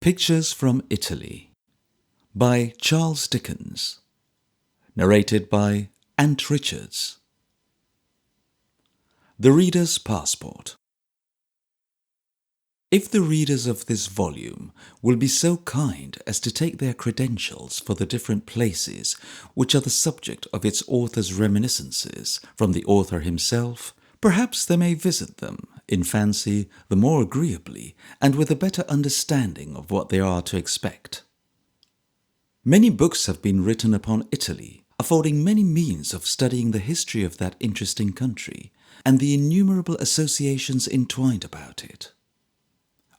Pictures from Italy by Charles Dickens. Narrated by Ant Richards. The Reader's Passport. If the readers of this volume will be so kind as to take their credentials for the different places which are the subject of its author's reminiscences from the author himself, perhaps they may visit them, in fancy, the more agreeably, and with a better understanding of what they are to expect. Many books have been written upon Italy, affording many means of studying the history of that interesting country, and the innumerable associations entwined about it.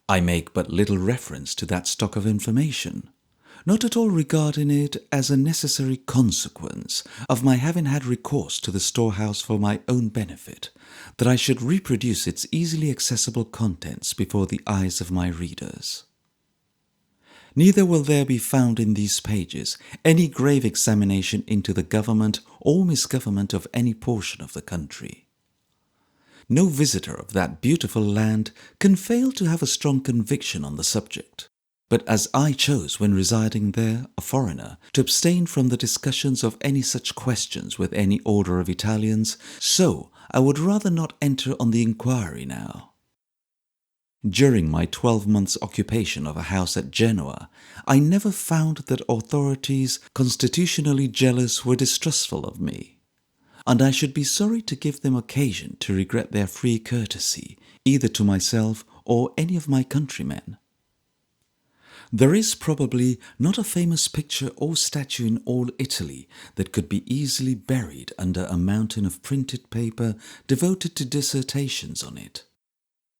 I make but little reference to that stock of information, not at all regarding it as a necessary consequence of my having had recourse to the storehouse for my own benefit, that I should reproduce its easily accessible contents before the eyes of my readers. Neither will there be found in these pages any grave examination into the government or misgovernment of any portion of the country. No visitor of that beautiful land can fail to have a strong conviction on the subject. But as I chose when residing there, a foreigner, to abstain from the discussions of any such questions with any order of Italians, so I would rather not enter on the inquiry now. During my 12 months' occupation of a house at Genoa, I never found that authorities constitutionally jealous were distrustful of me, and I should be sorry to give them occasion to regret their free courtesy, either to myself or any of my countrymen. There is probably not a famous picture or statue in all Italy that could be easily buried under a mountain of printed paper devoted to dissertations on it.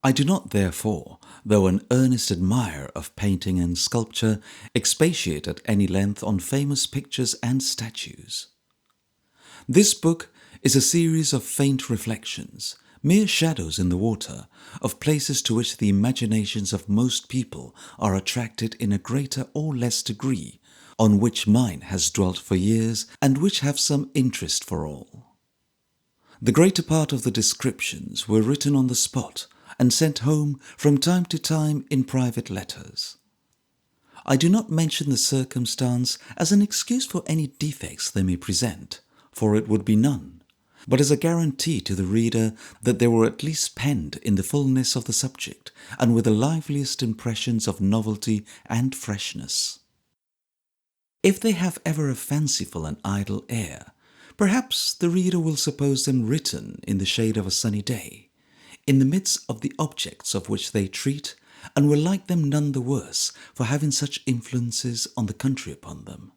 I do not therefore, though an earnest admirer of painting and sculpture, expatiate at any length on famous pictures and statues. This book is a series of faint reflections, mere shadows in the water, of places to which the imaginations of most people are attracted in a greater or less degree, on which mine has dwelt for years, and which have some interest for all. The greater part of the descriptions were written on the spot, and sent home from time to time in private letters. I do not mention the circumstance as an excuse for any defects they may present, for it would be none, but as a guarantee to the reader that they were at least penned in the fullness of the subject, and with the liveliest impressions of novelty and freshness. If they have ever a fanciful and idle air, perhaps the reader will suppose them written in the shade of a sunny day, in the midst of the objects of which they treat, and will like them none the worse for having such influences on the country upon them.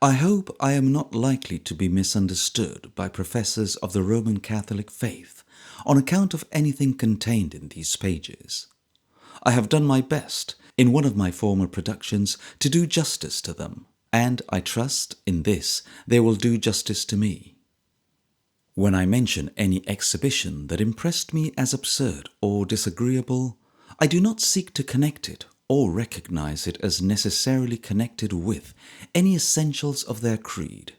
I hope I am not likely to be misunderstood by professors of the Roman Catholic faith on account of anything contained in these pages. I have done my best, in one of my former productions, to do justice to them, and I trust, in this, they will do justice to me. When I mention any exhibition that impressed me as absurd or disagreeable, I do not seek to connect it or recognize it as necessarily connected with any essentials of their creed.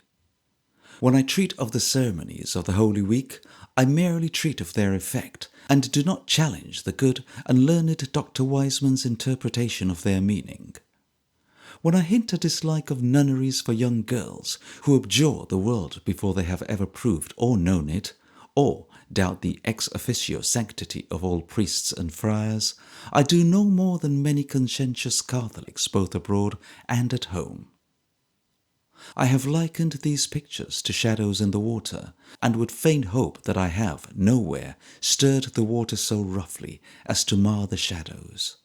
When I treat of the ceremonies of the Holy Week, I merely treat of their effect, and do not challenge the good and learned Dr. Wiseman's interpretation of their meaning. When I hint a dislike of nunneries for young girls who abjure the world before they have ever proved or known it, or doubt the ex officio sanctity of all priests and friars, I do no more than many conscientious Catholics both abroad and at home. I have likened these pictures to shadows in the water, and would fain hope that I have nowhere stirred the water so roughly as to mar the shadows.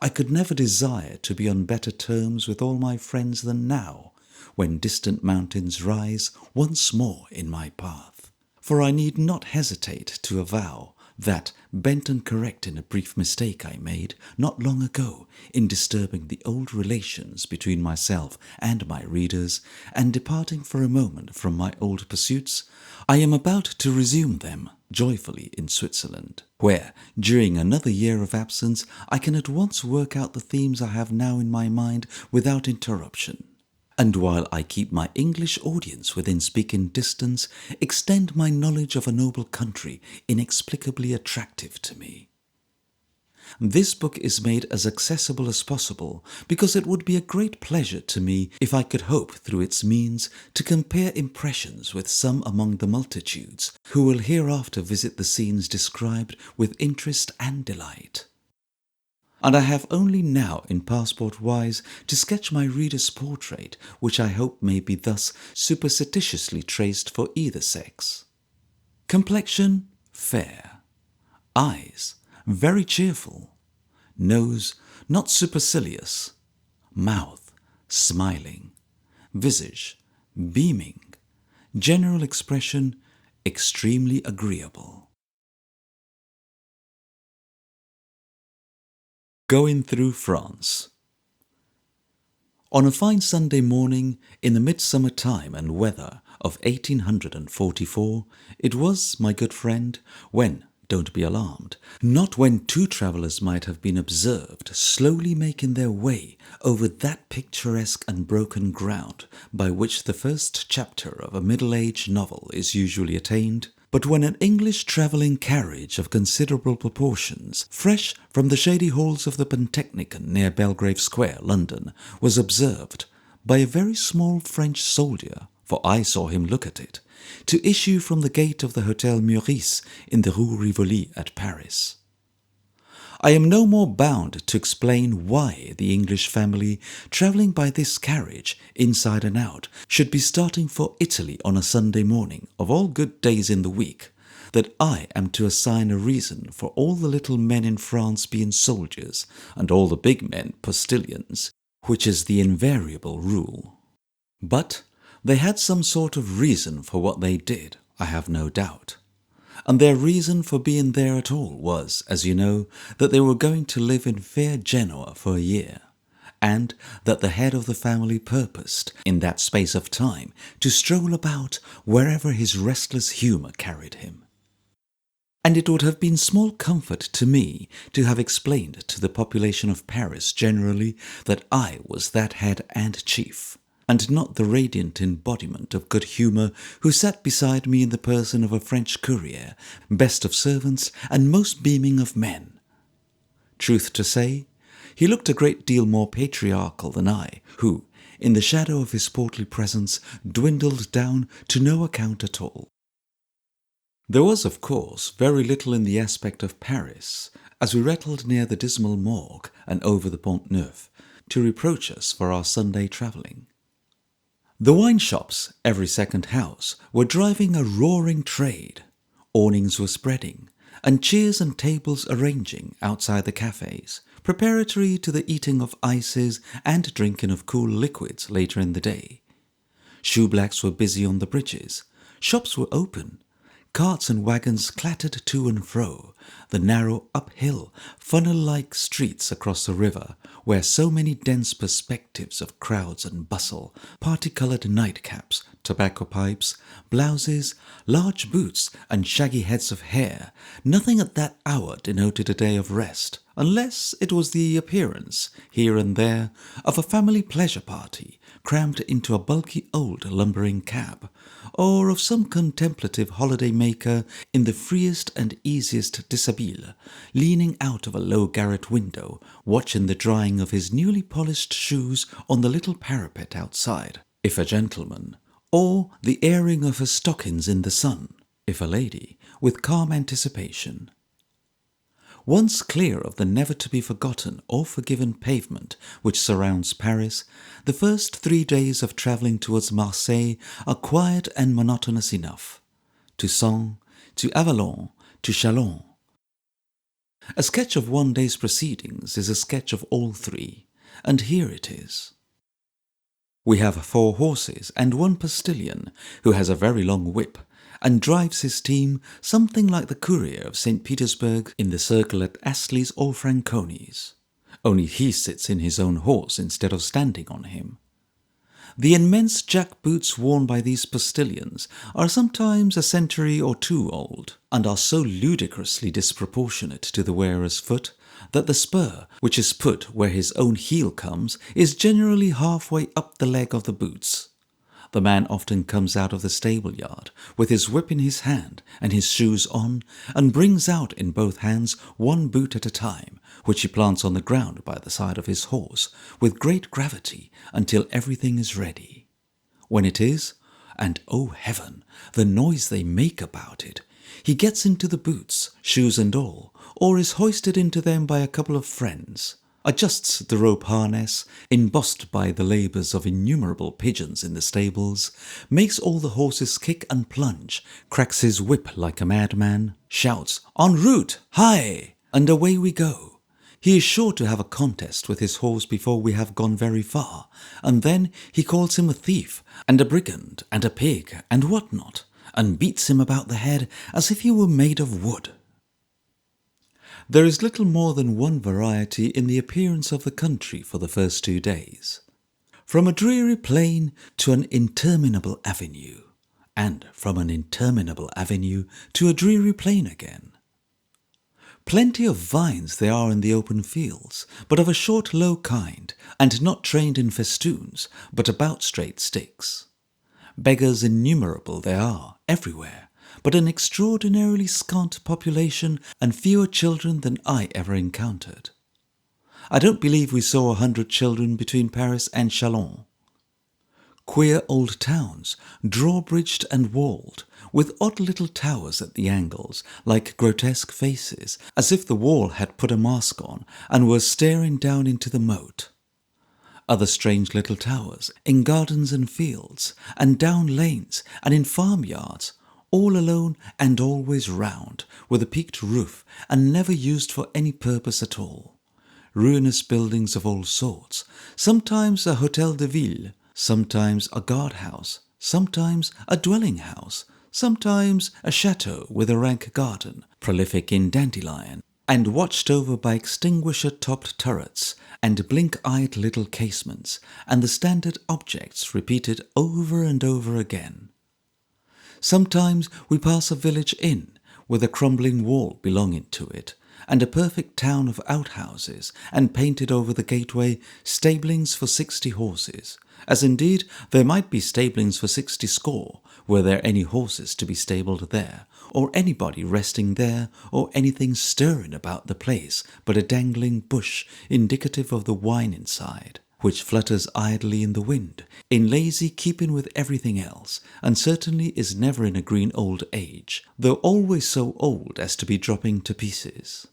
I could never desire to be on better terms with all my friends than now, when distant mountains rise once more in my path. For I need not hesitate to avow that, bent on correcting a brief mistake I made not long ago in disturbing the old relations between myself and my readers, and departing for a moment from my old pursuits, I am about to resume them joyfully in Switzerland, where, during another year of absence, I can at once work out the themes I have now in my mind without interruption, and while I keep my English audience within speaking distance, extend my knowledge of a noble country inexplicably attractive to me. This book is made as accessible as possible because it would be a great pleasure to me if I could hope through its means to compare impressions with some among the multitudes who will hereafter visit the scenes described with interest and delight. And I have only now in passport-wise to sketch my reader's portrait, which I hope may be thus superstitiously traced for either sex. Complexion, fair. Eyes, very cheerful. Nose, not supercilious. Mouth, smiling. Visage, beaming. General expression, extremely agreeable. Going through France. On a fine Sunday morning in the midsummer time and weather of 1844, it was, my good friend, when, don't be alarmed, not when two travellers might have been observed slowly making their way over that picturesque and broken ground by which the first chapter of a middle-aged novel is usually attained, but when an English travelling carriage of considerable proportions, fresh from the shady halls of the Pantechnicon near Belgrave Square, London, was observed by a very small French soldier, for I saw him look at it, to issue from the gate of the Hotel Meurice in the Rue Rivoli at Paris. I am no more bound to explain why the English family, travelling by this carriage, inside and out, should be starting for Italy on a Sunday morning, of all good days in the week, that I am to assign a reason for all the little men in France being soldiers, and all the big men postilions, which is the invariable rule. But they had some sort of reason for what they did, I have no doubt. And their reason for being there at all was, as you know, that they were going to live in fair Genoa for a year, and that the head of the family purposed, in that space of time, to stroll about wherever his restless humour carried him. And it would have been small comfort to me to have explained to the population of Paris generally that I was that head and chief, and not the radiant embodiment of good humour who sat beside me in the person of a French courier, best of servants and most beaming of men. Truth to say, he looked a great deal more patriarchal than I, who, in the shadow of his portly presence, dwindled down to no account at all. There was, of course, very little in the aspect of Paris, as we rattled near the dismal Morgue and over the Pont Neuf, to reproach us for our Sunday travelling. The wine shops, every second house, were driving a roaring trade. Awnings were spreading, and chairs and tables arranging outside the cafes, preparatory to the eating of ices and drinking of cool liquids later in the day. Shoeblacks were busy on the bridges. Shops were open. Carts and wagons clattered to and fro, the narrow uphill, funnel-like streets across the river, where so many dense perspectives of crowds and bustle, parti-coloured nightcaps, tobacco pipes, blouses, large boots, and shaggy heads of hair, nothing at that hour denoted a day of rest, unless it was the appearance, here and there, of a family pleasure party, crammed into a bulky old lumbering cab, or of some contemplative holiday-maker in the freest and easiest dishabille, leaning out of a low garret window, watching the drying of his newly polished shoes on the little parapet outside, if a gentleman, or the airing of her stockings in the sun, if a lady, with calm anticipation. Once clear of the never-to-be-forgotten or forgiven pavement which surrounds Paris, the first 3 days of travelling towards Marseille are quiet and monotonous enough. To Sens, to Avignon, to Chalons. A sketch of one day's proceedings is a sketch of all three, and here it is. We have 4 horses and 1 postilion, who has a very long whip, and drives his team something like the courier of St. Petersburg in the circle at Astley's or Franconi's, only he sits in his own horse instead of standing on him. The immense jack boots worn by these postilions are sometimes a century or 2 old, and are so ludicrously disproportionate to the wearer's foot that the spur, which is put where his own heel comes, is generally halfway up the leg of the boots. The man often comes out of the stable yard with his whip in his hand and his shoes on, and brings out in both hands one boot at a time, which he plants on the ground by the side of his horse with great gravity until everything is ready. When it is, and oh heaven, the noise they make about it, he gets into the boots, shoes and all, or is hoisted into them by a couple of friends, adjusts the rope harness, embossed by the labours of innumerable pigeons in the stables, makes all the horses kick and plunge, cracks his whip like a madman, shouts, "En route! Hi!" and away we go. He is sure to have a contest with his horse before we have gone very far, and then he calls him a thief, and a brigand, and a pig, and what not, and beats him about the head as if he were made of wood. There is little more than one variety in the appearance of the country for the first 2 days. From a dreary plain to an interminable avenue, and from an interminable avenue to a dreary plain again. Plenty of vines there are in the open fields, but of a short low kind, and not trained in festoons, but about straight sticks. Beggars innumerable there are, everywhere, but an extraordinarily scant population and fewer children than I ever encountered. I don't believe we saw 100 children between Paris and Chalons. Queer old towns, drawbridged and walled, with odd little towers at the angles, like grotesque faces, as if the wall had put a mask on and were staring down into the moat. Other strange little towers, in gardens and fields, and down lanes, and in farmyards, all alone and always round, with a peaked roof, and never used for any purpose at all. Ruinous buildings of all sorts, sometimes a Hôtel de Ville, sometimes a guard-house, sometimes a dwelling-house, sometimes a chateau with a rank garden, prolific in dandelion, and watched over by extinguisher-topped turrets and blink-eyed little casements, and the standard objects repeated over and over again. Sometimes we pass a village inn, with a crumbling wall belonging to it, and a perfect town of outhouses, and painted over the gateway stablings for 60 horses, as indeed there might be stablings for 60 score, were there any horses to be stabled there, or anybody resting there, or anything stirring about the place but a dangling bush indicative of the wine inside, which flutters idly in the wind, in lazy keeping with everything else, and certainly is never in a green old age, though always so old as to be dropping to pieces.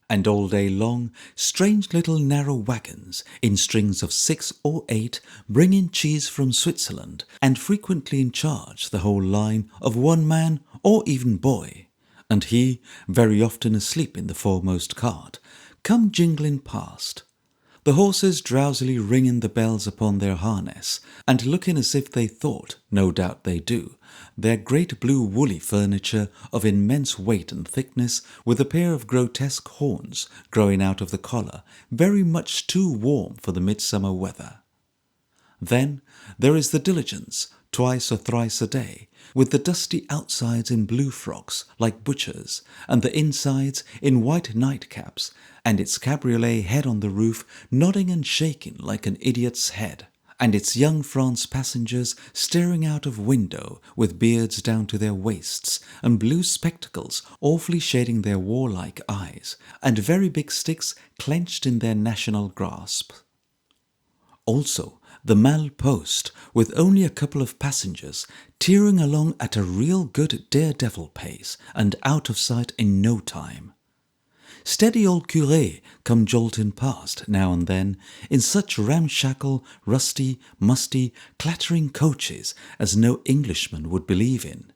And all day long, strange little narrow wagons, in strings of 6 or 8, bring in cheese from Switzerland, and frequently in charge the whole line of one man or even boy, and he, very often asleep in the foremost cart, come jingling past. The horses drowsily ringing the bells upon their harness, and looking as if they thought, no doubt they do, their great blue woolly furniture of immense weight and thickness, with a pair of grotesque horns growing out of the collar, very much too warm for the midsummer weather. Then there is the diligence, twice or thrice a day, with the dusty outsides in blue frocks like butchers, and the insides in white nightcaps, and its cabriolet head on the roof nodding and shaking like an idiot's head, and its young France passengers staring out of window with beards down to their waists, and blue spectacles awfully shading their warlike eyes, and very big sticks clenched in their national grasp. Also the mail post, with only a couple of passengers, tearing along at a real good daredevil pace, and out of sight in no time. Steady old curés come jolting past, now and then, in such ramshackle, rusty, musty, clattering coaches as no Englishman would believe in.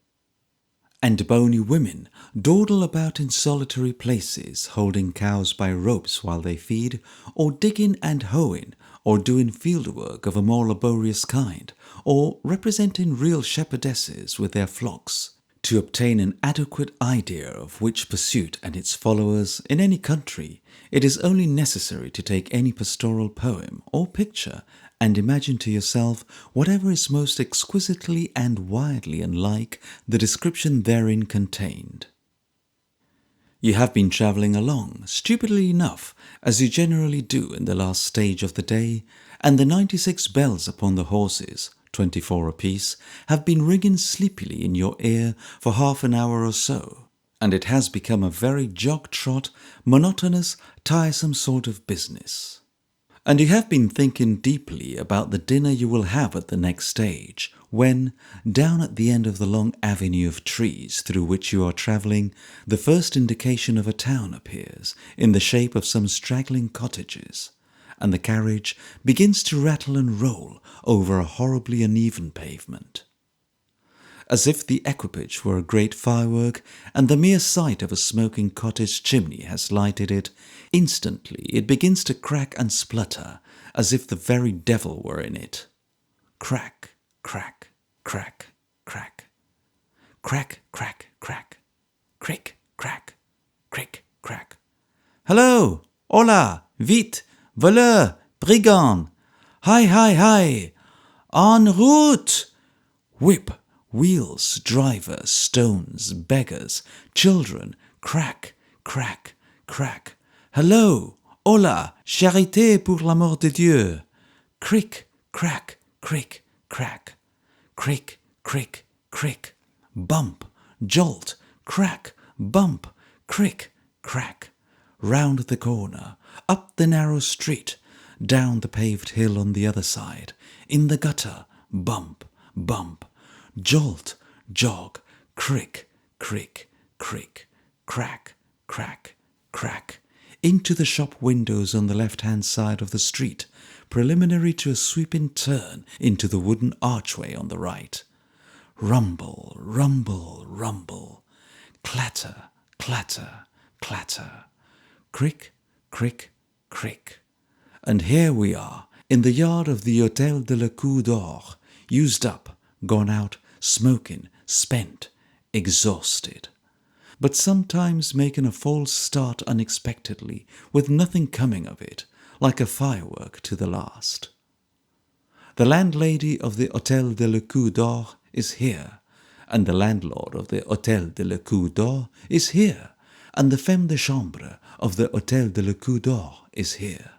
And bony women dawdle about in solitary places, holding cows by ropes while they feed, or digging and hoeing, or doing fieldwork of a more laborious kind, or representing real shepherdesses with their flocks. To obtain an adequate idea of which pursuit and its followers in any country, it is only necessary to take any pastoral poem or picture and imagine to yourself whatever is most exquisitely and widely unlike the description therein contained. You have been travelling along, stupidly enough, as you generally do in the last stage of the day, and the 96 bells upon the horses, 24 apiece, have been ringing sleepily in your ear for half an hour or so, and it has become a very jog-trot, monotonous, tiresome sort of business. And you have been thinking deeply about the dinner you will have at the next stage, when, down at the end of the long avenue of trees through which you are travelling, the first indication of a town appears in the shape of some straggling cottages, and the carriage begins to rattle and roll over a horribly uneven pavement. As if the equipage were a great firework, and the mere sight of a smoking cottage chimney has lighted it, instantly it begins to crack and splutter, as if the very devil were in it. Crack, crack, crack, crack. Crack, crack, crack. Crick, crack, crick, crack. Hello! Hola! Vite! Voleur! Brigand! Hi, hi, hi! En route! Whip! Wheels, driver, stones, beggars, children, crack, crack, crack. Hello, hola, charité pour l'amour de Dieu. Crick, crack, crick, crack. Crick, crick, crick. Bump, jolt, crack, bump, crick, crack. Round the corner, up the narrow street, down the paved hill on the other side, in the gutter, bump, bump. Jolt, jog, crick, crick, crick, crack, crack, crack, into the shop windows on the left-hand side of the street, preliminary to a sweeping turn into the wooden archway on the right. Rumble, rumble, rumble, clatter, clatter, clatter, crick, crick, crick. And here we are, in the yard of the Hôtel de la Cour d'Or, used up, gone out, smoking, spent, exhausted, but sometimes making a false start unexpectedly, with nothing coming of it, like a firework to the last. The landlady of the Hôtel de la Cour d'Or is here, and the landlord of the Hôtel de la Cour d'Or is here, and the femme de chambre of the Hôtel de la Cour d'Or is here.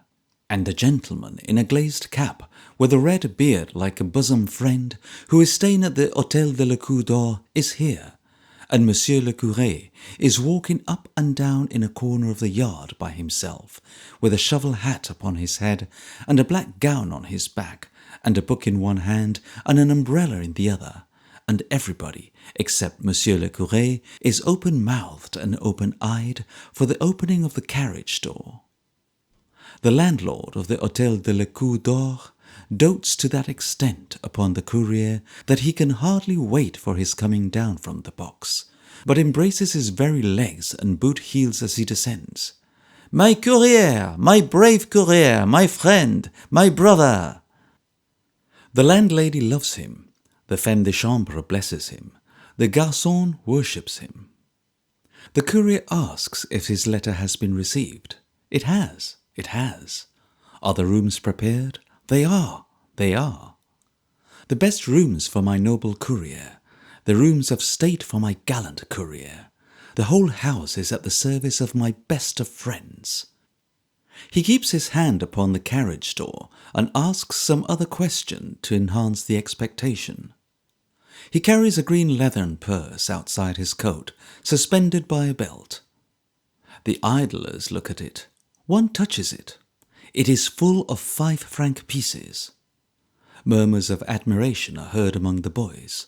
And a gentleman in a glazed cap, with a red beard like a bosom friend, who is staying at the Hôtel de la Cour d'Or, is here, and Monsieur le Curé is walking up and down in a corner of the yard by himself, with a shovel hat upon his head, and a black gown on his back, and a book in one hand, and an umbrella in the other, and everybody, except Monsieur le Curé, is open-mouthed and open-eyed for the opening of the carriage door. The landlord of the Hôtel de la Cour d'Or dotes to that extent upon the courier that he can hardly wait for his coming down from the box, but embraces his very legs and boot heels as he descends. "My courier! My brave courier! My friend! My brother!" The landlady loves him, the femme de chambre blesses him, the garçon worships him. The courier asks if his letter has been received. It has. It has. Are the rooms prepared? They are. They are. The best rooms for my noble courier, the rooms of state for my gallant courier. The whole house is at the service of my best of friends. He keeps his hand upon the carriage door and asks some other question to enhance the expectation. He carries a green leathern purse outside his coat, suspended by a belt. The idlers look at it. One touches it. It is full of 5-franc pieces. Murmurs of admiration are heard among the boys.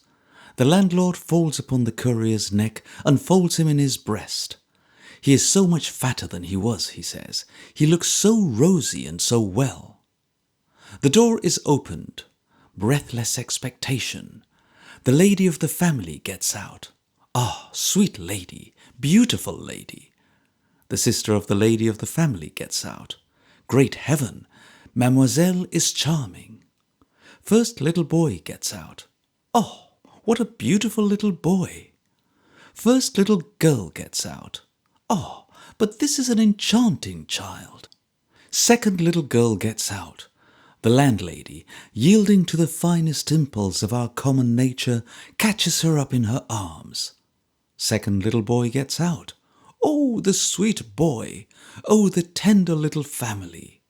The landlord falls upon the courier's neck and folds him in his breast. He is so much fatter than he was, he says. He looks so rosy and so well. The door is opened. Breathless expectation. The lady of the family gets out. Ah, sweet lady, beautiful lady. The sister of the lady of the family gets out. Great heaven, mademoiselle is charming. First little boy gets out. Oh, what a beautiful little boy. First little girl gets out. Oh, but this is an enchanting child. Second little girl gets out. The landlady, yielding to the finest impulse of our common nature, catches her up in her arms. Second little boy gets out. Oh, the sweet boy! Oh, the tender little family!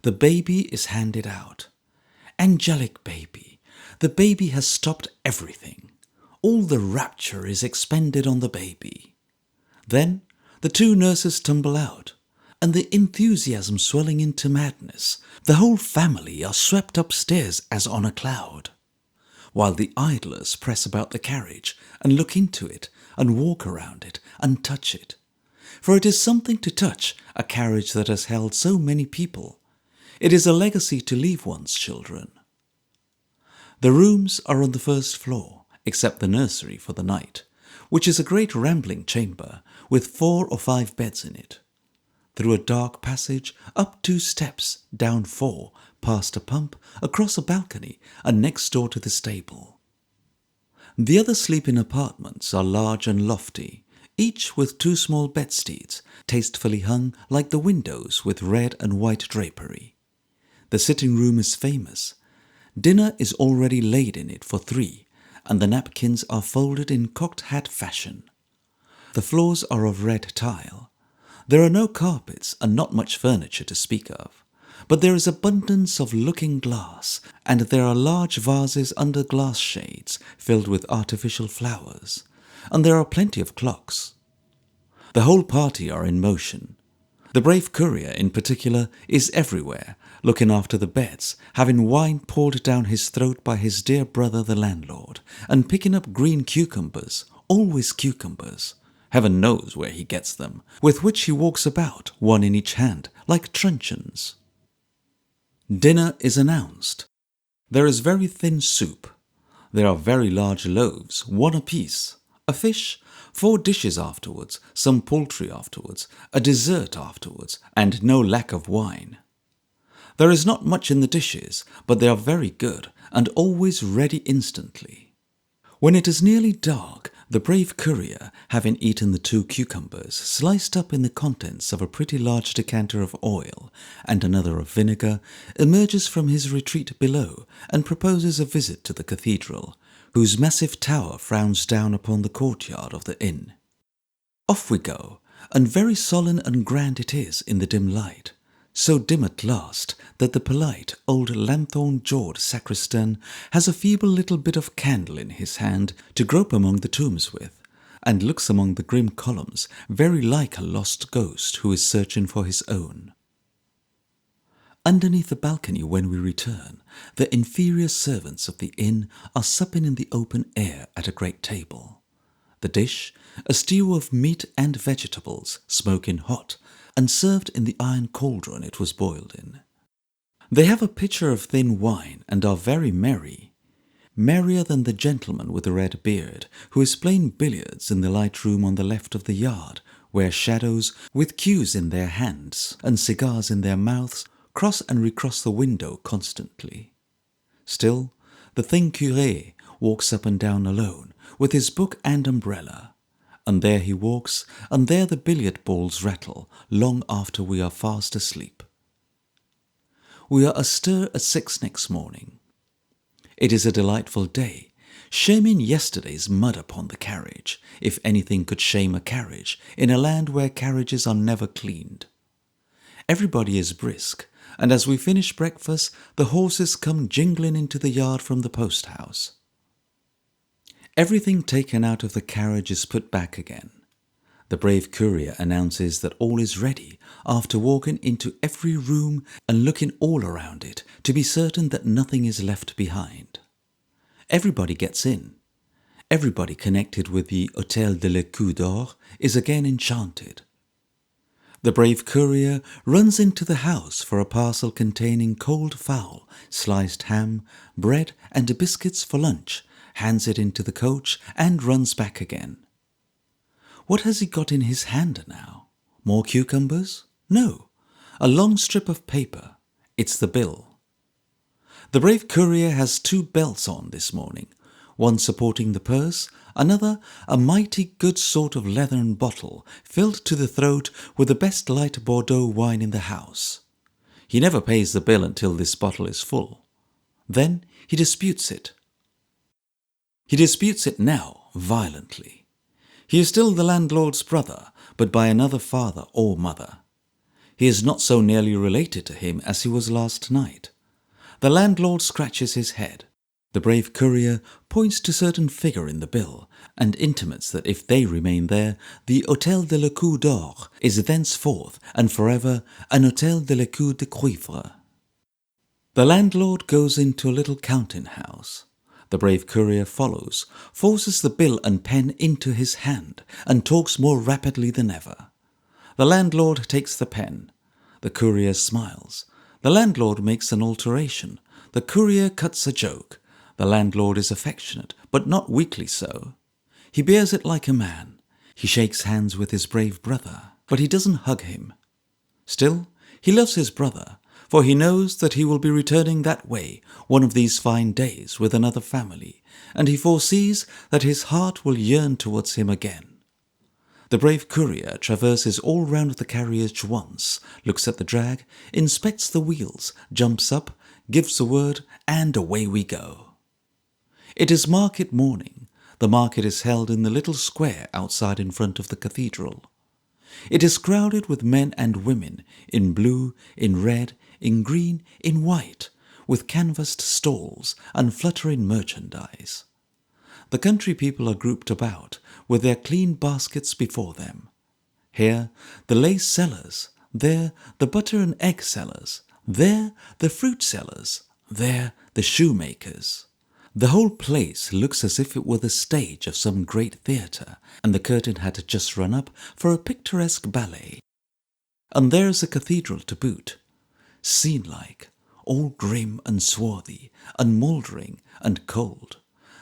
The baby is handed out. Angelic baby, The baby has stopped everything. All the rapture is expended on the baby. Then the two nurses tumble out, and the enthusiasm swelling into madness, the whole family are swept upstairs as on a cloud, while the idlers press about the carriage and look into it and walk around it and touch it. For it is something to touch a carriage that has held so many people. It is a legacy to leave one's children. The rooms are on the first floor, except the nursery for the night, which is a great rambling chamber with 4 or 5 beds in it. Through a dark passage, up 2 steps, down 4, past a pump, across a balcony, and next door to the stable. The other sleeping apartments are large and lofty, each with 2 small bedsteads, tastefully hung like the windows with red and white drapery. The sitting room is famous. Dinner is already laid in it for 3, and the napkins are folded in cocked hat fashion. The floors are of red tile. There are no carpets and not much furniture to speak of, but there is abundance of looking glass, and there are large vases under glass shades filled with artificial flowers, and there are plenty of clocks. The whole party are in motion. The brave courier, in particular, is everywhere, looking after the beds, having wine poured down his throat by his dear brother the landlord, and picking up green cucumbers, always cucumbers, heaven knows where he gets them, with which he walks about, one in each hand, like truncheons. Dinner is announced. There is very thin soup. There are very large loaves, 1 apiece, a fish, 4 dishes afterwards, some poultry afterwards, a dessert afterwards, and no lack of wine. There is not much in the dishes, but they are very good, and always ready instantly. When it is nearly dark, the brave courier, having eaten the 2 cucumbers, sliced up in the contents of a pretty large decanter of oil, and another of vinegar, emerges from his retreat below, and proposes a visit to the cathedral, whose massive tower frowns down upon the courtyard of the inn. Off we go, and very solemn and grand it is in the dim light, so dim at last that the polite old lanthorn-jawed sacristan has a feeble little bit of candle in his hand to grope among the tombs with, and looks among the grim columns very like a lost ghost who is searching for his own. Underneath the balcony when we return, the inferior servants of the inn are supping in the open air at a great table. The dish, a stew of meat and vegetables, smoking hot, and served in the iron cauldron it was boiled in. They have a pitcher of thin wine and are very merry, merrier than the gentleman with the red beard, who is playing billiards in the light room on the left of the yard, where shadows, with cues in their hands and cigars in their mouths, cross and recross the window constantly. Still, the thin curé walks up and down alone, with his book and umbrella, and there he walks, and there the billiard balls rattle, long after we are fast asleep. We are astir at 6 next morning. It is a delightful day, shaming yesterday's mud upon the carriage, if anything could shame a carriage, in a land where carriages are never cleaned. Everybody is brisk, and as we finish breakfast, the horses come jingling into the yard from the post-house. Everything taken out of the carriage is put back again. The brave courier announces that all is ready, after walking into every room and looking all around it to be certain that nothing is left behind. Everybody gets in. Everybody connected with the Hôtel de l'Écu d'Or is again enchanted. The brave courier runs into the house for a parcel containing cold fowl, sliced ham, bread and biscuits for lunch, hands it into the coach, and runs back again. What has he got in his hand now? More cucumbers? No, a long strip of paper. It's the bill. The brave courier has 2 belts on this morning, one supporting the purse, another a mighty good sort of leathern bottle filled to the throat with the best light Bordeaux wine in the house. He never pays the bill until this bottle is full. Then he disputes it. He disputes it now violently. He is still the landlord's brother, but by another father or mother. He is not so nearly related to him as he was last night. The landlord scratches his head. The brave courier points to certain figure in the bill, and intimates that if they remain there, the Hôtel de la Cour d'Or is thenceforth and forever an Hôtel de la Cour de Cuivre. The landlord goes into a little counting-house. The brave courier follows, forces the bill and pen into his hand, and talks more rapidly than ever. The landlord takes the pen. The courier smiles. The landlord makes an alteration. The courier cuts a joke. The landlord is affectionate, but not weakly so. He bears it like a man. He shakes hands with his brave brother, but he doesn't hug him. Still, he loves his brother, for he knows that he will be returning that way one of these fine days with another family, and he foresees that his heart will yearn towards him again. The brave courier traverses all round the carriage once, looks at the drag, inspects the wheels, jumps up, gives the word, and away we go. It is market morning. The market is held in the little square outside in front of the cathedral. It is crowded with men and women, in blue, in red, in green, in white, with canvassed stalls and fluttering merchandise. The country people are grouped about, with their clean baskets before them. Here the lace sellers, there the butter and egg sellers, there the fruit sellers, there the shoemakers. The whole place looks as if it were the stage of some great theatre, and the curtain had just run up for a picturesque ballet. And there is a cathedral to boot, scene-like, all grim and swarthy, and mouldering and cold,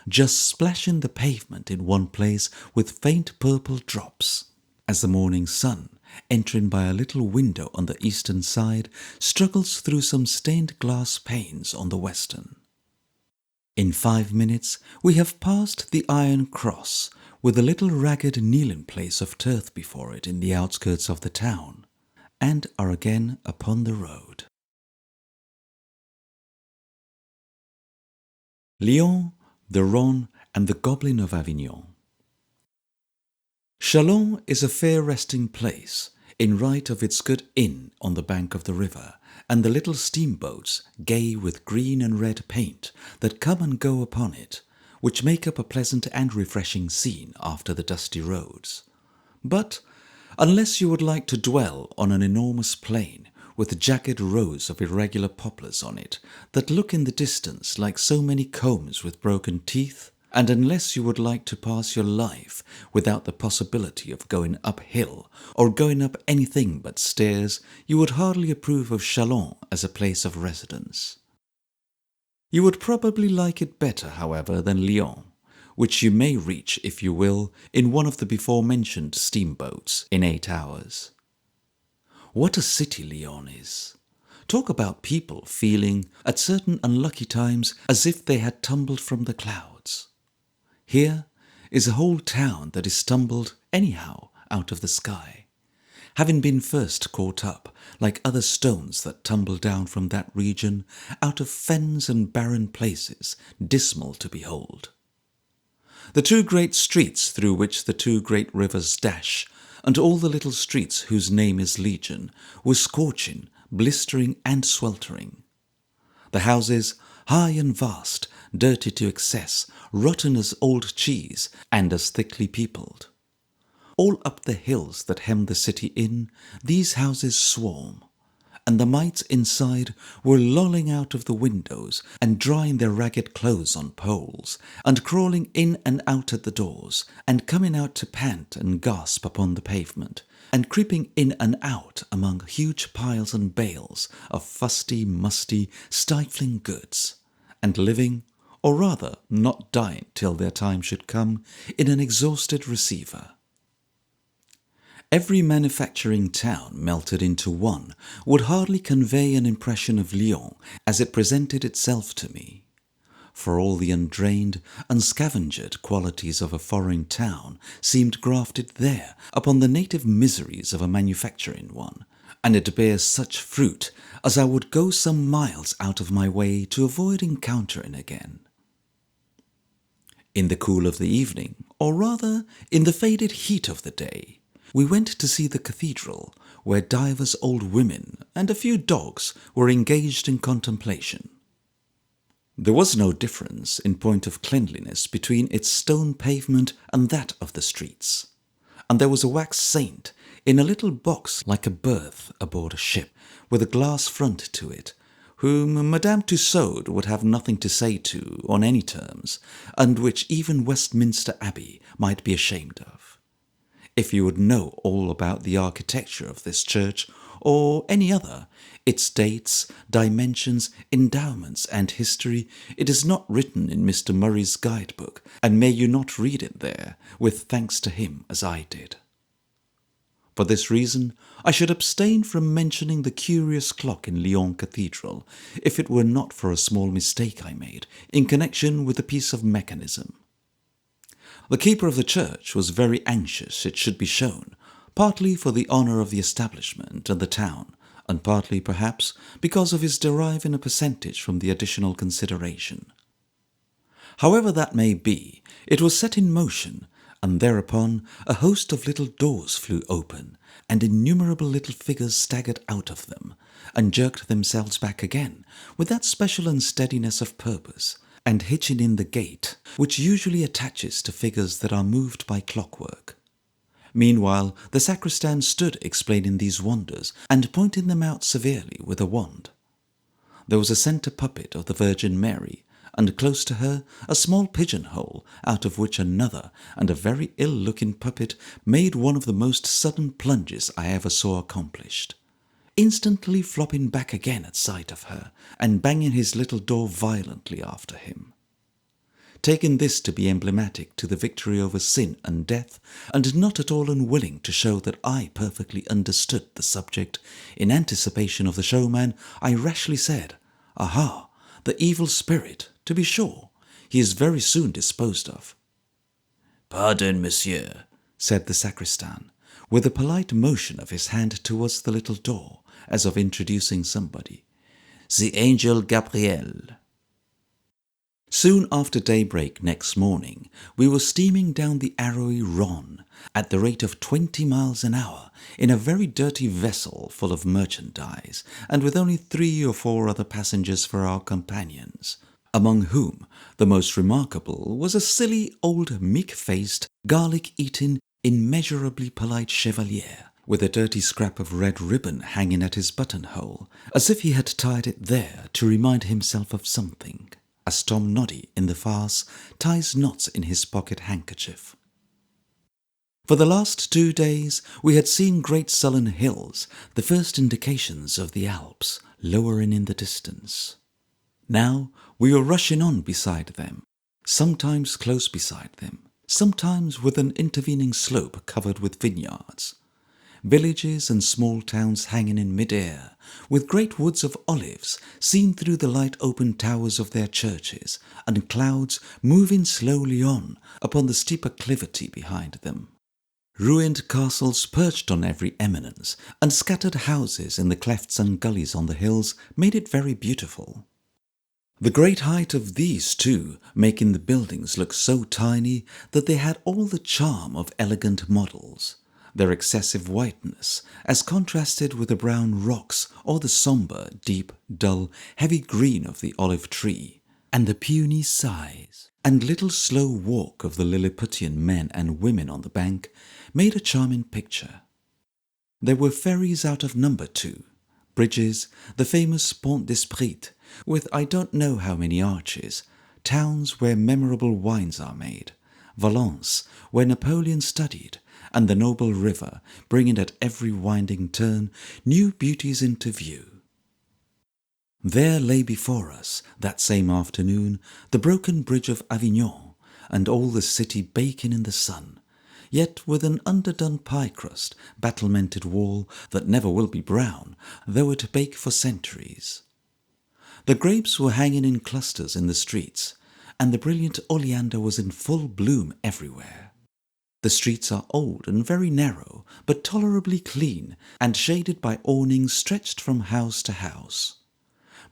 just splashing the pavement in one place with faint purple drops, as the morning sun, entering by a little window on the eastern side, struggles through some stained glass panes on the western. In 5 minutes we have passed the iron cross, with a little ragged kneeling place of turf before it in the outskirts of the town, and are again upon the road. Lyon, the Rhone, and the Goblin of Avignon. Chalons is a fair resting place, in right of its good inn on the bank of the river, and the little steamboats, gay with green and red paint, that come and go upon it, which make up a pleasant and refreshing scene after the dusty roads. But, unless you would like to dwell on an enormous plain, with jagged rows of irregular poplars on it, that look in the distance like so many combs with broken teeth, and unless you would like to pass your life without the possibility of going uphill or going up anything but stairs, you would hardly approve of Chalons as a place of residence. You would probably like it better, however, than Lyon, which you may reach, if you will, in one of the before-mentioned steamboats in 8 hours. What a city Lyon is! Talk about people feeling, at certain unlucky times, as if they had tumbled from the clouds. Here is a whole town that is tumbled anyhow out of the sky, having been first caught up, like other stones that tumble down from that region, out of fens and barren places, dismal to behold. The 2 great streets through which the 2 great rivers dash, and all the little streets whose name is Legion, were scorching, blistering, and sweltering. The houses, high and vast, dirty to excess, rotten as old cheese, and as thickly peopled. All up the hills that hem the city in, these houses swarm, and the mites inside were lolling out of the windows and drying their ragged clothes on poles, and crawling in and out at the doors, and coming out to pant and gasp upon the pavement, and creeping in and out among huge piles and bales of fusty, musty, stifling goods, and living, or rather not dying till their time should come, in an exhausted receiver. Every manufacturing town melted into one would hardly convey an impression of Lyon as it presented itself to me, for all the undrained, unscavenged qualities of a foreign town seemed grafted there upon the native miseries of a manufacturing one, and it bears such fruit as I would go some miles out of my way to avoid encountering again. In the cool of the evening, or rather in the faded heat of the day, we went to see the cathedral, where divers old women and a few dogs were engaged in contemplation. There was no difference in point of cleanliness between its stone pavement and that of the streets, and there was a wax saint in a little box like a berth aboard a ship, with a glass front to it, whom Madame Tussaud would have nothing to say to on any terms, and which even Westminster Abbey might be ashamed of. If you would know all about the architecture of this church, or any other, its dates, dimensions, endowments, and history, it is not written in Mr. Murray's guidebook, and may you not read it there, with thanks to him as I did. For this reason, I should abstain from mentioning the curious clock in Lyon Cathedral, if it were not for a small mistake I made in connection with a piece of mechanism. The keeper of the church was very anxious it should be shown, partly for the honour of the establishment and the town, and partly, perhaps, because of his deriving a percentage from the additional consideration. However that may be, it was set in motion, and thereupon a host of little doors flew open, and innumerable little figures staggered out of them, and jerked themselves back again, with that special unsteadiness of purpose, and hitching in the gait, which usually attaches to figures that are moved by clockwork. Meanwhile, the sacristan stood explaining these wonders, and pointing them out severely with a wand. There was a centre puppet of the Virgin Mary, and close to her a small pigeon-hole, out of which another and a very ill-looking puppet made one of the most sudden plunges I ever saw accomplished, instantly flopping back again at sight of her, and banging his little door violently after him. Taking this to be emblematic to the victory over sin and death, and not at all unwilling to show that I perfectly understood the subject, in anticipation of the showman, I rashly said, "Aha, the evil spirit, to be sure, he is very soon disposed of." "Pardon, monsieur," said the sacristan, with a polite motion of his hand towards the little door, as of introducing somebody. "The angel Gabriel." Soon after daybreak next morning, we were steaming down the arrowy Rhone at the rate of 20 miles an hour in a very dirty vessel full of merchandise, and with only 3 or 4 other passengers for our companions, among whom the most remarkable was a silly old meek-faced, garlic-eating, immeasurably polite chevalier, with a dirty scrap of red ribbon hanging at his buttonhole, as if he had tied it there to remind himself of something, as Tom Noddy in the farce ties knots in his pocket handkerchief. For the last 2 days we had seen great sullen hills, the first indications of the Alps, lowering in the distance. Now we were rushing on beside them, sometimes close beside them, sometimes with an intervening slope covered with vineyards, villages and small towns hanging in mid-air, with great woods of olives seen through the light open towers of their churches, and clouds moving slowly on upon the steep acclivity behind them. Ruined castles perched on every eminence, and scattered houses in the clefts and gullies on the hills made it very beautiful. The great height of these, too, making the buildings look so tiny that they had all the charm of elegant models, their excessive whiteness, as contrasted with the brown rocks or the sombre, deep, dull, heavy green of the olive tree, and the puny size and little slow walk of the Lilliputian men and women on the bank, made a charming picture. There were ferries out of number too, bridges, the famous Pont d'Esprit, with I don't know how many arches, towns where memorable wines are made, Valence, where Napoleon studied, and the noble river, bringing at every winding turn new beauties into view. There lay before us, that same afternoon, the broken bridge of Avignon, and all the city baking in the sun, yet with an underdone pie crust, battlemented wall that never will be brown, though it bake for centuries. The grapes were hanging in clusters in the streets, and the brilliant oleander was in full bloom everywhere. The streets are old and very narrow, but tolerably clean, and shaded by awnings stretched from house to house.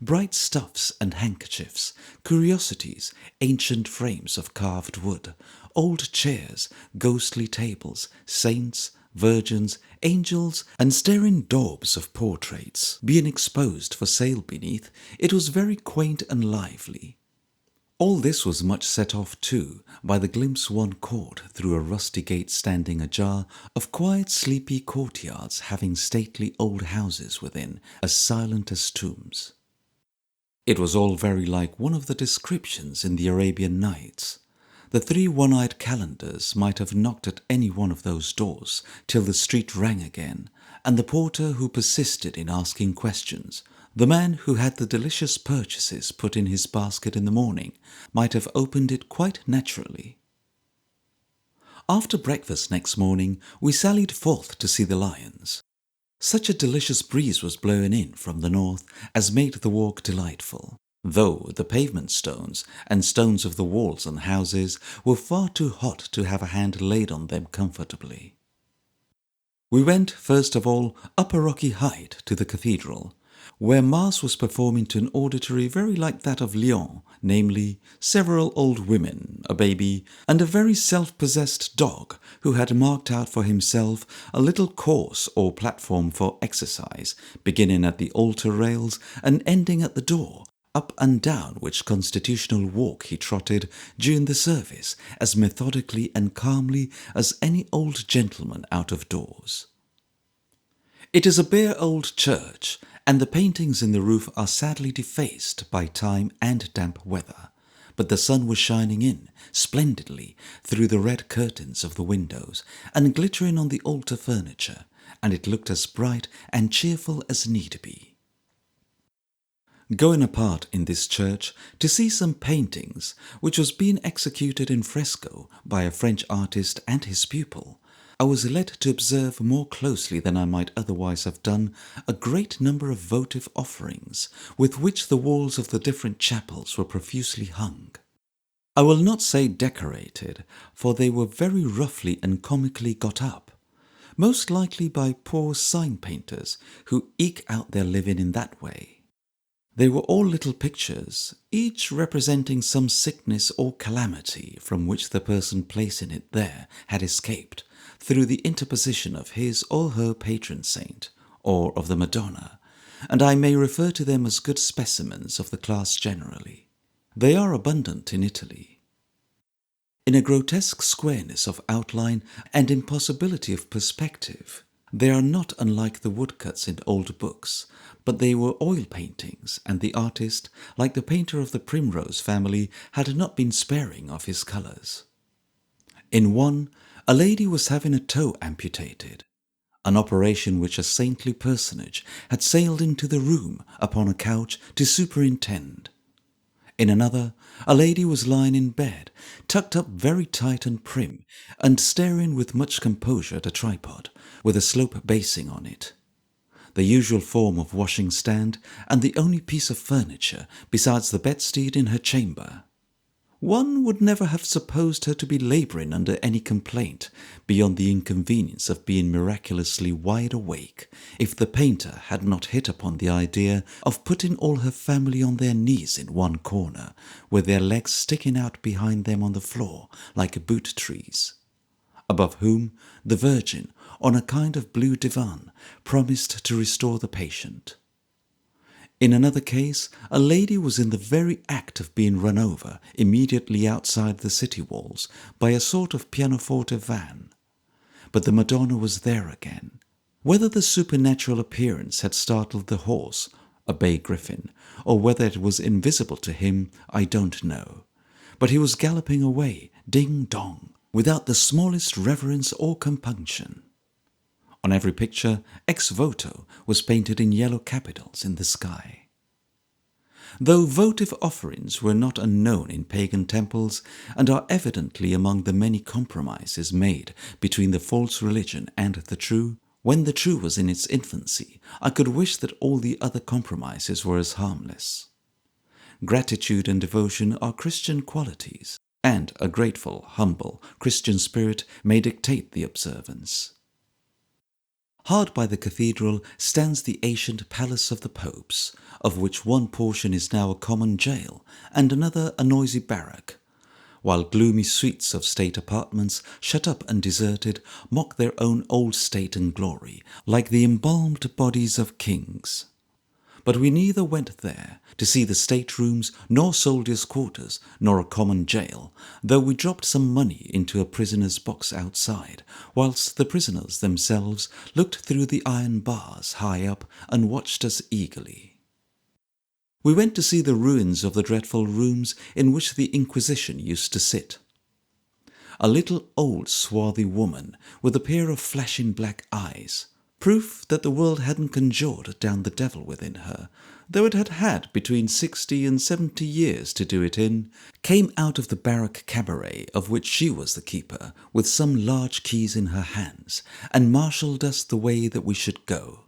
Bright stuffs and handkerchiefs, curiosities, ancient frames of carved wood, old chairs, ghostly tables, saints, virgins, angels, and staring daubs of portraits, being exposed for sale beneath, it was very quaint and lively. All this was much set off, too, by the glimpse one caught through a rusty gate standing ajar of quiet, sleepy courtyards having stately old houses within, as silent as tombs. It was all very like one of the descriptions in the Arabian Nights. The 3 one-eyed calendars might have knocked at any one of those doors till the street rang again, and the porter who persisted in asking questions, the man who had the delicious purchases put in his basket in the morning, might have opened it quite naturally. After breakfast next morning, we sallied forth to see the lions. Such a delicious breeze was blowing in from the north as made the walk delightful, though the pavement stones and stones of the walls and houses were far too hot to have a hand laid on them comfortably. We went, first of all, up a rocky height to the cathedral, where Mass was performing to an auditory very like that of Lyon, namely, several old women, a baby, and a very self-possessed dog who had marked out for himself a little course or platform for exercise, beginning at the altar rails and ending at the door, up and down which constitutional walk he trotted during the service as methodically and calmly as any old gentleman out of doors. It is a bare old church, and the paintings in the roof are sadly defaced by time and damp weather, but the sun was shining in splendidly through the red curtains of the windows and glittering on the altar furniture, and it looked as bright and cheerful as need be. Going apart in this church to see some paintings which was being executed in fresco by a French artist and his pupil, I was led to observe more closely than I might otherwise have done a great number of votive offerings with which the walls of the different chapels were profusely hung. I will not say decorated, for they were very roughly and comically got up, most likely by poor sign painters who eke out their living in that way. They were all little pictures, each representing some sickness or calamity from which the person placing it there had escaped through the interposition of his or her patron saint, or of the Madonna, and I may refer to them as good specimens of the class generally. They are abundant in Italy. In a grotesque squareness of outline and impossibility of perspective, they are not unlike the woodcuts in old books, but they were oil paintings, and the artist, like the painter of the Primrose family, had not been sparing of his colours. In one, a lady was having a toe amputated, an operation which a saintly personage had sailed into the room upon a couch to superintend. In another, a lady was lying in bed, tucked up very tight and prim, and staring with much composure at a tripod, with a slope basing on it, the usual form of washing stand, and the only piece of furniture besides the bedstead in her chamber. One would never have supposed her to be labouring under any complaint beyond the inconvenience of being miraculously wide awake, if the painter had not hit upon the idea of putting all her family on their knees in one corner, with their legs sticking out behind them on the floor like boot trees, above whom the Virgin, on a kind of blue divan, promised to restore the patient. In another case, a lady was in the very act of being run over immediately outside the city walls by a sort of pianoforte van. But the Madonna was there again. Whether the supernatural appearance had startled the horse, a bay griffin, or whether it was invisible to him, I don't know. But he was galloping away, ding-dong, without the smallest reverence or compunction. On every picture, ex voto was painted in yellow capitals in the sky. Though votive offerings were not unknown in pagan temples, and are evidently among the many compromises made between the false religion and the true, when the true was in its infancy, I could wish that all the other compromises were as harmless. Gratitude and devotion are Christian qualities, and a grateful, humble, Christian spirit may dictate the observance. Hard by the cathedral stands the ancient Palace of the Popes, of which one portion is now a common jail and another a noisy barrack, while gloomy suites of state apartments, shut up and deserted, mock their own old state and glory, like the embalmed bodies of kings. but we neither went there to see the staterooms, nor soldiers' quarters, nor a common jail, though we dropped some money into a prisoner's box outside, whilst the prisoners themselves looked through the iron bars high up and watched us eagerly. We went to see the ruins of the dreadful rooms in which the Inquisition used to sit. A little old swarthy woman with a pair of flashing black eyes, proof that the world hadn't conjured down the devil within her, though it had had between 60 and 70 years to do it in, came out of the barrack cabaret of which she was the keeper, with some large keys in her hands, and marshalled us the way that we should go.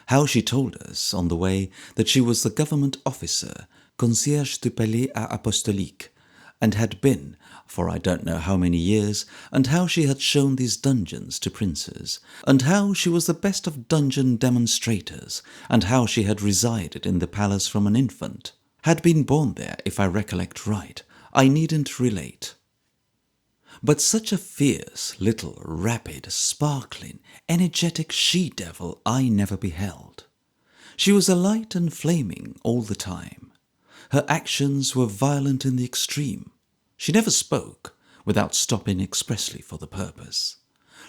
How she told us, on the way, that she was the government officer, concierge du Palais Apostolique, and had been, for I don't know how many years, and how she had shown these dungeons to princes, and how she was the best of dungeon demonstrators, and how she had resided in the palace from an infant, had been born there, if I recollect right, I needn't relate. But such a fierce, little, rapid, sparkling, energetic she-devil I never beheld. She was alight and flaming all the time. Her actions were violent in the extreme. She never spoke without stopping expressly for the purpose.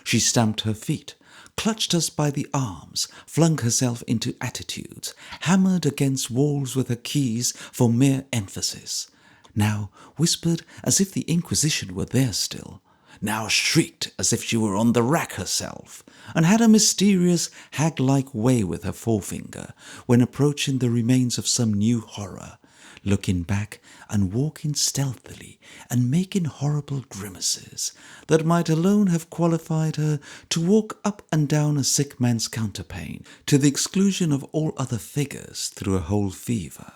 She stamped her feet, clutched us by the arms, flung herself into attitudes, hammered against walls with her keys for mere emphasis, now whispered as if the Inquisition were there still, now shrieked as if she were on the rack herself, and had a mysterious hag-like way with her forefinger when approaching the remains of some new horror, looking back and walking stealthily and making horrible grimaces that might alone have qualified her to walk up and down a sick man's counterpane to the exclusion of all other figures through a whole fever.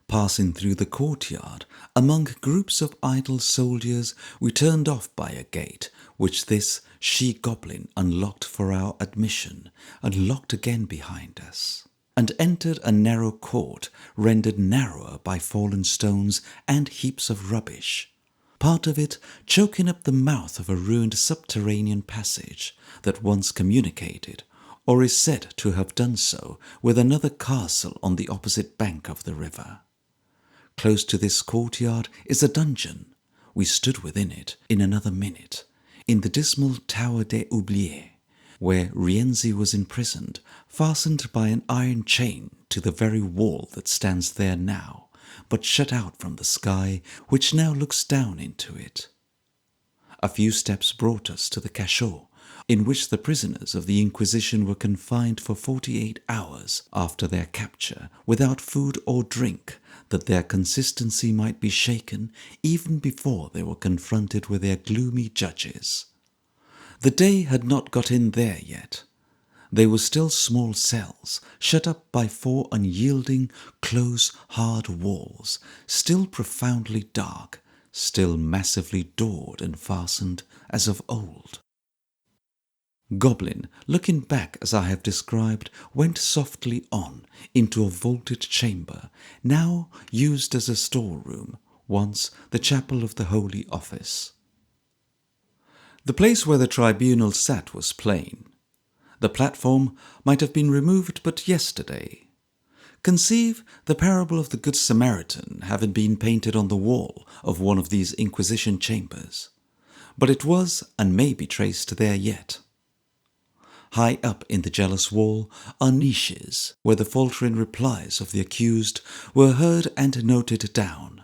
Passing through the courtyard, among groups of idle soldiers, we turned off by a gate, which this she-goblin unlocked for our admission, and locked again behind us, and entered a narrow court, rendered narrower by fallen stones and heaps of rubbish, part of it choking up the mouth of a ruined subterranean passage that once communicated, or is said to have done so, with another castle on the opposite bank of the river. Close to this courtyard is a dungeon. We stood within it in another minute, in the dismal Tower des Oubliés, where Rienzi was imprisoned, fastened by an iron chain to the very wall that stands there now, but shut out from the sky, which now looks down into it. A few steps brought us to the cachot, in which the prisoners of the Inquisition were confined for 48 hours after their capture, without food or drink, that their consistency might be shaken even before they were confronted with their gloomy judges. The day had not got in there yet. They were still small cells, shut up by 4 unyielding, close, hard walls, still profoundly dark, still massively doored and fastened as of old. Goblin, looking back as I have described, went softly on into a vaulted chamber, now used as a storeroom, once the chapel of the Holy Office. The place where the tribunal sat was plain. The platform might have been removed but yesterday. Conceive the parable of the Good Samaritan having been painted on the wall of one of these Inquisition chambers, but it was and may be traced there yet. High up in the jealous wall are niches where the faltering replies of the accused were heard and noted down.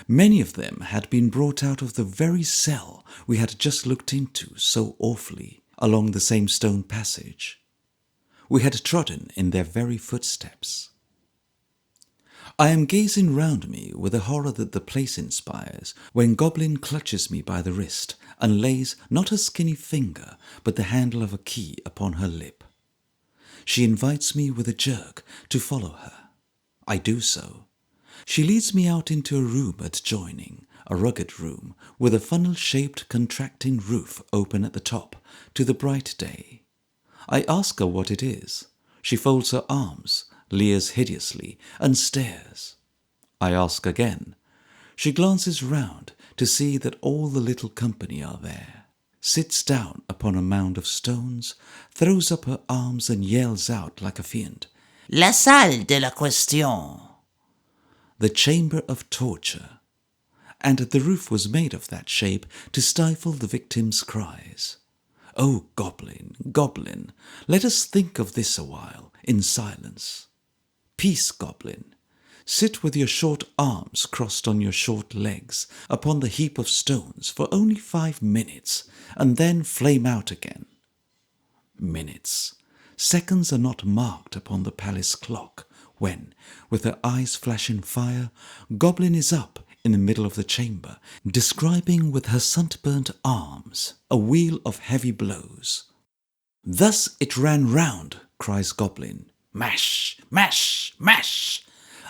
Many of them had been brought out of the very cell we had just looked into so awfully along the same stone passage. We had trodden in their very footsteps. I am gazing round me with the horror that the place inspires when Goblin clutches me by the wrist and lays not a skinny finger but the handle of a key upon her lip. She invites me with a jerk to follow her. I do so. She leads me out into a room adjoining, a rugged room with a funnel-shaped contracting roof open at the top to the bright day. I ask her what it is. She folds her arms, leers hideously, and stares. I ask again. She glances round to see that all the little company are there, sits down upon a mound of stones, throws up her arms and yells out like a fiend, La salle de la question. The chamber of torture. And the roof was made of that shape to stifle the victim's cries. Oh, goblin, goblin, let us think of this a while, in silence. Peace, goblin. Sit with your short arms crossed on your short legs upon the heap of stones for only 5 minutes, and then flame out again. Minutes. Seconds are not marked upon the palace clock, when, with her eyes flashing fire, Goblin is up in the middle of the chamber, describing with her sunburnt arms a wheel of heavy blows. Thus it ran round, cries Goblin. Mash, mash, mash.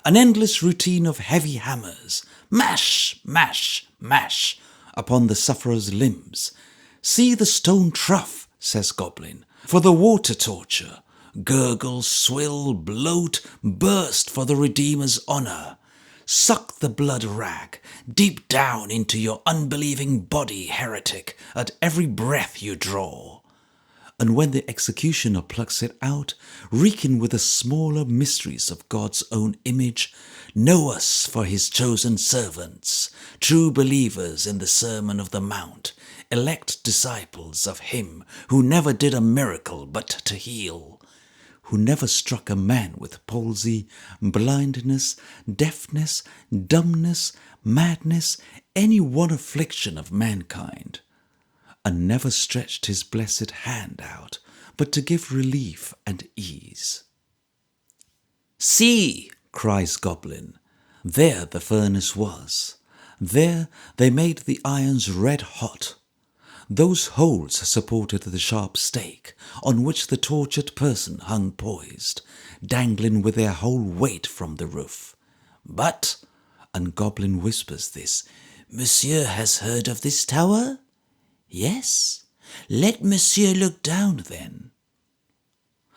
An endless routine of heavy hammers. Mash, mash, mash, upon the sufferer's limbs. See the stone trough, says Goblin, for the water torture. Gurgle, swill, bloat, burst for the Redeemer's honour. Suck the blood rag deep down into your unbelieving body, heretic, at every breath you draw. And when the executioner plucks it out, reeking with the smaller mysteries of God's own image, know us for his chosen servants, true believers in the Sermon of the Mount, elect disciples of him who never did a miracle but to heal, who never struck a man with palsy, blindness, deafness, dumbness, madness, any one affliction of mankind, and never stretched his blessed hand out, but to give relief and ease. See, cries Goblin, there the furnace was. There they made the irons red hot. Those holes supported the sharp stake, on which the tortured person hung poised, dangling with their whole weight from the roof. But, and Goblin whispers this, Monsieur has heard of this tower? Yes, let Monsieur look down then.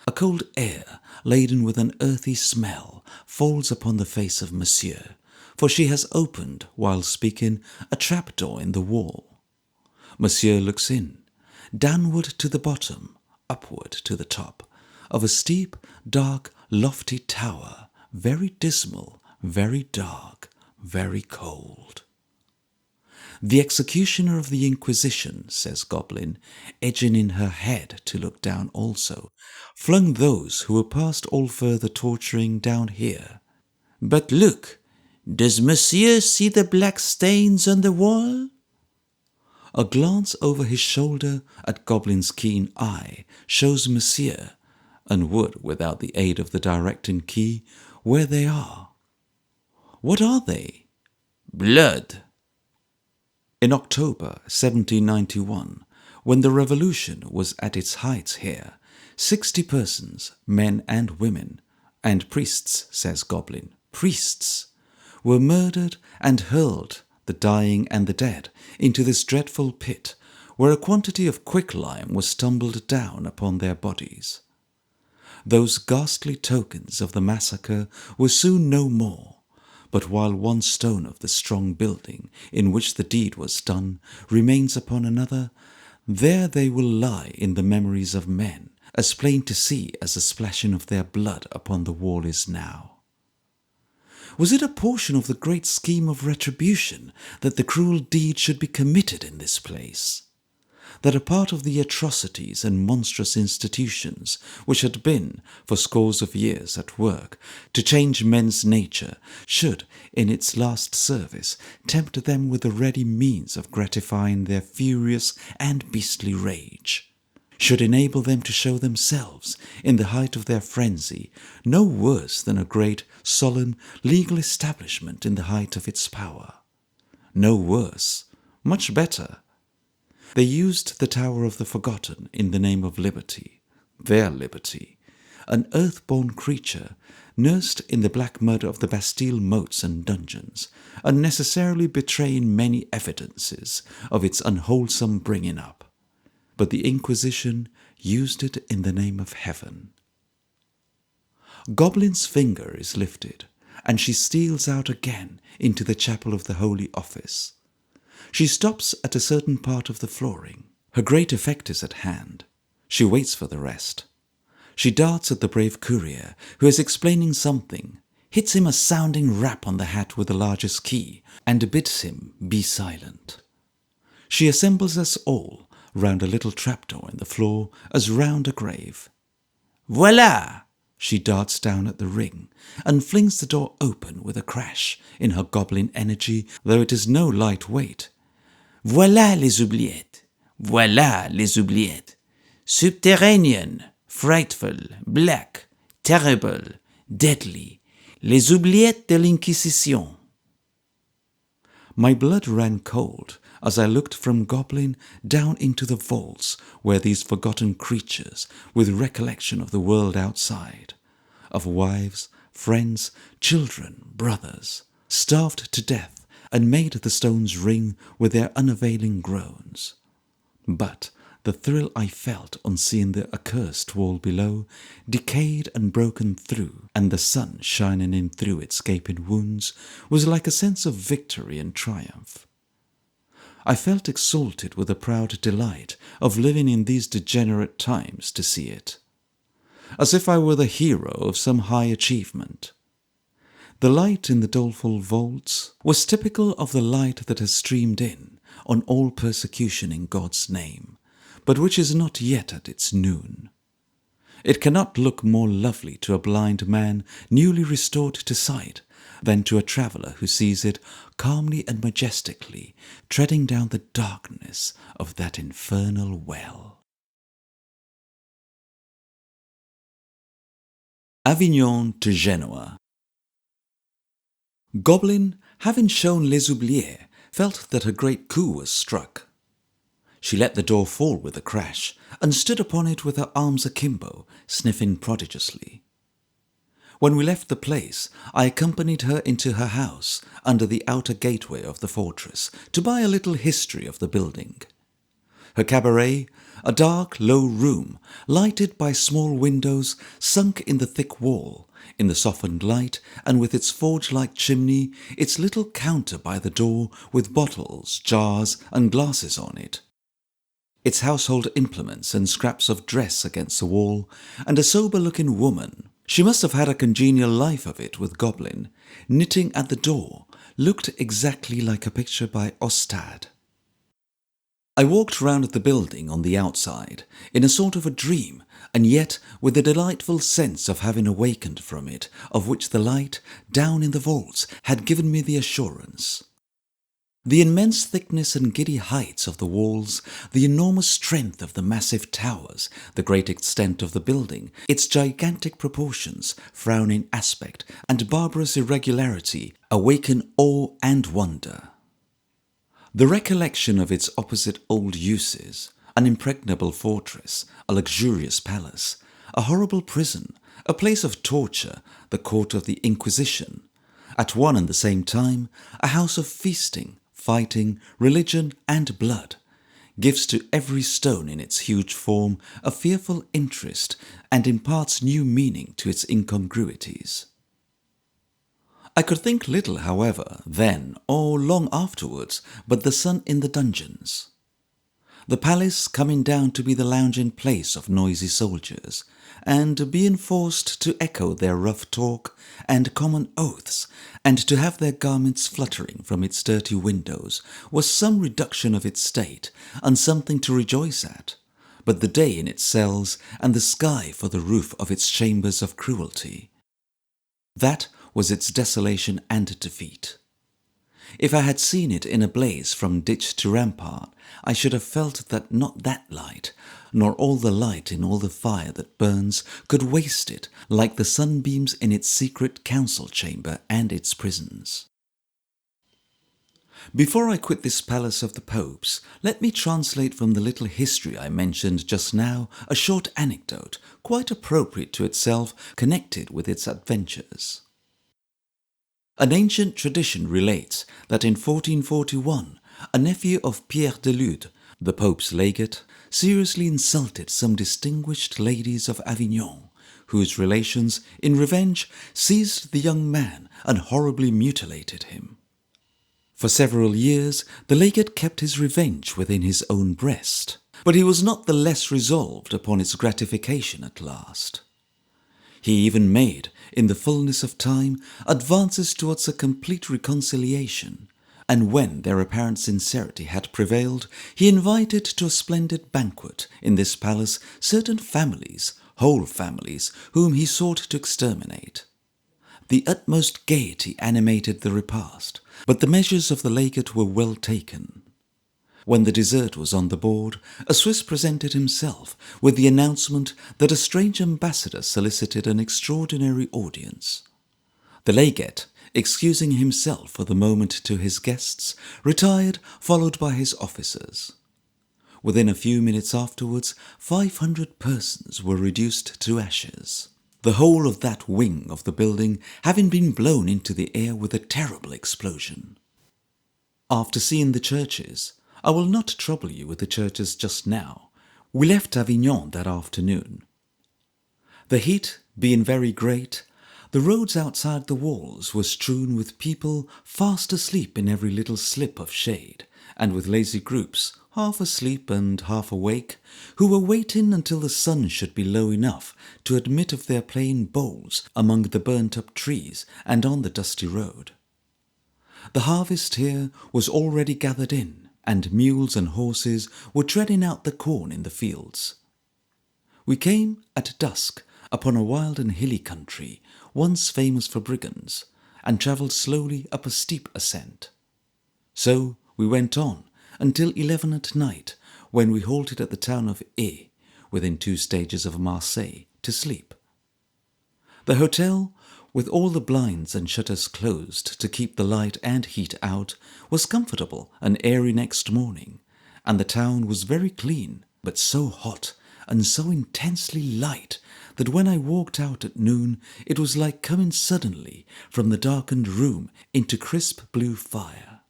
A cold air, laden with an earthy smell, falls upon the face of Monsieur, for she has opened, while speaking, a trapdoor in the wall. Monsieur looks in, downward to the bottom, upward to the top, of a steep, dark, lofty tower, very dismal, very dark, very cold. The executioner of the Inquisition, says Goblin, edging in her head to look down also, flung those who were past all further torturing down here. But look, does Monsieur see the black stains on the wall? A glance over his shoulder at Goblin's keen eye shows Monsieur, and would, without the aid of the directing key, where they are. What are they? Blood. In October 1791, when the revolution was at its height here, 60 persons, men and women, and priests, says Goblin, priests, were murdered and hurled, the dying and the dead, into this dreadful pit, where a quantity of quicklime was tumbled down upon their bodies. Those ghastly tokens of the massacre were soon no more, but while one stone of the strong building in which the deed was done remains upon another, there they will lie in the memories of men, as plain to see as the splashing of their blood upon the wall is now. Was it a portion of the great scheme of retribution that the cruel deed should be committed in this place? That a part of the atrocities and monstrous institutions which had been, for scores of years, at work to change men's nature, should, in its last service, tempt them with the ready means of gratifying their furious and beastly rage, should enable them to show themselves, in the height of their frenzy, no worse than a great, solemn, legal establishment in the height of its power. No worse, much better. They used the Tower of the Forgotten in the name of liberty, their liberty, an earth-born creature, nursed in the black mud of the Bastille moats and dungeons, unnecessarily betraying many evidences of its unwholesome bringing up. But the Inquisition used it in the name of heaven. Goblin's finger is lifted, and she steals out again into the chapel of the Holy Office. She stops at a certain part of the flooring. Her great effect is at hand. She waits for the rest. She darts at the brave courier, who is explaining something, hits him a sounding rap on the hat with the largest key, and bids him be silent. She assembles us all round a little trapdoor in the floor as round a grave. Voila! She darts down at the ring and flings the door open with a crash in her goblin energy, though it is no light weight. Voilà les oubliettes! Voilà les oubliettes! Subterranean, frightful, black, terrible, deadly, les oubliettes de l'Inquisition. My blood ran cold as I looked from goblin down into the vaults where these forgotten creatures, with recollection of the world outside, of wives, friends, children, brothers, starved to death and made the stones ring with their unavailing groans. But the thrill I felt on seeing the accursed wall below, decayed and broken through, and the sun shining in through its gaping wounds, was like a sense of victory and triumph. I felt exalted with a proud delight of living in these degenerate times to see it, as if I were the hero of some high achievement. The light in the doleful vaults was typical of the light that has streamed in on all persecution in God's name, but which is not yet at its noon. It cannot look more lovely to a blind man newly restored to sight than to a traveller who sees it calmly and majestically treading down the darkness of that infernal well. Avignon to Genoa. Goblin, having shown Les Oubliés, felt that a great coup was struck. She let the door fall with a crash, and stood upon it with her arms akimbo, sniffing prodigiously. When we left the place, I accompanied her into her house, under the outer gateway of the fortress, to buy a little history of the building. Her cabaret, a dark, low room, lighted by small windows sunk in the thick wall, in the softened light, and with its forge-like chimney, its little counter by the door with bottles, jars, and glasses on it, its household implements and scraps of dress against the wall, and a sober-looking woman, she must have had a congenial life of it with Goblin, knitting at the door, looked exactly like a picture by Ostade. I walked round the building on the outside, in a sort of a dream, and yet with a delightful sense of having awakened from it, of which the light, down in the vaults, had given me the assurance. The immense thickness and giddy heights of the walls, the enormous strength of the massive towers, the great extent of the building, its gigantic proportions, frowning aspect, and barbarous irregularity awaken awe and wonder. The recollection of its opposite old uses, an impregnable fortress, a luxurious palace, a horrible prison, a place of torture, the court of the Inquisition, at one and the same time a house of feasting, fighting, religion, and blood, gives to every stone in its huge form a fearful interest and imparts new meaning to its incongruities. I could think little, however, then or long afterwards, but the sun in the dungeons. The palace coming down to be the lounging place of noisy soldiers, and being forced to echo their rough talk and common oaths, and to have their garments fluttering from its dirty windows, was some reduction of its state, and something to rejoice at, but the day in its cells, and the sky for the roof of its chambers of cruelty. That was its desolation and defeat. If I had seen it in a blaze from ditch to rampart, I should have felt that not that light, nor all the light in all the fire that burns, could waste it like the sunbeams in its secret council chamber and its prisons. Before I quit this palace of the popes, let me translate from the little history I mentioned just now a short anecdote, quite appropriate to itself, connected with its adventures. An ancient tradition relates that in 1441, a nephew of Pierre de Lude, the Pope's legate, seriously insulted some distinguished ladies of Avignon, whose relations, in revenge, seized the young man and horribly mutilated him. For several years, the legate kept his revenge within his own breast, but he was not the less resolved upon its gratification at last. He even made, in the fullness of time, advances towards a complete reconciliation, and when their apparent sincerity had prevailed, he invited to a splendid banquet in this palace certain families, whole families, whom he sought to exterminate. The utmost gaiety animated the repast, but the measures of the legate were well taken. When the dessert was on the board, a Swiss presented himself with the announcement that a strange ambassador solicited an extraordinary audience. The legate, excusing himself for the moment to his guests, retired, followed by his officers. Within a few minutes afterwards, 500 persons were reduced to ashes, the whole of that wing of the building having been blown into the air with a terrible explosion. After seeing the churches, I will not trouble you with the churches just now. We left Avignon that afternoon. The heat being very great, the roads outside the walls were strewn with people fast asleep in every little slip of shade, and with lazy groups, half asleep and half awake, who were waiting until the sun should be low enough to admit of their playing bowls among the burnt-up trees and on the dusty road. The harvest here was already gathered in, and mules and horses were treading out the corn in the fields. We came at dusk upon a wild and hilly country, once famous for brigands, and travelled slowly up a steep ascent. So we went on until 11 at night, when we halted at the town of Aix, within 2 stages of Marseille, to sleep. The hotel, with all the blinds and shutters closed to keep the light and heat out, was comfortable and airy next morning, and the town was very clean, but so hot and so intensely light that when I walked out at noon it was like coming suddenly from the darkened room into crisp blue fire.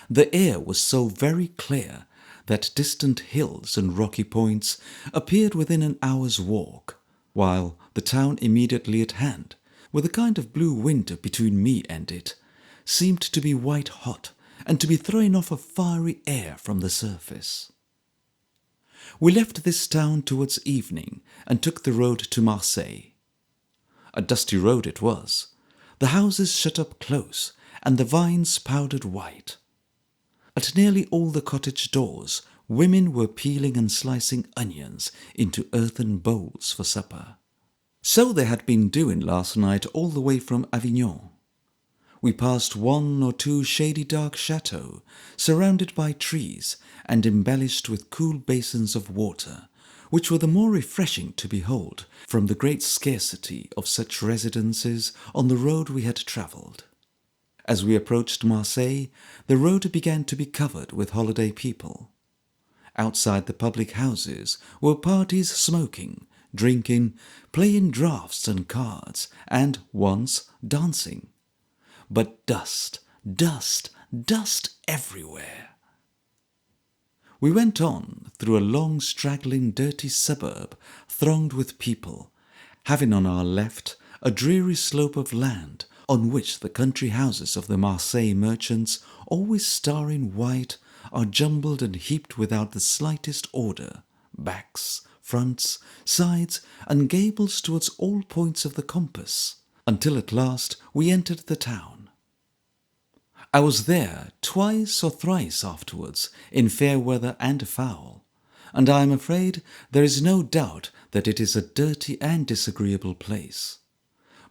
The air was so very clear that distant hills and rocky points appeared within an hour's walk, while the town immediately at hand, with a kind of blue window between me and it, seemed to be white hot and to be throwing off a fiery air from the surface. We left this town towards evening and took the road to Marseille. A dusty road it was, the houses shut up close and the vines powdered white. At nearly all the cottage doors, women were peeling and slicing onions into earthen bowls for supper. So they had been doing last night all the way from Avignon. We passed 1 or 2 shady dark chateaux, surrounded by trees and embellished with cool basins of water, which were the more refreshing to behold from the great scarcity of such residences on the road we had travelled. As we approached Marseille, the road began to be covered with holiday people. Outside the public houses were parties smoking, drinking, playing draughts and cards, and, once, dancing. But dust, dust, dust everywhere. We went on through a long, straggling, dirty suburb thronged with people, having on our left a dreary slope of land on which the country houses of the Marseille merchants, always starring white, are jumbled and heaped without the slightest order, backs, fronts, sides, and gables towards all points of the compass, until at last we entered the town. I was there twice or thrice afterwards, in fair weather and foul, and I am afraid there is no doubt that it is a dirty and disagreeable place.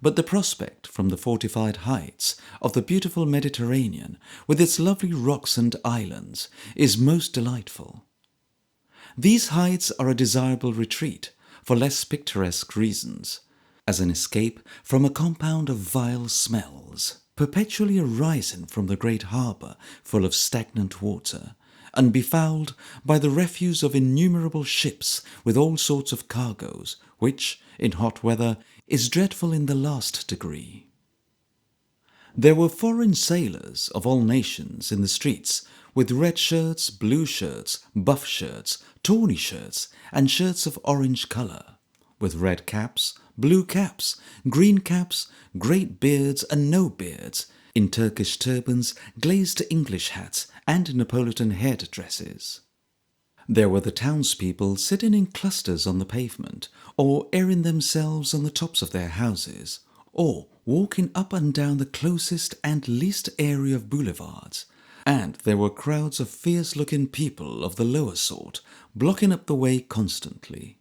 But the prospect from the fortified heights of the beautiful Mediterranean, with its lovely rocks and islands, is most delightful. These heights are a desirable retreat for less picturesque reasons, as an escape from a compound of vile smells, perpetually arising from the great harbour full of stagnant water, and befouled by the refuse of innumerable ships with all sorts of cargoes, which, in hot weather, is dreadful in the last degree. There were foreign sailors of all nations in the streets, with red shirts, blue shirts, buff shirts, tawny shirts, and shirts of orange colour, with red caps, blue caps, green caps, great beards and no beards, in Turkish turbans, glazed English hats, and Neapolitan head-dresses. There were the townspeople sitting in clusters on the pavement, or airing themselves on the tops of their houses, or walking up and down the closest and least airy of boulevards, and there were crowds of fierce-looking people of the lower sort blocking up the way constantly.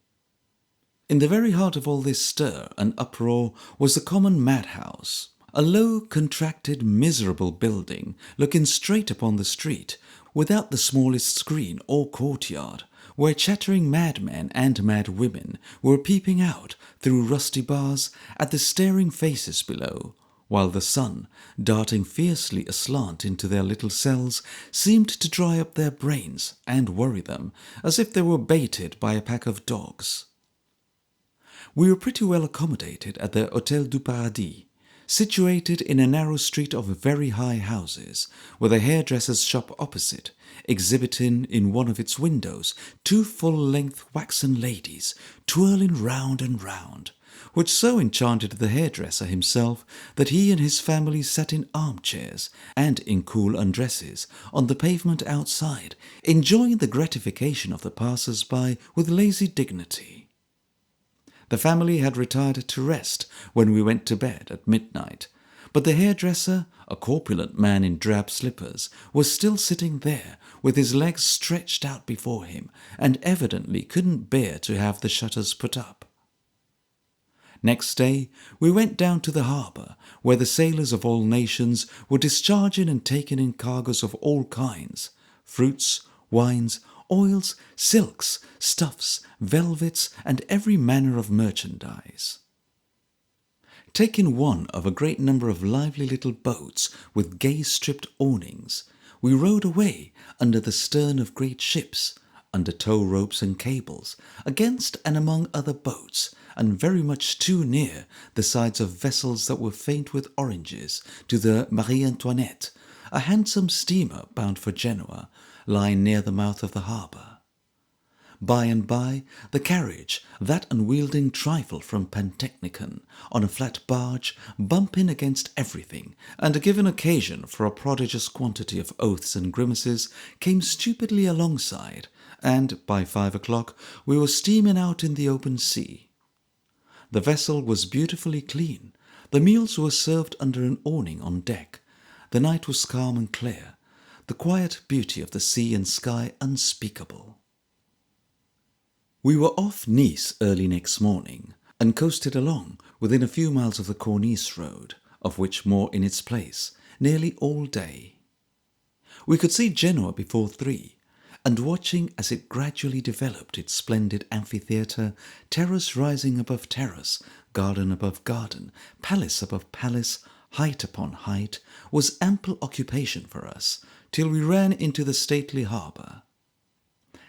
In the very heart of all this stir and uproar was the common madhouse, a low, contracted, miserable building looking straight upon the street, without the smallest screen or courtyard, where chattering madmen and mad women were peeping out through rusty bars at the staring faces below, while the sun, darting fiercely aslant into their little cells, seemed to dry up their brains and worry them as if they were baited by a pack of dogs. We were pretty well accommodated at the Hôtel du Paradis, situated in a narrow street of very high houses, with a hairdresser's shop opposite, exhibiting in one of its windows 2 full-length waxen ladies twirling round and round, which so enchanted the hairdresser himself that he and his family sat in armchairs and in cool undresses on the pavement outside, enjoying the gratification of the passers-by with lazy dignity. The family had retired to rest when we went to bed at midnight, but the hairdresser, a corpulent man in drab slippers, was still sitting there with his legs stretched out before him, and evidently couldn't bear to have the shutters put up. Next day we went down to the harbour, where the sailors of all nations were discharging and taking in cargoes of all kinds, fruits, wines, oils, silks, stuffs, velvets, and every manner of merchandise. Taking one of a great number of lively little boats with gay stripped awnings, we rowed away under the stern of great ships, under tow ropes and cables, against and among other boats, and very much too near the sides of vessels that were faint with oranges, to the Marie Antoinette, a handsome steamer bound for Genoa, lying near the mouth of the harbour. By and by, the carriage, that unwielding trifle from Pantechnicon, on a flat barge, bumping against everything, and giving occasion for a prodigious quantity of oaths and grimaces, came stupidly alongside, and by 5 o'clock we were steaming out in the open sea. The vessel was beautifully clean, the meals were served under an awning on deck, the night was calm and clear, the quiet beauty of the sea and sky unspeakable. We were off Nice early next morning, and coasted along within a few miles of the Cornice road, of which more in its place, nearly all day. We could see Genoa before 3, and watching as it gradually developed its splendid amphitheatre, terrace rising above terrace, garden above garden, palace above palace, height upon height, was ample occupation for us, till we ran into the stately harbour.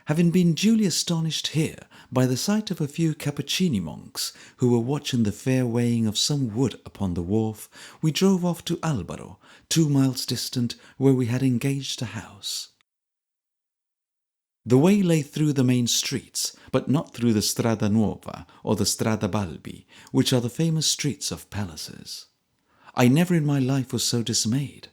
Having been duly astonished here by the sight of a few Cappuccini monks who were watching the fair weighing of some wood upon the wharf, we drove off to Albaro, 2 miles distant, where we had engaged a house. The way lay through the main streets, but not through the Strada Nuova or the Strada Balbi, which are the famous streets of palaces. I never in my life was so dismayed.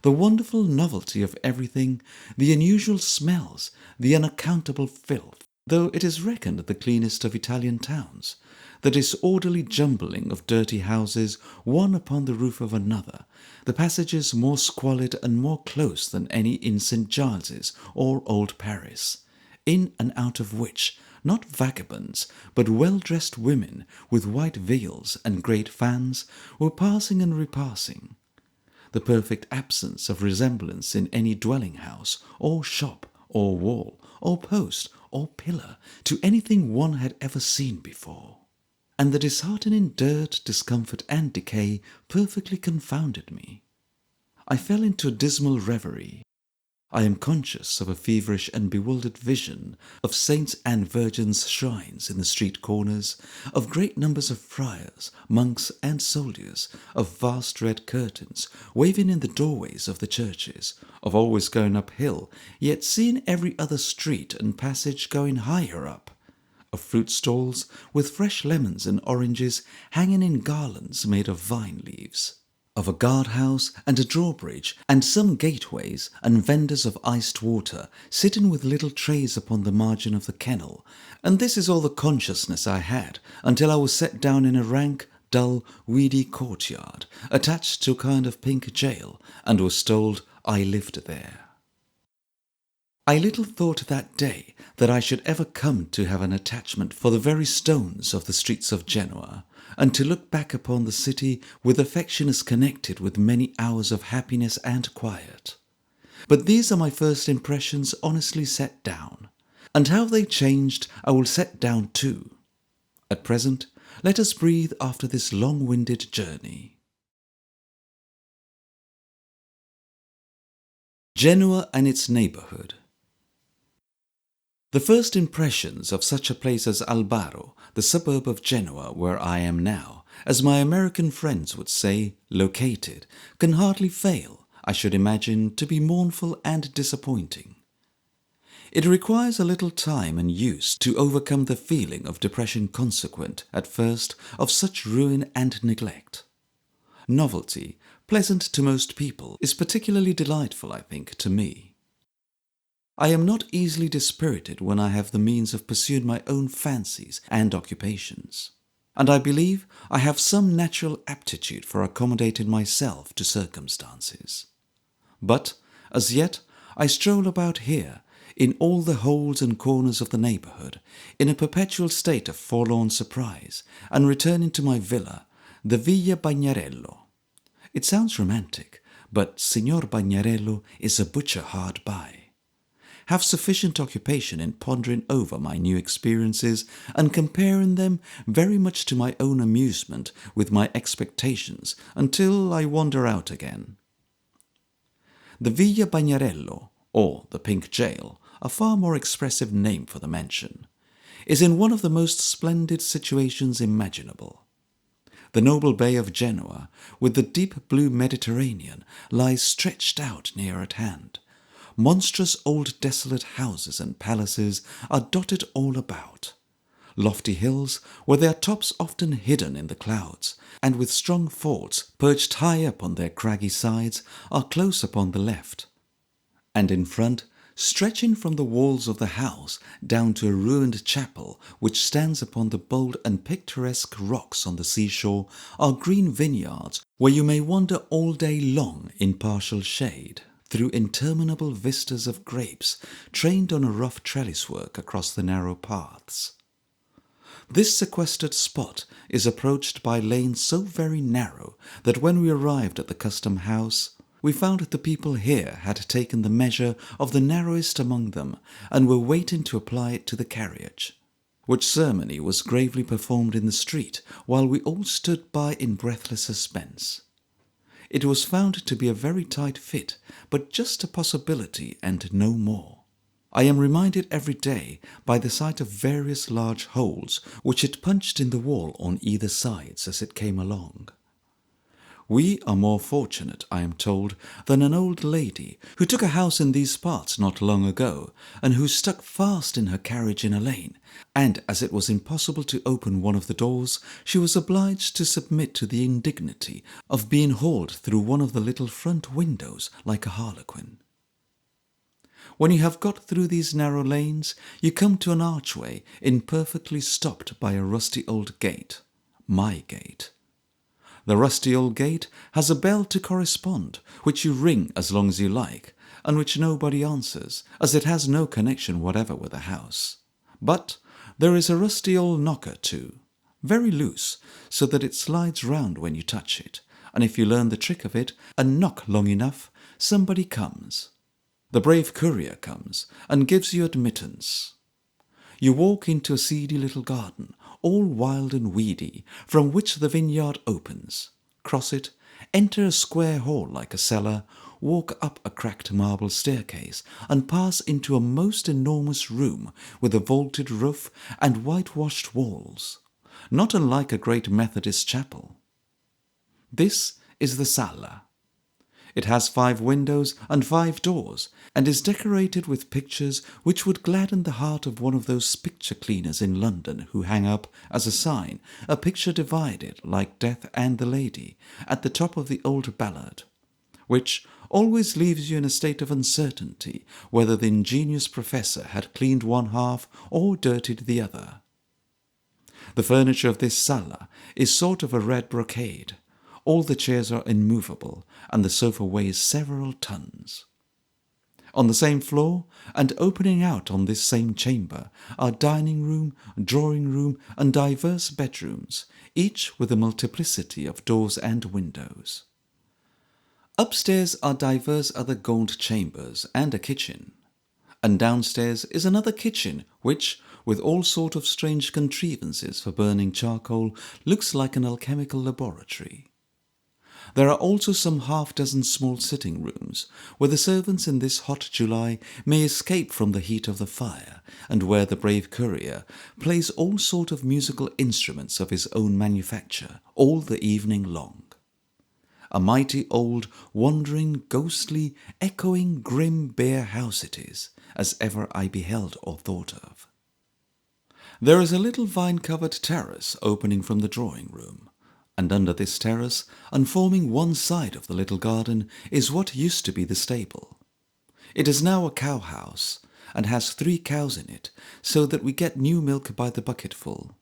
The wonderful novelty of everything, the unusual smells, the unaccountable filth, though it is reckoned the cleanest of Italian towns, the disorderly jumbling of dirty houses one upon the roof of another, the passages more squalid and more close than any in St. Giles's or Old Paris, in and out of which not vagabonds, but well-dressed women with white veils and great fans were passing and repassing. The perfect absence of resemblance in any dwelling-house, or shop, or wall, or post, or pillar, to anything one had ever seen before. And the disheartening dirt, discomfort, and decay perfectly confounded me. I fell into a dismal reverie. I am conscious of a feverish and bewildered vision of saints' and virgins' shrines in the street corners, of great numbers of friars, monks, and soldiers, of vast red curtains waving in the doorways of the churches, of always going uphill, yet seeing every other street and passage going higher up, of fruit stalls with fresh lemons and oranges hanging in garlands made of vine leaves. of a guardhouse and a drawbridge, and some gateways and vendors of iced water sitting with little trays upon the margin of the kennel, and this is all the consciousness I had until I was set down in a rank, dull, weedy courtyard, attached to a kind of pink jail, and was told I lived there. I little thought that day that I should ever come to have an attachment for the very stones of the streets of Genoa, and to look back upon the city with affections connected with many hours of happiness and quiet. But these are my first impressions honestly set down, and how they changed I will set down too. At present, let us breathe after this long-winded journey. Genoa and its neighbourhood. The first impressions of such a place as Albaro, the suburb of Genoa where I am now, as my American friends would say, located, can hardly fail, I should imagine, to be mournful and disappointing. It requires a little time and use to overcome the feeling of depression consequent, at first, of such ruin and neglect. Novelty, pleasant to most people, is particularly delightful, I think, to me. I am not easily dispirited when I have the means of pursuing my own fancies and occupations, and I believe I have some natural aptitude for accommodating myself to circumstances. But, as yet, I stroll about here, in all the holes and corners of the neighbourhood, in a perpetual state of forlorn surprise, and returning to my villa, the Villa Bagnarello. It sounds romantic, but Signor Bagnarello is a butcher hard by. Have sufficient occupation in pondering over my new experiences and comparing them very much to my own amusement with my expectations until I wander out again. The Villa Bagnarello, or the Pink Jail, a far more expressive name for the mansion, is in one of the most splendid situations imaginable. The noble bay of Genoa, with the deep blue Mediterranean, lies stretched out near at hand. Monstrous old desolate houses and palaces are dotted all about. Lofty hills, with their tops often hidden in the clouds, and with strong forts perched high up on their craggy sides, are close upon the left. And in front, stretching from the walls of the house down to a ruined chapel which stands upon the bold and picturesque rocks on the seashore, are green vineyards where you may wander all day long in partial shade, through interminable vistas of grapes trained on a rough trellis work across the narrow paths. This sequestered spot is approached by lanes so very narrow that when we arrived at the custom house, we found that the people here had taken the measure of the narrowest among them and were waiting to apply it to the carriage, which ceremony was gravely performed in the street while we all stood by in breathless suspense. It was found to be a very tight fit, but just a possibility and no more. I am reminded every day by the sight of various large holes which it punched in the wall on either sides as it came along. We are more fortunate, I am told, than an old lady who took a house in these parts not long ago, and who stuck fast in her carriage in a lane, and as it was impossible to open one of the doors, she was obliged to submit to the indignity of being hauled through one of the little front windows like a harlequin. When you have got through these narrow lanes, you come to an archway imperfectly stopped by a rusty old gate, my gate. The rusty old gate has a bell to correspond, which you ring as long as you like, and which nobody answers, as it has no connection whatever with the house. But there is a rusty old knocker too, very loose, so that it slides round when you touch it, and if you learn the trick of it and knock long enough, somebody comes. The brave courier comes and gives you admittance. You walk into a seedy little garden, all wild and weedy, from which the vineyard opens, cross it, enter a square hall like a cellar, walk up a cracked marble staircase, and pass into a most enormous room with a vaulted roof and whitewashed walls, not unlike a great Methodist chapel. This is the sala. It has 5 windows and 5 doors, and is decorated with pictures which would gladden the heart of one of those picture cleaners in London who hang up, as a sign, a picture divided, like Death and the Lady, at the top of the old ballad, which always leaves you in a state of uncertainty whether the ingenious professor had cleaned one half or dirtied the other. The furniture of this sala is sort of a red brocade. All the chairs are immovable, and the sofa weighs several tons. On the same floor, and opening out on this same chamber, are dining room, drawing room, and diverse bedrooms, each with a multiplicity of doors and windows. Upstairs are divers other gaunt chambers and a kitchen, and downstairs is another kitchen which, with all sort of strange contrivances for burning charcoal, looks like an alchemical laboratory. There are also some half-dozen small sitting rooms, where the servants in this hot July may escape from the heat of the fire, and where the brave courier plays all sort of musical instruments of his own manufacture all the evening long. A mighty old, wandering, ghostly, echoing, grim, bare house it is, as ever I beheld or thought of. There is a little vine-covered terrace opening from the drawing-room, and under this terrace, and forming one side of the little garden, is what used to be the stable. It is now a cow-house, and has 3 cows in it, so that we get new milk by the bucketful.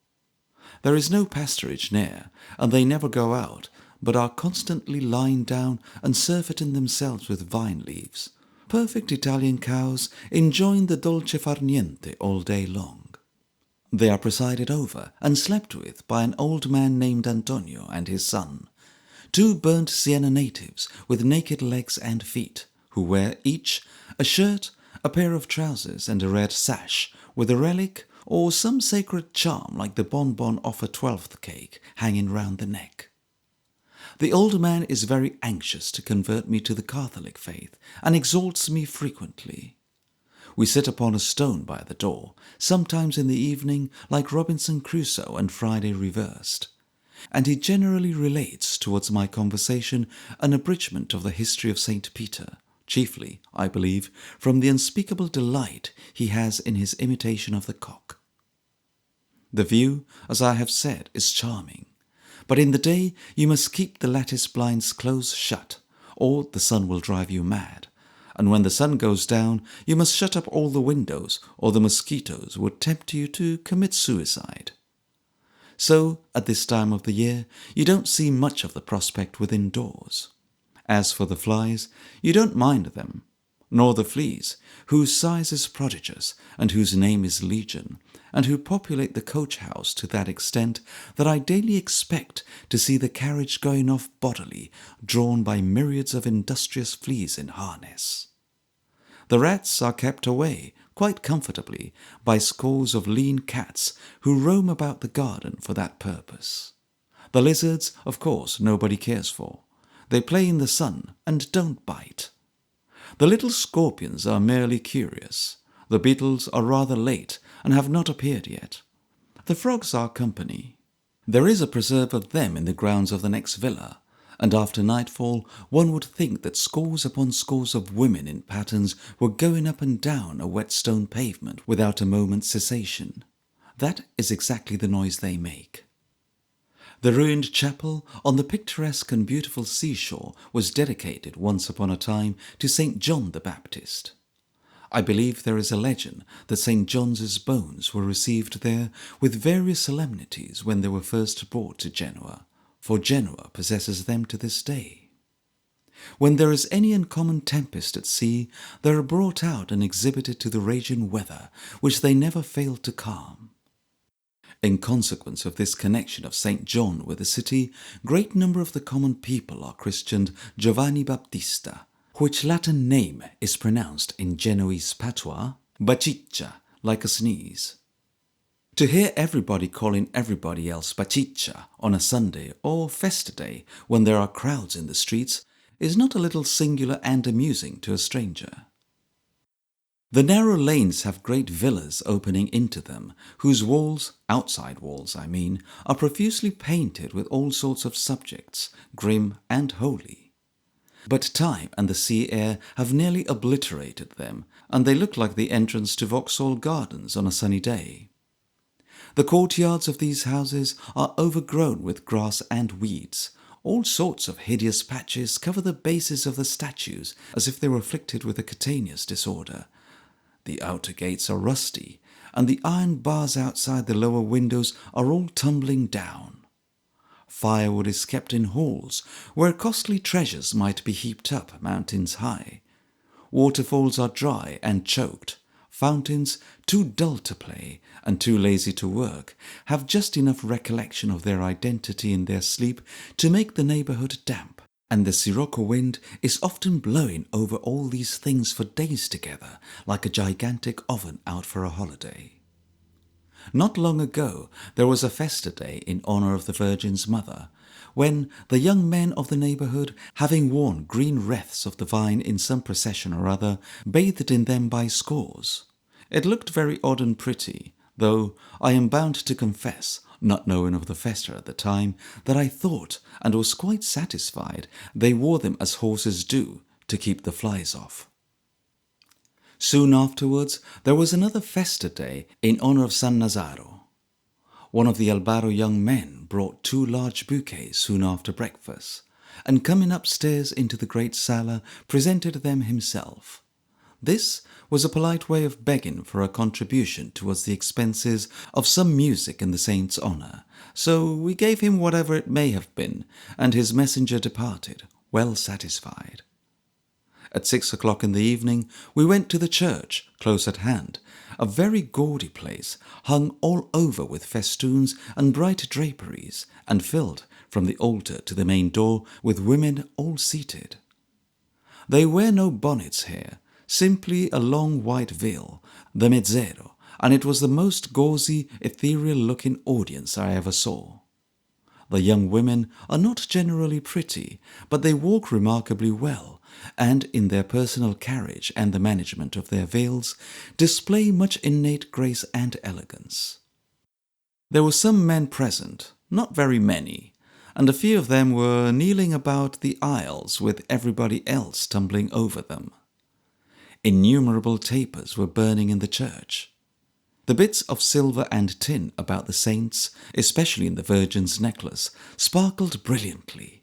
There is no pasturage near, and they never go out, but are constantly lying down and surfeiting themselves with vine leaves. Perfect Italian cows, enjoying the dolce far niente all day long. They are presided over and slept with by an old man named Antonio and his son, 2 burnt Siena natives with naked legs and feet, who wear each a shirt, a pair of trousers, and a red sash, with a relic or some sacred charm like the bonbon off a 12th cake hanging round the neck. The old man is very anxious to convert me to the Catholic faith, and exhorts me frequently. We sit upon a stone by the door, sometimes in the evening, like Robinson Crusoe and Friday reversed, and he generally relates towards my conversation an abridgment of the history of St. Peter, chiefly, I believe, from the unspeakable delight he has in his imitation of the cock. The view, as I have said, is charming, but in the day you must keep the lattice blinds close shut, or the sun will drive you mad, and when the sun goes down you must shut up all the windows, or the mosquitoes would tempt you to commit suicide. So, at this time of the year, you don't see much of the prospect within doors. As for the flies, you don't mind them, nor the fleas, whose size is prodigious, and whose name is Legion, and who populate the coach-house to that extent that I daily expect to see the carriage going off bodily, drawn by myriads of industrious fleas in harness. The rats are kept away, quite comfortably, by scores of lean cats who roam about the garden for that purpose. The lizards, of course, nobody cares for. They play in the sun and don't bite. The little scorpions are merely curious. The beetles are rather late and have not appeared yet. The frogs are company. There is a preserve of them in the grounds of the next villa, and after nightfall one would think that scores upon scores of women in pattens were going up and down a wet stone pavement without a moment's cessation. That is exactly the noise they make. The ruined chapel on the picturesque and beautiful seashore was dedicated once upon a time to St. John the Baptist. I believe there is a legend that St. John's bones were received there with various solemnities when they were first brought to Genoa, for Genoa possesses them to this day. When there is any uncommon tempest at sea, they are brought out and exhibited to the raging weather, which they never fail to calm. In consequence of this connection of St. John with the city, great number of the common people are christened Giovanni Battista, which Latin name is pronounced in Genoese patois, Baciccia, like a sneeze. To hear everybody calling everybody else Baciccia on a Sunday or festa day when there are crowds in the streets is not a little singular and amusing to a stranger. The narrow lanes have great villas opening into them, whose walls, outside walls I mean, are profusely painted with all sorts of subjects, grim and holy. but time and the sea air have nearly obliterated them, and they look like the entrance to Vauxhall Gardens on a sunny day. The courtyards of these houses are overgrown with grass and weeds. All sorts of hideous patches cover the bases of the statues as if they were afflicted with a cutaneous disorder. The outer gates are rusty, and the iron bars outside the lower windows are all tumbling down. Firewood is kept in halls, where costly treasures might be heaped up mountains high. Waterfalls are dry and choked. Fountains, too dull to play and too lazy to work, have just enough recollection of their identity in their sleep to make the neighbourhood damp, and the sirocco wind is often blowing over all these things for days together, like a gigantic oven out for a holiday. Not long ago there was a festa day in honour of the Virgin's mother, when the young men of the neighbourhood, having worn green wreaths of the vine in some procession or other, bathed in them by scores. It looked very odd and pretty, though I am bound to confess, not knowing of the festa at the time, that I thought and was quite satisfied they wore them as horses do, to keep the flies off. Soon afterwards there was another festa day in honour of San Nazaro. One of the Albaro young men brought 2 large bouquets soon after breakfast, and coming upstairs into the great sala, presented them himself. This was a polite way of begging for a contribution towards the expenses of some music in the saint's honour, so we gave him whatever it may have been, and his messenger departed, well satisfied. At 6 o'clock in the evening we went to the church, close at hand, a very gaudy place, hung all over with festoons and bright draperies, and filled, from the altar to the main door, with women all seated. They wear no bonnets here, simply a long white veil, the mezzero, and it was the most gauzy, ethereal-looking audience I ever saw. The young women are not generally pretty, but they walk remarkably well, and in their personal carriage and the management of their veils, display much innate grace and elegance. There were some men present, not very many, and a few of them were kneeling about the aisles with everybody else tumbling over them. Innumerable tapers were burning in the church. The bits of silver and tin about the saints, especially in the Virgin's necklace, sparkled brilliantly.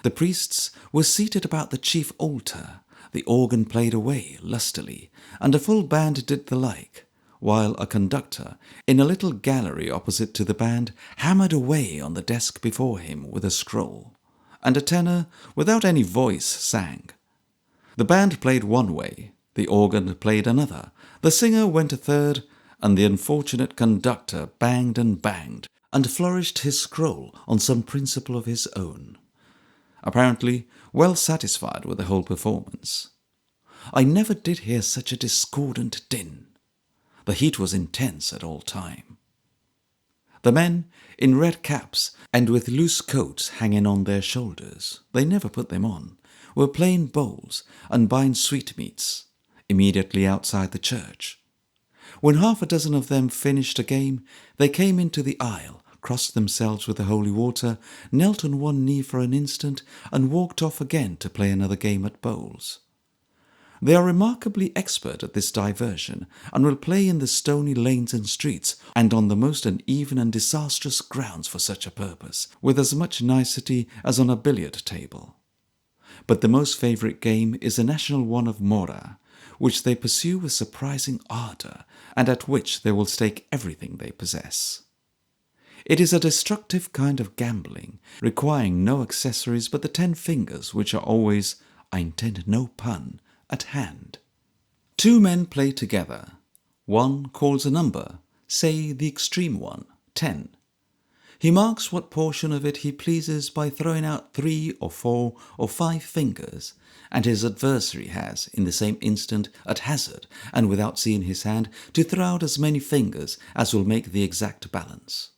The priests were seated about the chief altar, the organ played away lustily, and a full band did the like, while a conductor, in a little gallery opposite to the band, hammered away on the desk before him with a scroll, and a tenor, without any voice, sang. The band played one way, the organ played another, the singer went a third, and the unfortunate conductor banged and flourished his scroll on some principle of his own, apparently well satisfied with the whole performance. I never did hear such a discordant din. The heat was intense at all time. The men, in red caps and with loose coats hanging on their shoulders, they never put them on, were playing bowls and buying sweetmeats immediately outside the church. When 6 of them finished a game, they came into the aisle, crossed themselves with the holy water, knelt on one knee for an instant, and walked off again to play another game at bowls. They are remarkably expert at this diversion, and will play in the stony lanes and streets, and on the most uneven and disastrous grounds for such a purpose, with as much nicety as on a billiard table. But the most favourite game is the national one of Mora, which they pursue with surprising ardour, and at which they will stake everything they possess. It is a destructive kind of gambling, requiring no accessories but the 10 fingers, which are always, I intend no pun, at hand. 2 men play together. One calls a number, say the extreme one, 10. He marks what portion of it he pleases by throwing out 3 or 4 or 5 fingers, and his adversary has, in the same instant, at hazard, and without seeing his hand, to throw out as many fingers as will make the exact balance.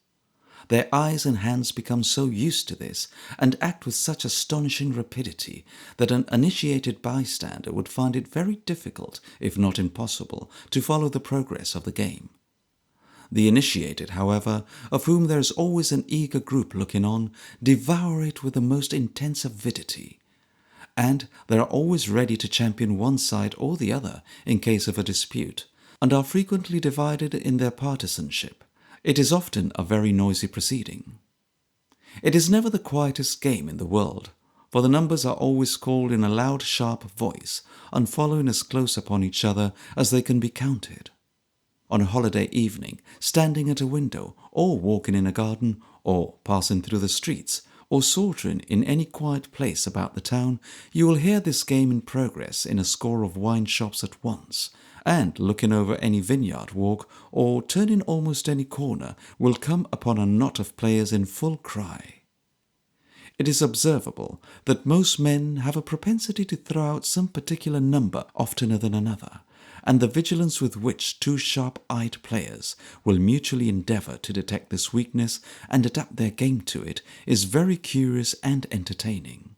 Their eyes and hands become so used to this, and act with such astonishing rapidity, that an uninitiated bystander would find it very difficult, if not impossible, to follow the progress of the game. The initiated, however, of whom there is always an eager group looking on, devour it with the most intense avidity, and they are always ready to champion one side or the other in case of a dispute, and are frequently divided in their partisanship. It is often a very noisy proceeding. It is never the quietest game in the world, for the numbers are always called in a loud, sharp voice, and following as close upon each other as they can be counted. On a holiday evening, standing at a window, or walking in a garden, or passing through the streets, or sauntering in any quiet place about the town, you will hear this game in progress in a score of wine shops at once, and looking over any vineyard walk, or turning almost any corner, will come upon a knot of players in full cry. It is observable that most men have a propensity to throw out some particular number oftener than another, and the vigilance with which two sharp-eyed players will mutually endeavour to detect this weakness and adapt their game to it is very curious and entertaining.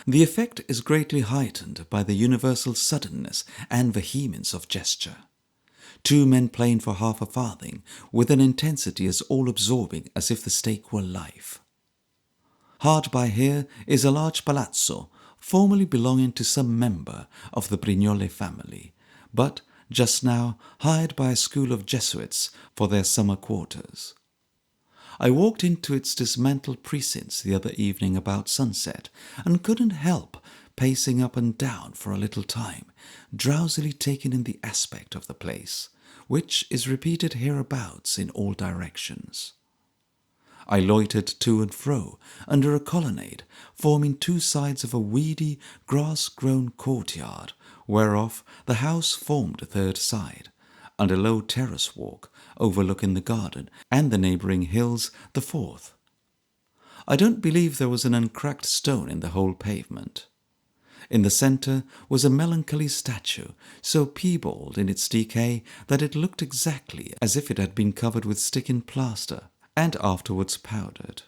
The effect is greatly heightened by the universal suddenness and vehemence of gesture. Two men playing for half a farthing, with an intensity as all-absorbing as if the stake were life. Hard by here is a large palazzo, formerly belonging to some member of the Brignole family, but just now hired by a school of Jesuits for their summer quarters. I walked into its dismantled precincts the other evening about sunset, and couldn't help pacing up and down for a little time, drowsily taking in the aspect of the place, which is repeated hereabouts in all directions. I loitered to and fro under a colonnade forming two sides of a weedy, grass-grown courtyard, whereof the house formed a third side, and a low terrace walk overlooking the garden and the neighbouring hills the fourth. I don't believe there was an uncracked stone in the whole pavement. In the centre was a melancholy statue, so piebald in its decay that it looked exactly as if it had been covered with sticking plaster and afterwards powdered.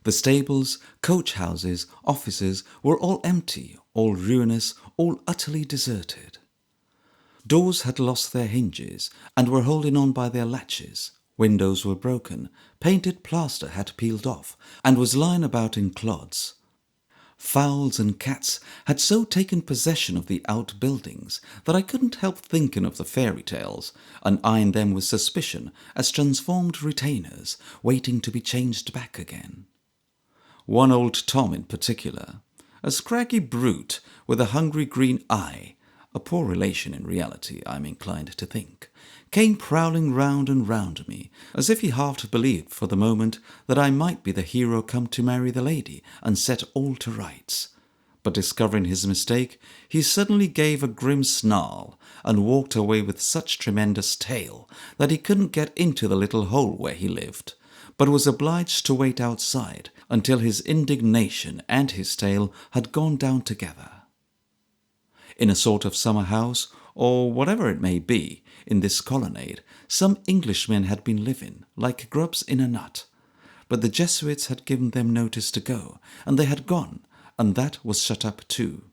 The stables, coach-houses, offices were all empty, all ruinous, all utterly deserted. Doors had lost their hinges and were holding on by their latches. Windows were broken, painted plaster had peeled off and was lying about in clods. Fowls and cats had so taken possession of the outbuildings that I couldn't help thinking of the fairy tales, and eyeing them with suspicion as transformed retainers waiting to be changed back again. One old Tom in particular, a scraggy brute with a hungry green eye, a poor relation in reality, I am inclined to think, came prowling round and round me, as if he half believed for the moment that I might be the hero come to marry the lady and set all to rights. But discovering his mistake, he suddenly gave a grim snarl and walked away with such tremendous tail that he couldn't get into the little hole where he lived, but was obliged to wait outside until his indignation and his tail had gone down together. In a sort of summer house, or whatever it may be, in this colonnade, some Englishmen had been living, like grubs in a nut, but the Jesuits had given them notice to go, and they had gone, and that was shut up too.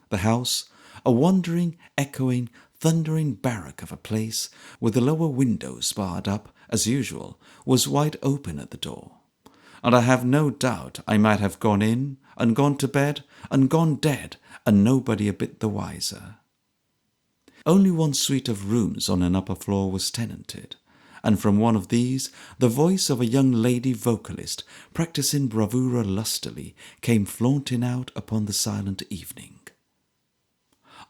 The house, a wandering, echoing, thundering barrack of a place, with the lower windows barred up, as usual, was wide open at the door, and I have no doubt I might have gone in, and gone to bed, and gone dead, and nobody a bit the wiser. Only one suite of rooms on an upper floor was tenanted, and from one of these the voice of a young lady vocalist practising bravura lustily came flaunting out upon the silent evening.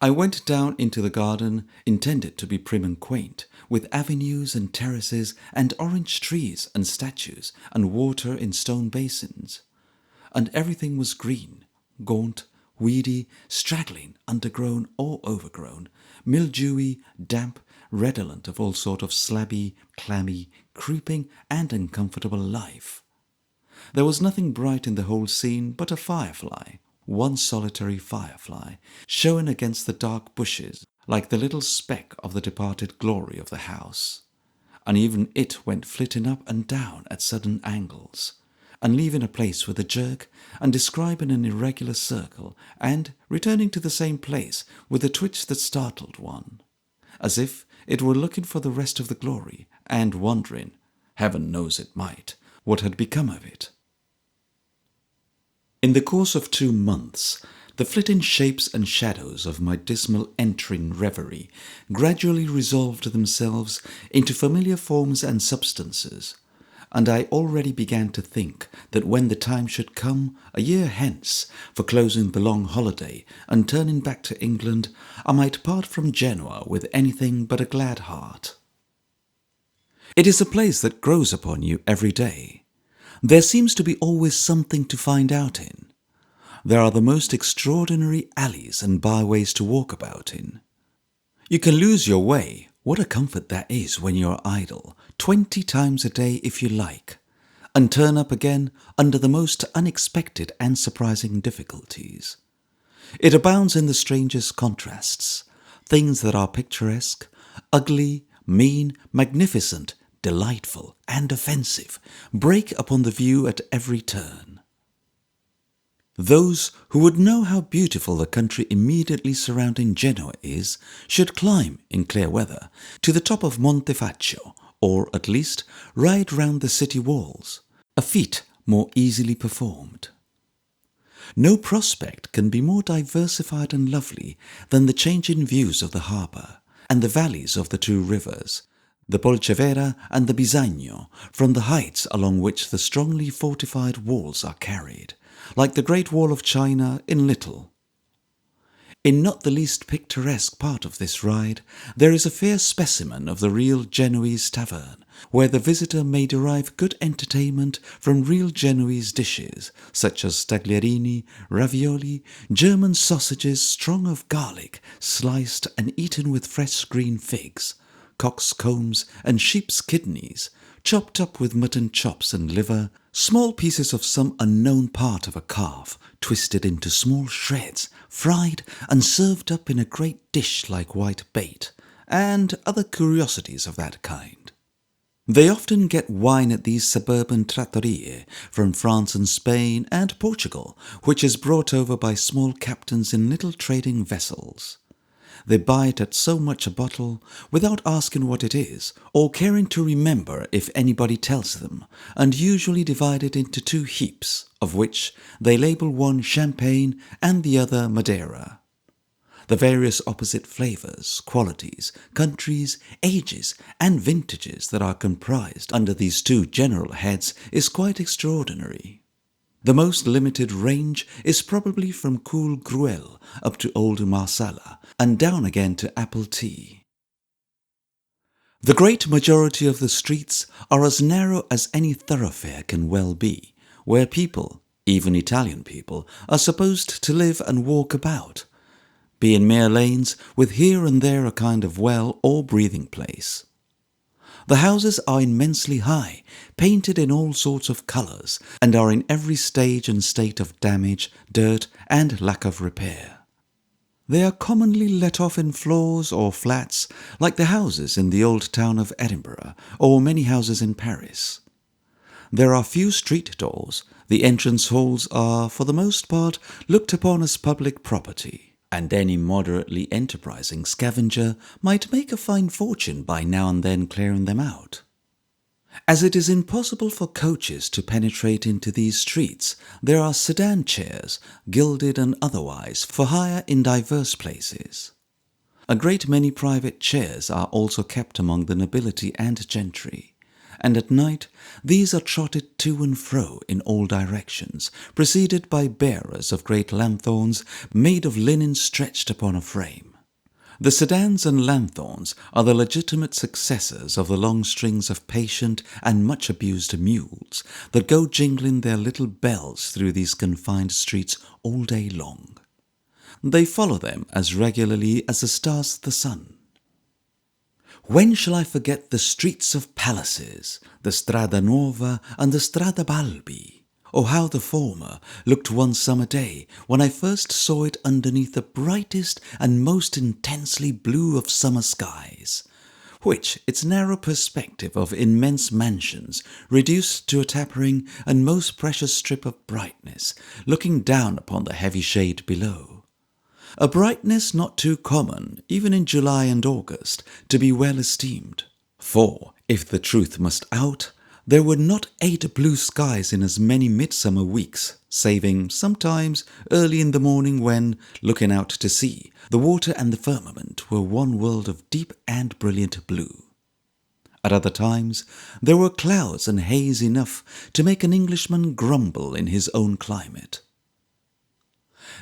I went down into the garden, intended to be prim and quaint, with avenues and terraces and orange trees and statues and water in stone basins, and everything was green, gaunt, weedy, straggling, undergrown or overgrown, mildewy, damp, redolent of all sort of slabby, clammy, creeping and uncomfortable life. There was nothing bright in the whole scene but a firefly, one solitary firefly, showing against the dark bushes like the little speck of the departed glory of the house, and even it went flitting up and down at sudden angles, and leaving a place with a jerk, and describing an irregular circle, and returning to the same place with a twitch that startled one, as if it were looking for the rest of the glory, and wondering, heaven knows it might, what had become of it. In the course of 2 months, the flitting shapes and shadows of my dismal entering reverie gradually resolved themselves into familiar forms and substances, and I already began to think that when the time should come, a year hence, for closing the long holiday and turning back to England, I might part from Genoa with anything but a glad heart. It is a place that grows upon you every day. There seems to be always something to find out in. There are the most extraordinary alleys and byways to walk about in. You can lose your way, what a comfort that is when you are idle, 20 times a day if you like, and turn up again under the most unexpected and surprising difficulties. It abounds in the strangest contrasts, things that are picturesque, ugly, mean, magnificent, delightful, and offensive, break upon the view at every turn. Those who would know how beautiful the country immediately surrounding Genoa is should climb, in clear weather, to the top of Monte Faccio, or at least ride round the city walls, a feat more easily performed. No prospect can be more diversified and lovely than the changing views of the harbour, and the valleys of the 2 rivers, the Polcevera and the Bisagno, from the heights along which the strongly fortified walls are carried, like the Great Wall of China in little. In not the least picturesque part of this ride, there is a fair specimen of the real Genoese tavern, where the visitor may derive good entertainment from real Genoese dishes, such as stagliarini, ravioli, German sausages strong of garlic, sliced and eaten with fresh green figs, cock's combs and sheep's kidneys, chopped up with mutton chops and liver, small pieces of some unknown part of a calf, twisted into small shreds, fried and served up in a great dish like white bait, and other curiosities of that kind. They often get wine at these suburban trattorie from France and Spain and Portugal, which is brought over by small captains in little trading vessels. They buy it at so much a bottle, without asking what it is, or caring to remember if anybody tells them, and usually divide it into 2 heaps, of which they label one champagne and the other Madeira. The various opposite flavours, qualities, countries, ages, and vintages that are comprised under these 2 general heads is quite extraordinary. The most limited range is probably from cool Gruel up to old Marsala, and down again to apple tea. The great majority of the streets are as narrow as any thoroughfare can well be, where people, even Italian people, are supposed to live and walk about, being mere lanes with here and there a kind of well or breathing place. The houses are immensely high, painted in all sorts of colours, and are in every stage and state of damage, dirt, and lack of repair. They are commonly let off in floors or flats, like the houses in the old town of Edinburgh, or many houses in Paris. There are few street doors. The entrance halls are, for the most part, looked upon as public property, and any moderately enterprising scavenger might make a fine fortune by now and then clearing them out. As it is impossible for coaches to penetrate into these streets, there are sedan chairs, gilded and otherwise, for hire in divers places. A great many private chairs are also kept among the nobility and gentry, and at night these are trotted to and fro in all directions, preceded by bearers of great lanthorns made of linen stretched upon a frame. The sedans and lanthorns are the legitimate successors of the long strings of patient and much abused mules that go jingling their little bells through these confined streets all day long. They follow them as regularly as the stars the sun. When shall I forget the streets of palaces, the Strada Nuova and the Strada Balbi, or how the former looked one summer day when I first saw it underneath the brightest and most intensely blue of summer skies, which its narrow perspective of immense mansions reduced to a tapering and most precious strip of brightness, looking down upon the heavy shade below. A brightness not too common, even in July and August, to be well esteemed. For, if the truth must out, there were not 8 blue skies in as many midsummer weeks saving sometimes early in the morning when, looking out to sea, the water and the firmament were one world of deep and brilliant blue. At other times there were clouds and haze enough to make an Englishman grumble in his own climate.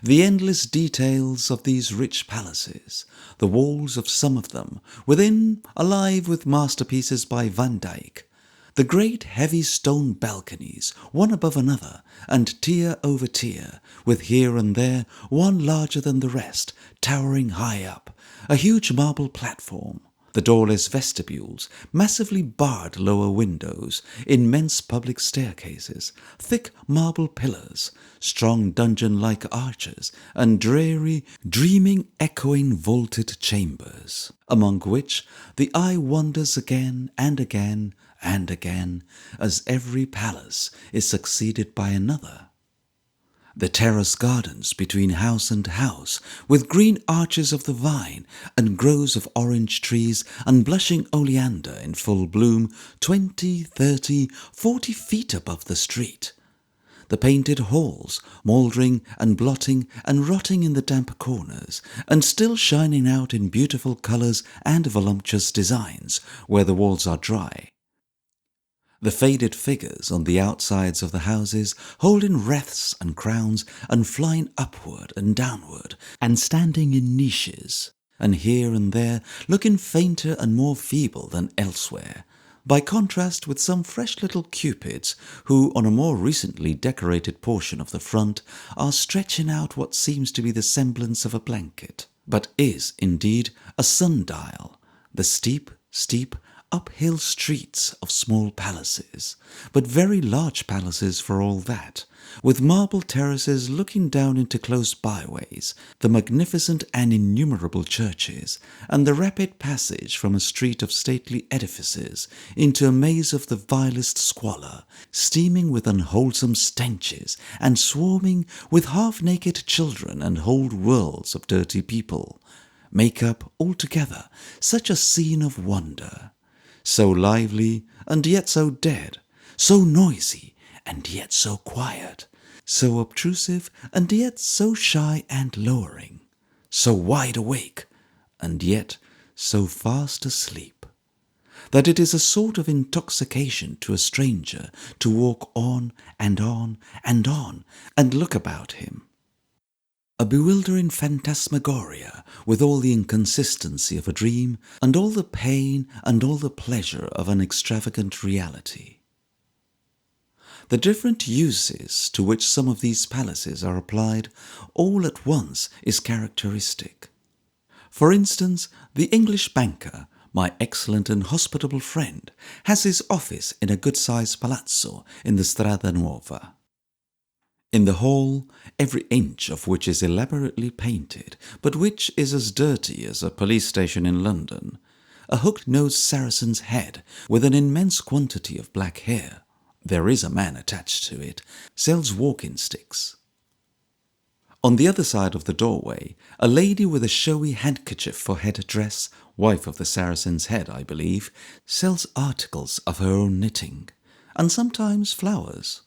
The endless details of these rich palaces, the walls of some of them, within alive with masterpieces by Van Dyck, the great heavy stone balconies, one above another, and tier over tier, with here and there one larger than the rest, towering high up, a huge marble platform, the doorless vestibules, massively barred lower windows, immense public staircases, thick marble pillars, strong dungeon-like arches, and dreary, dreaming, echoing vaulted chambers, among which the eye wanders again and again and again, as every palace is succeeded by another. The terrace gardens between house and house, with green arches of the vine and groves of orange trees and blushing oleander in full bloom 20, 30, 40 feet above the street. The painted halls, mouldering and blotting and rotting in the damp corners, and still shining out in beautiful colours and voluptuous designs where the walls are dry. The faded figures on the outsides of the houses, holding wreaths and crowns, and flying upward and downward, and standing in niches, and here and there looking fainter and more feeble than elsewhere, by contrast with some fresh little cupids who, on a more recently decorated portion of the front, are stretching out what seems to be the semblance of a blanket, but is, indeed, a sundial, the steep, uphill streets of small palaces, but very large palaces for all that, with marble terraces looking down into close byways, the magnificent and innumerable churches, and the rapid passage from a street of stately edifices into a maze of the vilest squalor, steaming with unwholesome stenches, and swarming with half-naked children and whole worlds of dirty people, make up altogether such a scene of wonder, so lively and yet so dead, so noisy and yet so quiet, so obtrusive and yet so shy and lowering, so wide awake and yet so fast asleep, that it is a sort of intoxication to a stranger to walk on and on and on and look about him. A bewildering phantasmagoria with all the inconsistency of a dream and all the pain and all the pleasure of an extravagant reality. The different uses to which some of these palaces are applied all at once is characteristic. For instance, the English banker, my excellent and hospitable friend, has his office in a good-sized palazzo in the Strada Nuova. In the hall, every inch of which is elaborately painted, but which is as dirty as a police station in London, a hook-nosed Saracen's head with an immense quantity of black hair, there is a man attached to it, sells walking sticks. On the other side of the doorway, a lady with a showy handkerchief for head-dress, wife of the Saracen's head, I believe, sells articles of her own knitting, and sometimes flowers.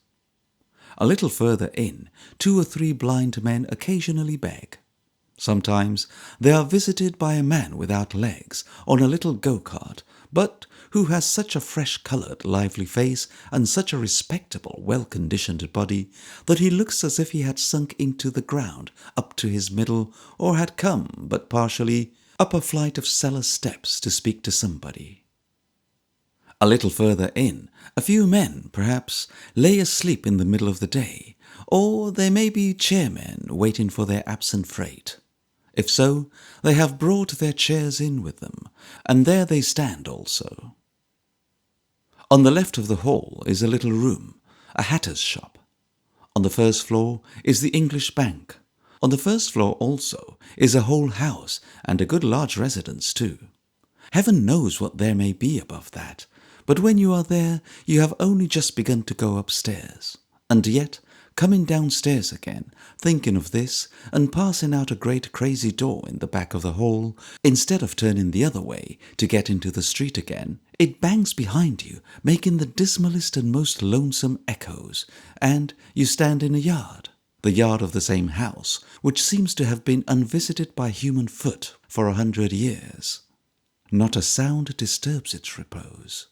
A little further in, 2 or 3 blind men occasionally beg. Sometimes they are visited by a man without legs, on a little go-cart, but who has such a fresh-coloured, lively face and such a respectable, well-conditioned body that he looks as if he had sunk into the ground up to his middle, or had come, but partially, up a flight of cellar steps to speak to somebody. A little further in, a few men, perhaps, lay asleep in the middle of the day, or they may be chairmen waiting for their absent freight. If so, they have brought their chairs in with them, and there they stand also. On the left of the hall is a little room, a hatter's shop. On the first floor is the English bank. On the first floor also is a whole house, and a good large residence too. Heaven knows what there may be above that, but when you are there you have only just begun to go upstairs, and yet, coming downstairs again, thinking of this, and passing out a great crazy door in the back of the hall, instead of turning the other way to get into the street again, it bangs behind you, making the dismalest and most lonesome echoes, and you stand in a yard, the yard of the same house, which seems to have been unvisited by human foot for 100 years. Not a sound disturbs its repose.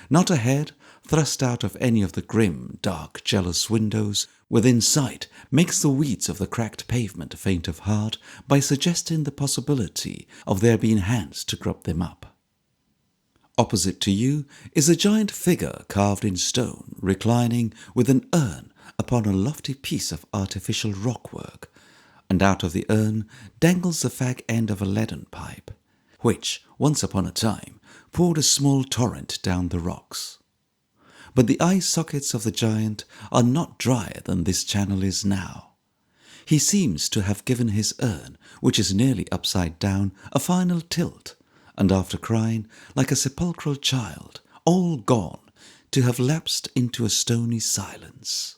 Not a head, thrust out of any of the grim, dark, jealous windows within sight, makes the weeds of the cracked pavement faint of heart by suggesting the possibility of there being hands to grub them up. Opposite to you is a giant figure carved in stone, reclining with an urn upon a lofty piece of artificial rockwork, and out of the urn dangles the fag end of a leaden pipe, which, once upon a time, poured a small torrent down the rocks. But the eye sockets of the giant are not drier than this channel is now. He seems to have given his urn, which is nearly upside down, a final tilt, and after crying like a sepulchral child, all gone, to have lapsed into a stony silence.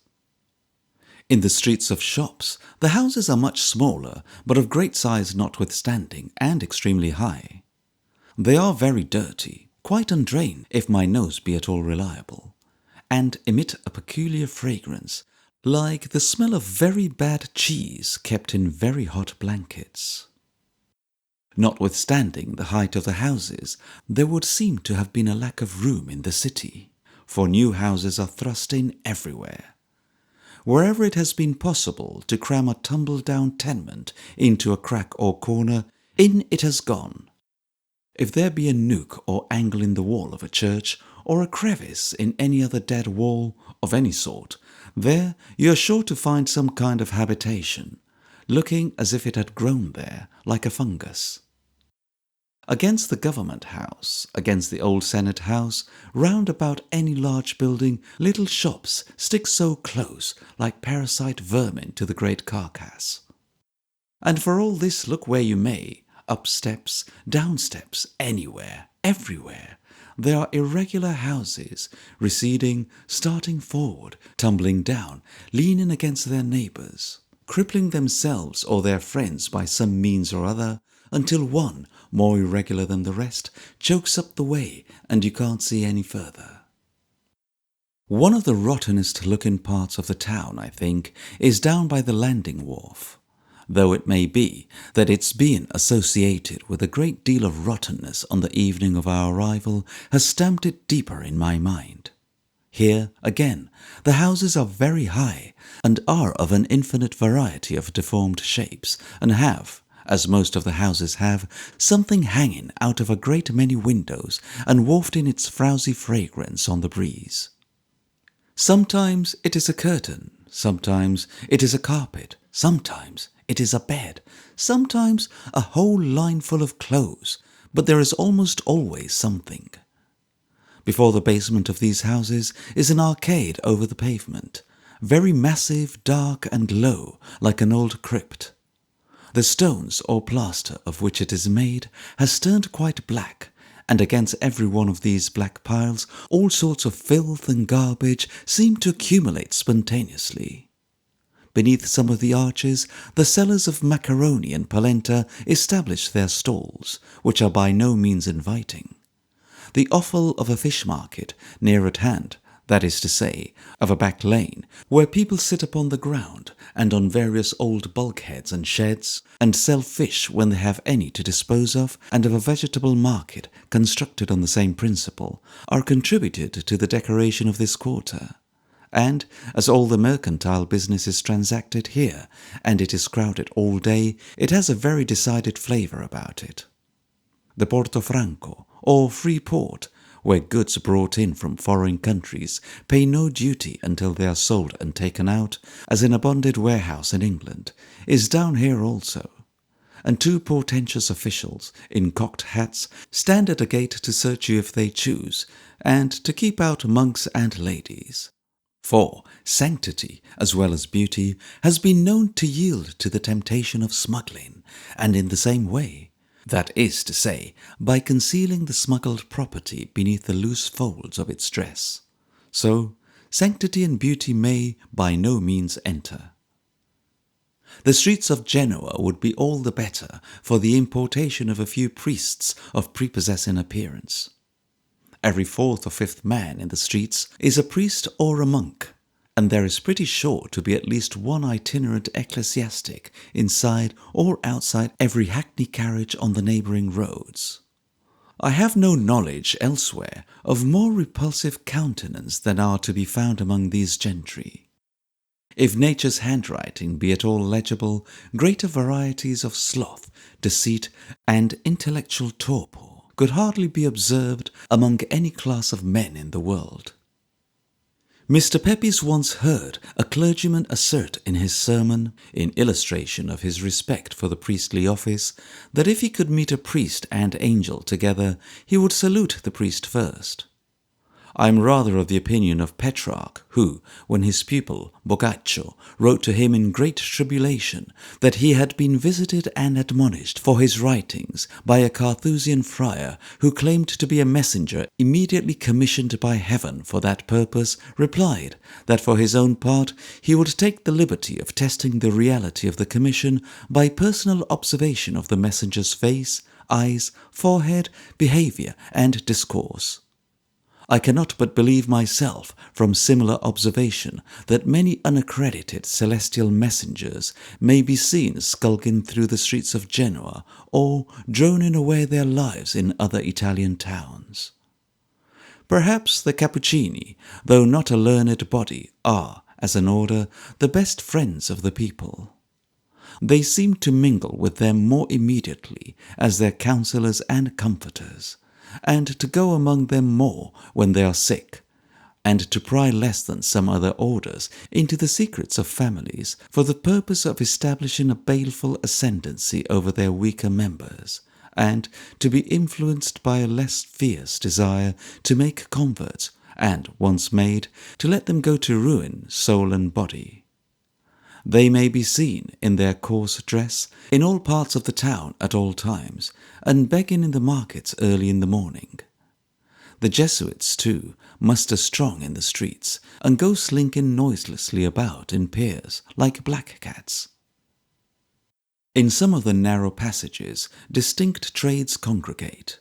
In the streets of shops, the houses are much smaller, but of great size notwithstanding, and extremely high. They are very dirty, quite undrained, if my nose be at all reliable, and emit a peculiar fragrance, like the smell of very bad cheese kept in very hot blankets. Notwithstanding the height of the houses, there would seem to have been a lack of room in the city, for new houses are thrust in everywhere. Wherever it has been possible to cram a tumble-down tenement into a crack or corner, in it has gone. If there be a nook or angle in the wall of a church, or a crevice in any other dead wall of any sort, there you are sure to find some kind of habitation, looking as if it had grown there like a fungus. Against the government house, against the old Senate house, round about any large building, little shops stick so close like parasite vermin to the great carcass. And for all this, look where you may, up steps, down steps, anywhere, everywhere, there are irregular houses, receding, starting forward, tumbling down, leaning against their neighbours, crippling themselves or their friends by some means or other, until one, more irregular than the rest, chokes up the way and you can't see any further. One of the rottenest looking parts of the town, I think, is down by the landing wharf, though it may be that its being associated with a great deal of rottenness on the evening of our arrival has stamped it deeper in my mind. Here, again, the houses are very high, and are of an infinite variety of deformed shapes, and have, as most of the houses have, something hanging out of a great many windows, and wafting its frowsy fragrance on the breeze. Sometimes it is a curtain, sometimes it is a carpet, sometimes it is a bed, sometimes a whole line full of clothes, but there is almost always something. Before the basement of these houses is an arcade over the pavement, very massive, dark, and low, like an old crypt. The stones or plaster of which it is made has turned quite black, and against every one of these black piles all sorts of filth and garbage seem to accumulate spontaneously. Beneath some of the arches, the sellers of macaroni and polenta establish their stalls, which are by no means inviting. The offal of a fish market, near at hand, that is to say, of a back lane, where people sit upon the ground and on various old bulkheads and sheds, and sell fish when they have any to dispose of, and of a vegetable market constructed on the same principle, are contributed to the decoration of this quarter. And, as all the mercantile business is transacted here, and it is crowded all day, it has a very decided flavour about it. The Porto Franco, or free port, where goods brought in from foreign countries pay no duty until they are sold and taken out, as in a bonded warehouse in England, is down here also, and two portentous officials in cocked hats stand at a gate to search you if they choose, and to keep out monks and ladies. For sanctity, as well as beauty, has been known to yield to the temptation of smuggling, and in the same way, that is to say, by concealing the smuggled property beneath the loose folds of its dress. So, sanctity and beauty may by no means enter. The streets of Genoa would be all the better for the importation of a few priests of prepossessing appearance. Every fourth or fifth man in the streets is a priest or a monk, and there is pretty sure to be at least one itinerant ecclesiastic inside or outside every hackney carriage on the neighbouring roads. I have no knowledge elsewhere of more repulsive countenance than are to be found among these gentry. If nature's handwriting be at all legible, greater varieties of sloth, deceit, and intellectual torpor could hardly be observed among any class of men in the world. Mr. Pepys once heard a clergyman assert in his sermon, in illustration of his respect for the priestly office, that if he could meet a priest and angel together, he would salute the priest first. I am rather of the opinion of Petrarch, who, when his pupil, Boccaccio, wrote to him in great tribulation that he had been visited and admonished for his writings by a Carthusian friar who claimed to be a messenger immediately commissioned by heaven for that purpose, replied that for his own part he would take the liberty of testing the reality of the commission by personal observation of the messenger's face, eyes, forehead, behaviour, and discourse. I cannot but believe myself, from similar observation, that many unaccredited celestial messengers may be seen skulking through the streets of Genoa, or droning away their lives in other Italian towns. Perhaps the Cappuccini, though not a learned body, are, as an order, the best friends of the people. They seem to mingle with them more immediately as their counsellors and comforters, and to go among them more when they are sick, and to pry less than some other orders into the secrets of families for the purpose of establishing a baleful ascendancy over their weaker members, and to be influenced by a less fierce desire to make converts, and, once made, to let them go to ruin, soul and body. They may be seen in their coarse dress in all parts of the town at all times, and begging in the markets early in the morning. The Jesuits, too, muster strong in the streets, and go slinking noiselessly about in pairs like black cats. In some of the narrow passages, distinct trades congregate.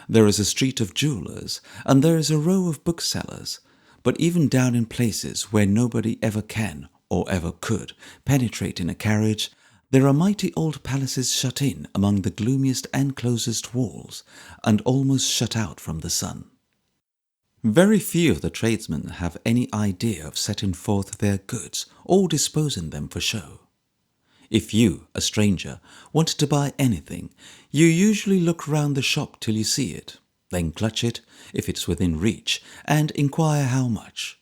There is a street of jewellers, and there is a row of booksellers, but even down in places where nobody ever can or ever could penetrate in a carriage, there are mighty old palaces shut in among the gloomiest and closest walls, and almost shut out from the sun. Very few of the tradesmen have any idea of setting forth their goods or disposing them for show. If you, a stranger, want to buy anything, you usually look round the shop till you see it, then clutch it, if it's within reach, and inquire how much.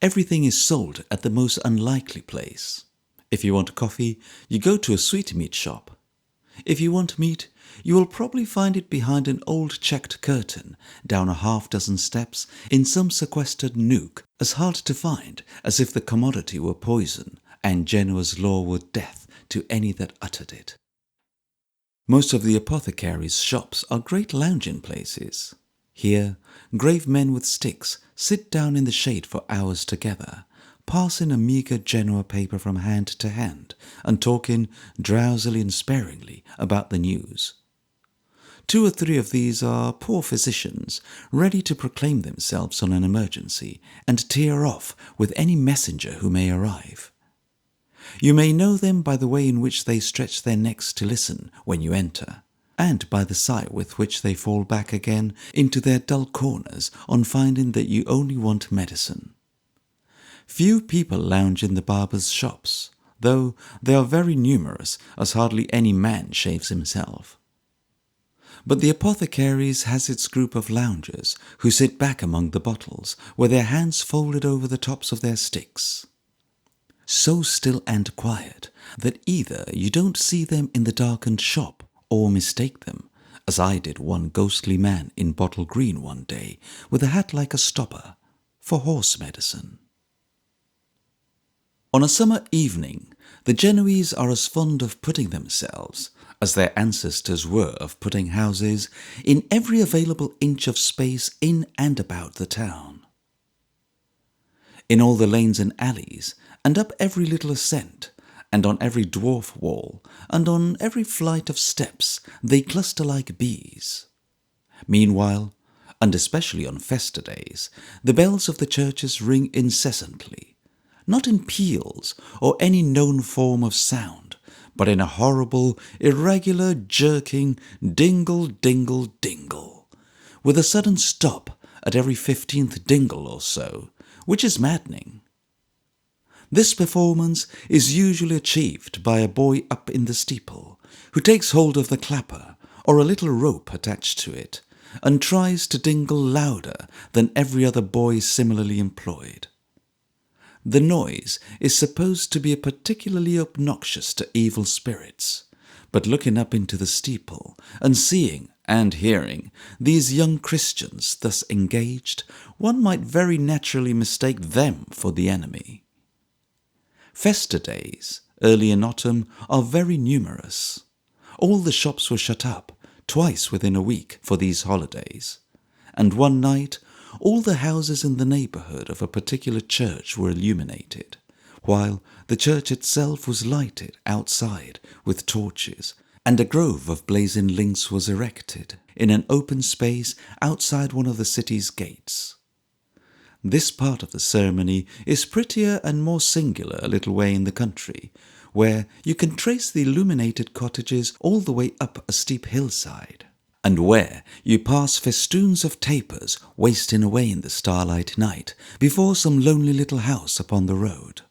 Everything is sold at the most unlikely place. If you want coffee, you go to a sweetmeat shop. If you want meat, you will probably find it behind an old checked curtain, down a half-dozen steps, in some sequestered nook, as hard to find as if the commodity were poison, and Genoa's law were death to any that uttered it. Most of the apothecaries' shops are great lounging places. Here, grave men with sticks sit down in the shade for hours together, passing a meagre Genoa paper from hand to hand, and talking drowsily and sparingly about the news. 2 or 3 of these are poor physicians, ready to proclaim themselves on an emergency, and tear off with any messenger who may arrive. You may know them by the way in which they stretch their necks to listen when you enter, and by the sigh with which they fall back again into their dull corners on finding that you only want medicine. Few people lounge in the barbers' shops, though they are very numerous, as hardly any man shaves himself. But the apothecaries has its group of loungers who sit back among the bottles, with their hands folded over the tops of their sticks. So still and quiet that either you don't see them in the darkened shop, or mistake them, as I did one ghostly man in bottle green one day, with a hat like a stopper, for horse medicine. On a summer evening, the Genoese are as fond of putting themselves, as their ancestors were of putting houses, in every available inch of space in and about the town. In all the lanes and alleys, and up every little ascent, and on every dwarf wall, and on every flight of steps, they cluster like bees. Meanwhile, and especially on festa days, the bells of the churches ring incessantly, not in peals or any known form of sound, but in a horrible, irregular, jerking dingle, dingle, dingle, with a sudden stop at every 15th dingle or so, which is maddening. This performance is usually achieved by a boy up in the steeple, who takes hold of the clapper or a little rope attached to it, and tries to dingle louder than every other boy similarly employed. The noise is supposed to be particularly obnoxious to evil spirits, but looking up into the steeple and seeing and hearing these young Christians thus engaged, one might very naturally mistake them for the enemy. Festa days, early in autumn, are very numerous. All the shops were shut up, twice within a week, for these holidays, and one night all the houses in the neighbourhood of a particular church were illuminated, while the church itself was lighted outside with torches, and a grove of blazing links was erected in an open space outside one of the city's gates. This part of the ceremony is prettier and more singular a little way in the country, where you can trace the illuminated cottages all the way up a steep hillside, and where you pass festoons of tapers wasting away in the starlight night before some lonely little house upon the road.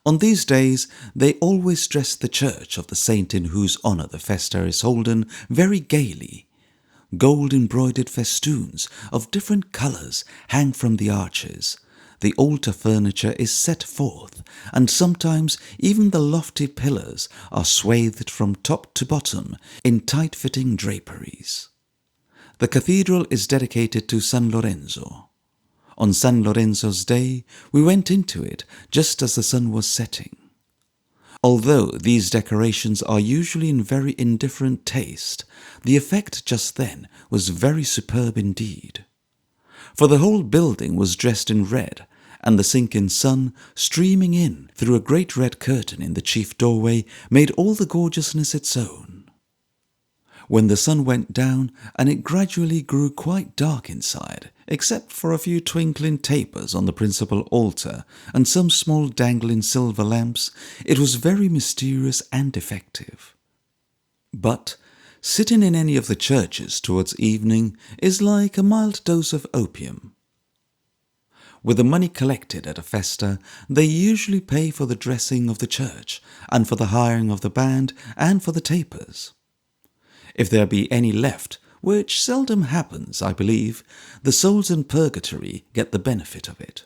On these days they always dress the church of the saint in whose honour the festa is holden very gaily. Gold-embroidered festoons of different colours hang from the arches. The altar furniture is set forth, and sometimes even the lofty pillars are swathed from top to bottom in tight-fitting draperies. The cathedral is dedicated to San Lorenzo. On San Lorenzo's day we went into it just as the sun was setting. Although these decorations are usually in very indifferent taste, the effect just then was very superb indeed. For the whole building was dressed in red, and the sinking sun, streaming in through a great red curtain in the chief doorway, made all the gorgeousness its own. When the sun went down, and it gradually grew quite dark inside, except for a few twinkling tapers on the principal altar and some small dangling silver lamps, it was very mysterious and effective. But sitting in any of the churches towards evening is like a mild dose of opium. With the money collected at a festa, they usually pay for the dressing of the church, and for the hiring of the band, and for the tapers. If there be any left, which seldom happens, I believe, the souls in purgatory get the benefit of it.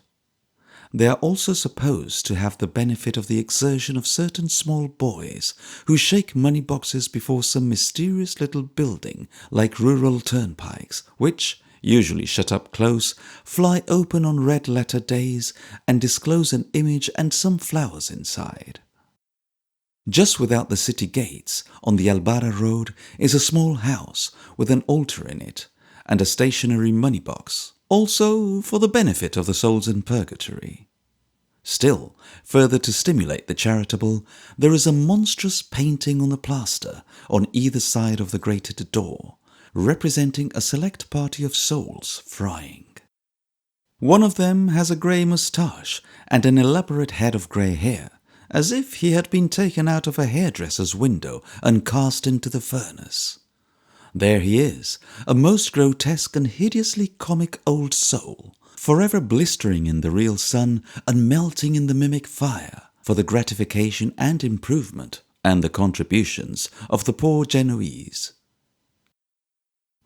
They are also supposed to have the benefit of the exertion of certain small boys who shake money boxes before some mysterious little building like rural turnpikes, which, usually shut up close, fly open on red-letter days and disclose an image and some flowers inside. Just without the city gates, on the Albara road, is a small house with an altar in it and a stationary money box, also for the benefit of the souls in purgatory. Still, further to stimulate the charitable, there is a monstrous painting on the plaster on either side of the grated door, representing a select party of souls frying. One of them has a grey moustache and an elaborate head of grey hair, as if he had been taken out of a hairdresser's window and cast into the furnace. There he is, a most grotesque and hideously comic old soul, forever blistering in the real sun and melting in the mimic fire, for the gratification and improvement and the contributions of the poor Genoese.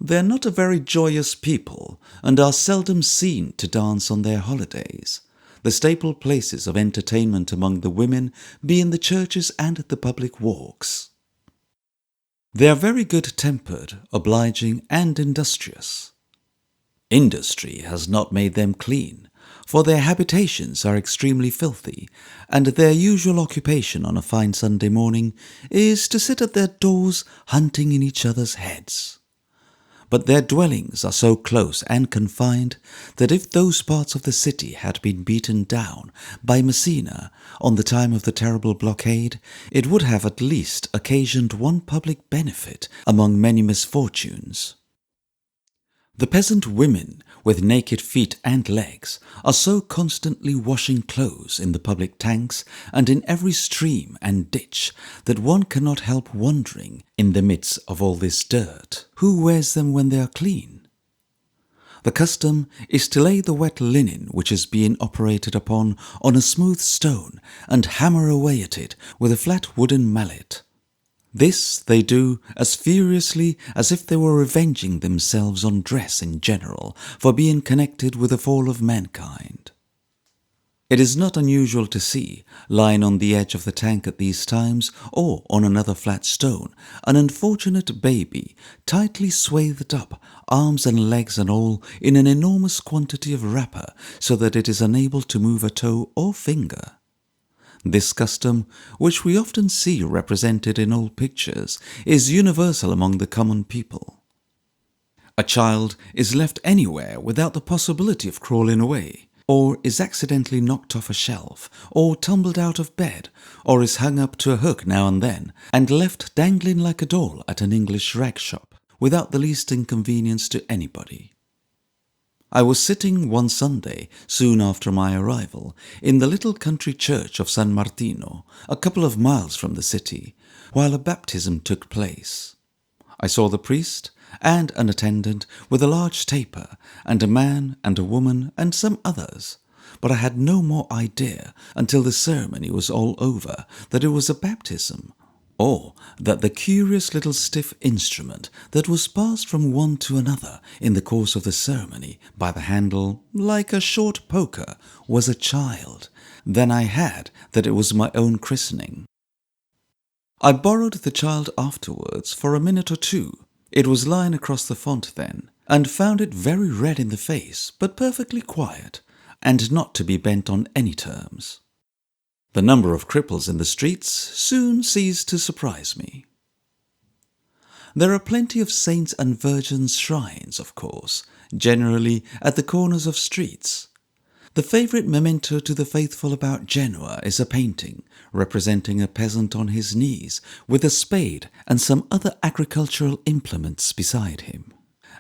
They are not a very joyous people, and are seldom seen to dance on their holidays, the staple places of entertainment among the women being the churches and the public walks. They are very good-tempered, obliging, and industrious. Industry has not made them clean, for their habitations are extremely filthy, and their usual occupation on a fine Sunday morning is to sit at their doors hunting in each other's heads. but their dwellings are so close and confined that if those parts of the city had been beaten down by Messina on the time of the terrible blockade, it would have at least occasioned one public benefit among many misfortunes. The peasant women, with naked feet and legs, are so constantly washing clothes in the public tanks and in every stream and ditch that one cannot help wondering, in the midst of all this dirt, who wears them when they are clean. The custom is to lay the wet linen which is being operated upon on a smooth stone and hammer away at it with a flat wooden mallet. This they do as furiously as if they were revenging themselves on dress in general for being connected with the fall of mankind. It is not unusual to see, lying on the edge of the tank at these times, or on another flat stone, an unfortunate baby, tightly swathed up, arms and legs and all, in an enormous quantity of wrapper, so that it is unable to move a toe or finger. This custom, which we often see represented in old pictures, is universal among the common people. A child is left anywhere without the possibility of crawling away, or is accidentally knocked off a shelf, or tumbled out of bed, or is hung up to a hook now and then, and left dangling like a doll at an English rag shop, without the least inconvenience to anybody. I was sitting one Sunday, soon after my arrival, in the little country church of San Martino, a couple of miles from the city, while a baptism took place. I saw the priest and an attendant with a large taper, and a man and a woman and some others, but I had no more idea until the ceremony was all over that it was a baptism, or that the curious little stiff instrument that was passed from one to another in the course of the ceremony by the handle, like a short poker, was a child, than I had that it was my own christening. I borrowed the child afterwards for a minute or two. It was lying across the font then, and found it very red in the face, but perfectly quiet, and not to be bent on any terms. The number of cripples in the streets soon ceased to surprise me. There are plenty of saints' and virgins' shrines, of course, generally at the corners of streets. The favourite memento to the faithful about Genoa is a painting representing a peasant on his knees with a spade and some other agricultural implements beside him,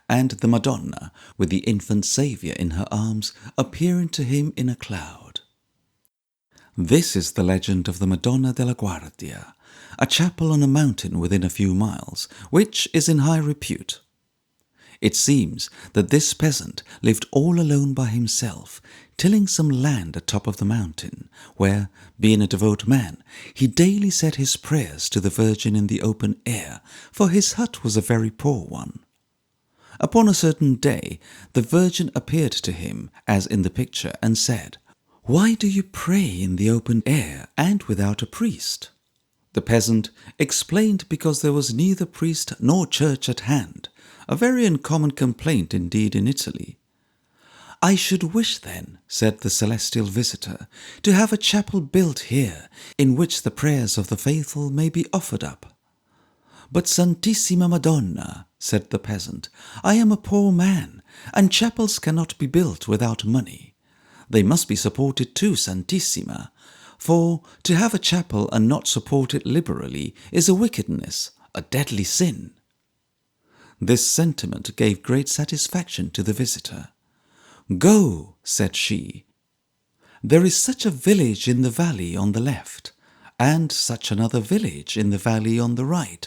and the Madonna with the infant Saviour in her arms appearing to him in a cloud. This is the legend of the Madonna della Guardia, a chapel on a mountain within a few miles, which is in high repute. It seems that this peasant lived all alone by himself, tilling some land atop of the mountain, where, being a devout man, he daily said his prayers to the Virgin in the open air, for his hut was a very poor one. Upon a certain day, the Virgin appeared to him, as in the picture, and said, "Why do you pray in the open air and without a priest?" The peasant explained because there was neither priest nor church at hand, a very uncommon complaint indeed in Italy. "I should wish then," said the celestial visitor, "to have a chapel built here, in which the prayers of the faithful may be offered up." "But Santissima Madonna," said the peasant, "I am a poor man, and chapels cannot be built without money. They must be supported too, Santissima, for to have a chapel and not support it liberally is a wickedness, a deadly sin." This sentiment gave great satisfaction to the visitor. "Go," said she. "There is such a village in the valley on the left, and such another village in the valley on the right,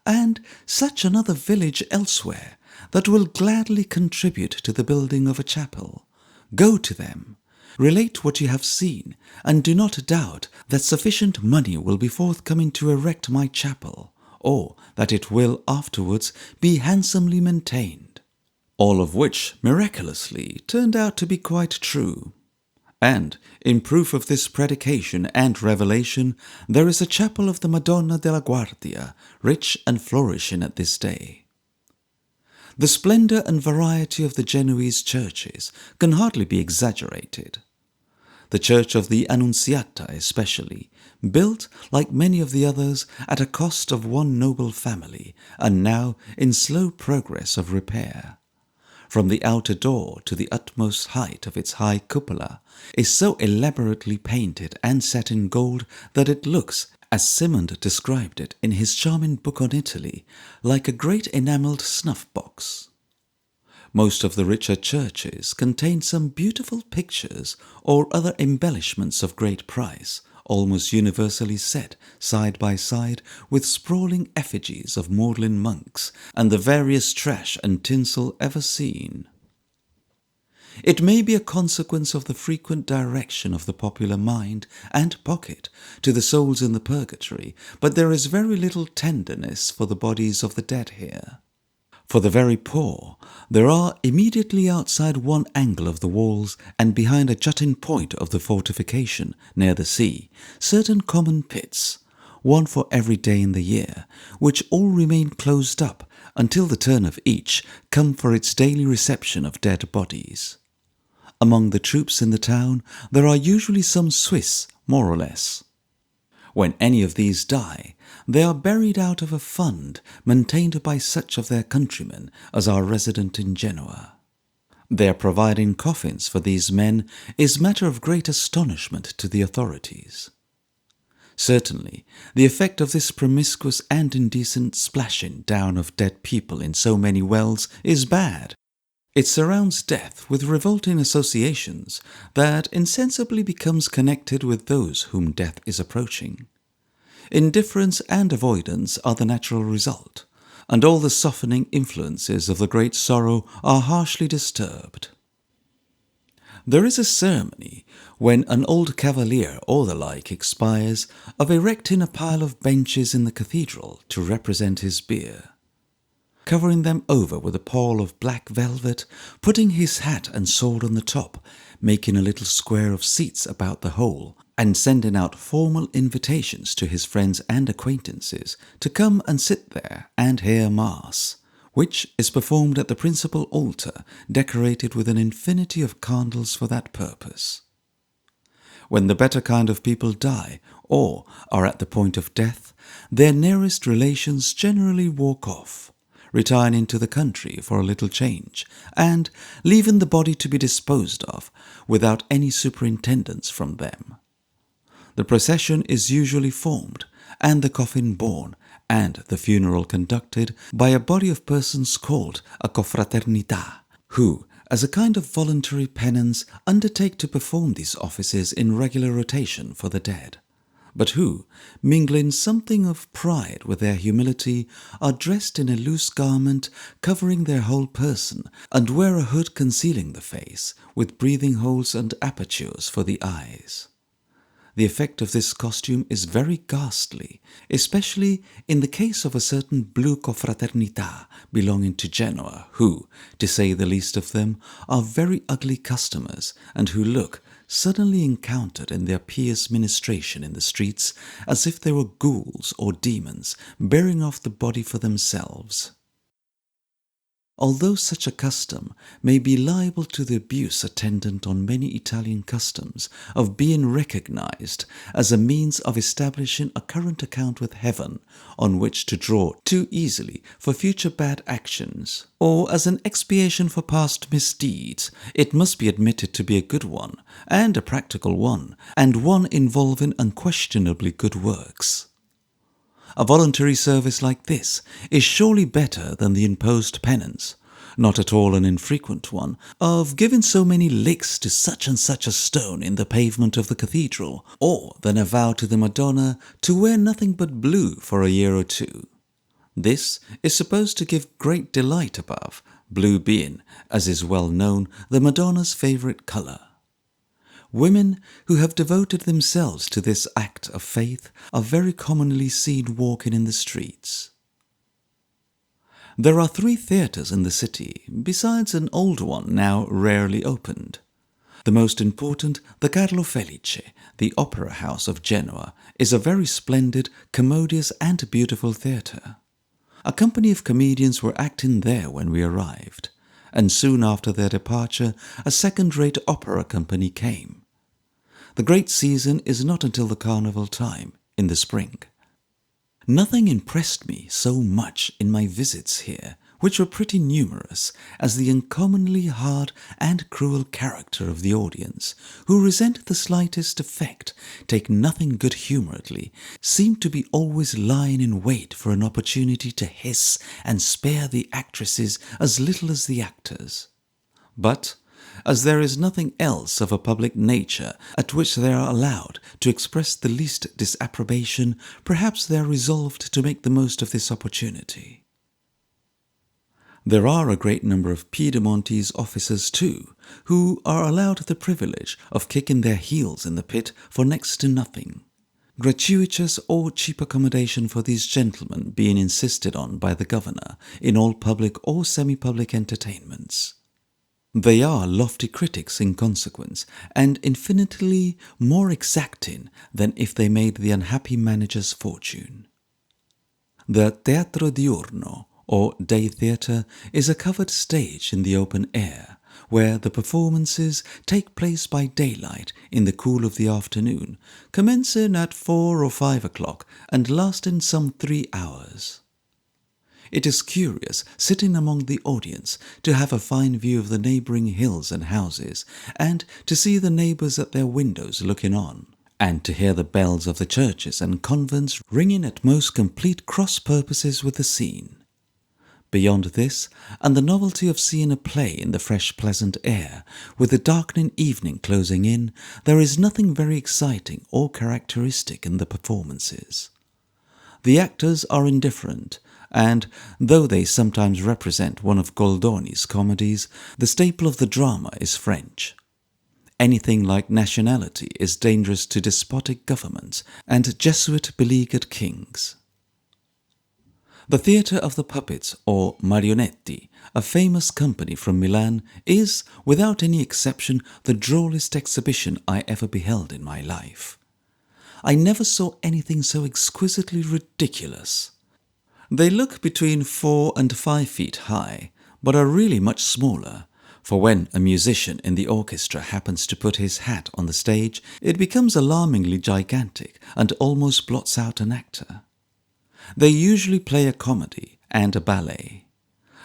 and such another village elsewhere, that will gladly contribute to the building of a chapel. Go to them. Relate what you have seen, and do not doubt that sufficient money will be forthcoming to erect my chapel, or that it will afterwards be handsomely maintained." All of which, miraculously, turned out to be quite true. And, in proof of this predication and revelation, there is a chapel of the Madonna della Guardia, rich and flourishing at this day. The splendour and variety of the Genoese churches can hardly be exaggerated. The church of the Annunziata especially, built, like many of the others, at a cost of one noble family, and now in slow progress of repair. From the outer door to the utmost height of its high cupola is so elaborately painted and set in gold that it looks, as Simond described it in his charming book on Italy, like a great enamelled snuff-box. Most of the richer churches contain some beautiful pictures or other embellishments of great price, almost universally set side by side with sprawling effigies of maudlin monks and the various trash and tinsel ever seen. It may be a consequence of the frequent direction of the popular mind and pocket to the souls in the purgatory, but there is very little tenderness for the bodies of the dead here. For the very poor, there are immediately outside one angle of the walls and behind a jutting point of the fortification near the sea, certain common pits, one for every day in the year, which all remain closed up until the turn of each come for its daily reception of dead bodies. Among the troops in the town there are usually some Swiss, more or less. When any of these die, they are buried out of a fund maintained by such of their countrymen as are resident in Genoa. Their providing coffins for these men is matter of great astonishment to the authorities. Certainly, the effect of this promiscuous and indecent splashing down of dead people in so many wells is bad. It surrounds death with revolting associations that insensibly becomes connected with those whom death is approaching. Indifference and avoidance are the natural result, and all the softening influences of the great sorrow are harshly disturbed. There is a ceremony, when an old cavalier or the like expires, of erecting a pile of benches in the cathedral to represent his bier, covering them over with a pall of black velvet, putting his hat and sword on the top, making a little square of seats about the whole, and sending out formal invitations to his friends and acquaintances to come and sit there and hear Mass, which is performed at the principal altar, decorated with an infinity of candles for that purpose. When the better kind of people die, or are at the point of death, their nearest relations generally walk off, retiring into the country for a little change, and leaving the body to be disposed of without any superintendence from them. The procession is usually formed, and the coffin borne, and the funeral conducted by a body of persons called a confraternita, who, as a kind of voluntary penance, undertake to perform these offices in regular rotation for the dead, but who, mingling something of pride with their humility, are dressed in a loose garment covering their whole person, and wear a hood concealing the face, with breathing holes and apertures for the eyes. The effect of this costume is very ghastly, especially in the case of a certain blue confraternita belonging to Genoa, who, to say the least of them, are very ugly customers, and who look, suddenly encountered in their pious ministration in the streets, as if they were ghouls or demons bearing off the body for themselves. Although such a custom may be liable to the abuse attendant on many Italian customs of being recognized as a means of establishing a current account with heaven on which to draw too easily for future bad actions, or as an expiation for past misdeeds, it must be admitted to be a good one, and a practical one, and one involving unquestionably good works. A voluntary service like this is surely better than the imposed penance, not at all an infrequent one, of giving so many licks to such and such a stone in the pavement of the cathedral, or than a vow to the Madonna to wear nothing but blue for a year or two. This is supposed to give great delight above, blue being, as is well known, the Madonna's favourite colour. Women who have devoted themselves to this act of faith are very commonly seen walking in the streets. There are 3 theatres in the city, besides an old one now rarely opened. The most important, the Carlo Felice, the opera house of Genoa, is a very splendid, commodious and beautiful theatre. A company of comedians were acting there when we arrived, and soon after their departure a second-rate opera company came. The great season is not until the carnival time, in the spring. Nothing impressed me so much in my visits here, which were pretty numerous, as the uncommonly hard and cruel character of the audience, who resent the slightest effect, take nothing good-humouredly, seem to be always lying in wait for an opportunity to hiss and spare the actresses as little as the actors. But, as there is nothing else of a public nature at which they are allowed to express the least disapprobation, perhaps they are resolved to make the most of this opportunity. There are a great number of Piedmontese officers too, who are allowed the privilege of kicking their heels in the pit for next to nothing. Gratuitous or cheap accommodation for these gentlemen being insisted on by the governor in all public or semi-public entertainments. They are lofty critics in consequence, and infinitely more exacting than if they made the unhappy manager's fortune. The Teatro Diurno, or day theatre, is a covered stage in the open air, where the performances take place by daylight in the cool of the afternoon, commencing at 4 or 5 o'clock and lasting some 3 hours. It is curious, sitting among the audience, to have a fine view of the neighbouring hills and houses, and to see the neighbours at their windows looking on, and to hear the bells of the churches and convents ringing at most complete cross-purposes with the scene. Beyond this, and the novelty of seeing a play in the fresh pleasant air, with the darkening evening closing in, there is nothing very exciting or characteristic in the performances. The actors are indifferent, and, though they sometimes represent one of Goldoni's comedies, the staple of the drama is French. Anything like nationality is dangerous to despotic governments and Jesuit-beleaguered kings. The Theatre of the Puppets, or Marionetti, a famous company from Milan, is, without any exception, the drollest exhibition I ever beheld in my life. I never saw anything so exquisitely ridiculous. They look between 4 and 5 feet high, but are really much smaller, for when a musician in the orchestra happens to put his hat on the stage, it becomes alarmingly gigantic and almost blots out an actor. They usually play a comedy and a ballet.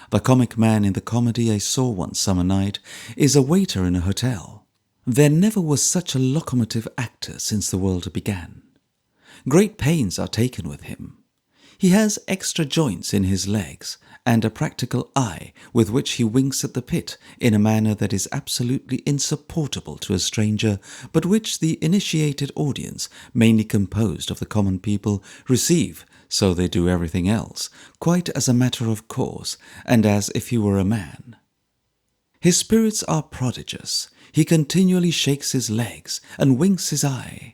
The comic man in the comedy I saw one summer night is a waiter in a hotel. There never was such a locomotive actor since the world began. Great pains are taken with him. He has extra joints in his legs, and a practical eye with which he winks at the pit in a manner that is absolutely insupportable to a stranger, but which the initiated audience, mainly composed of the common people, receive, so they do everything else, quite as a matter of course, and as if he were a man. His spirits are prodigious. He continually shakes his legs and winks his eye.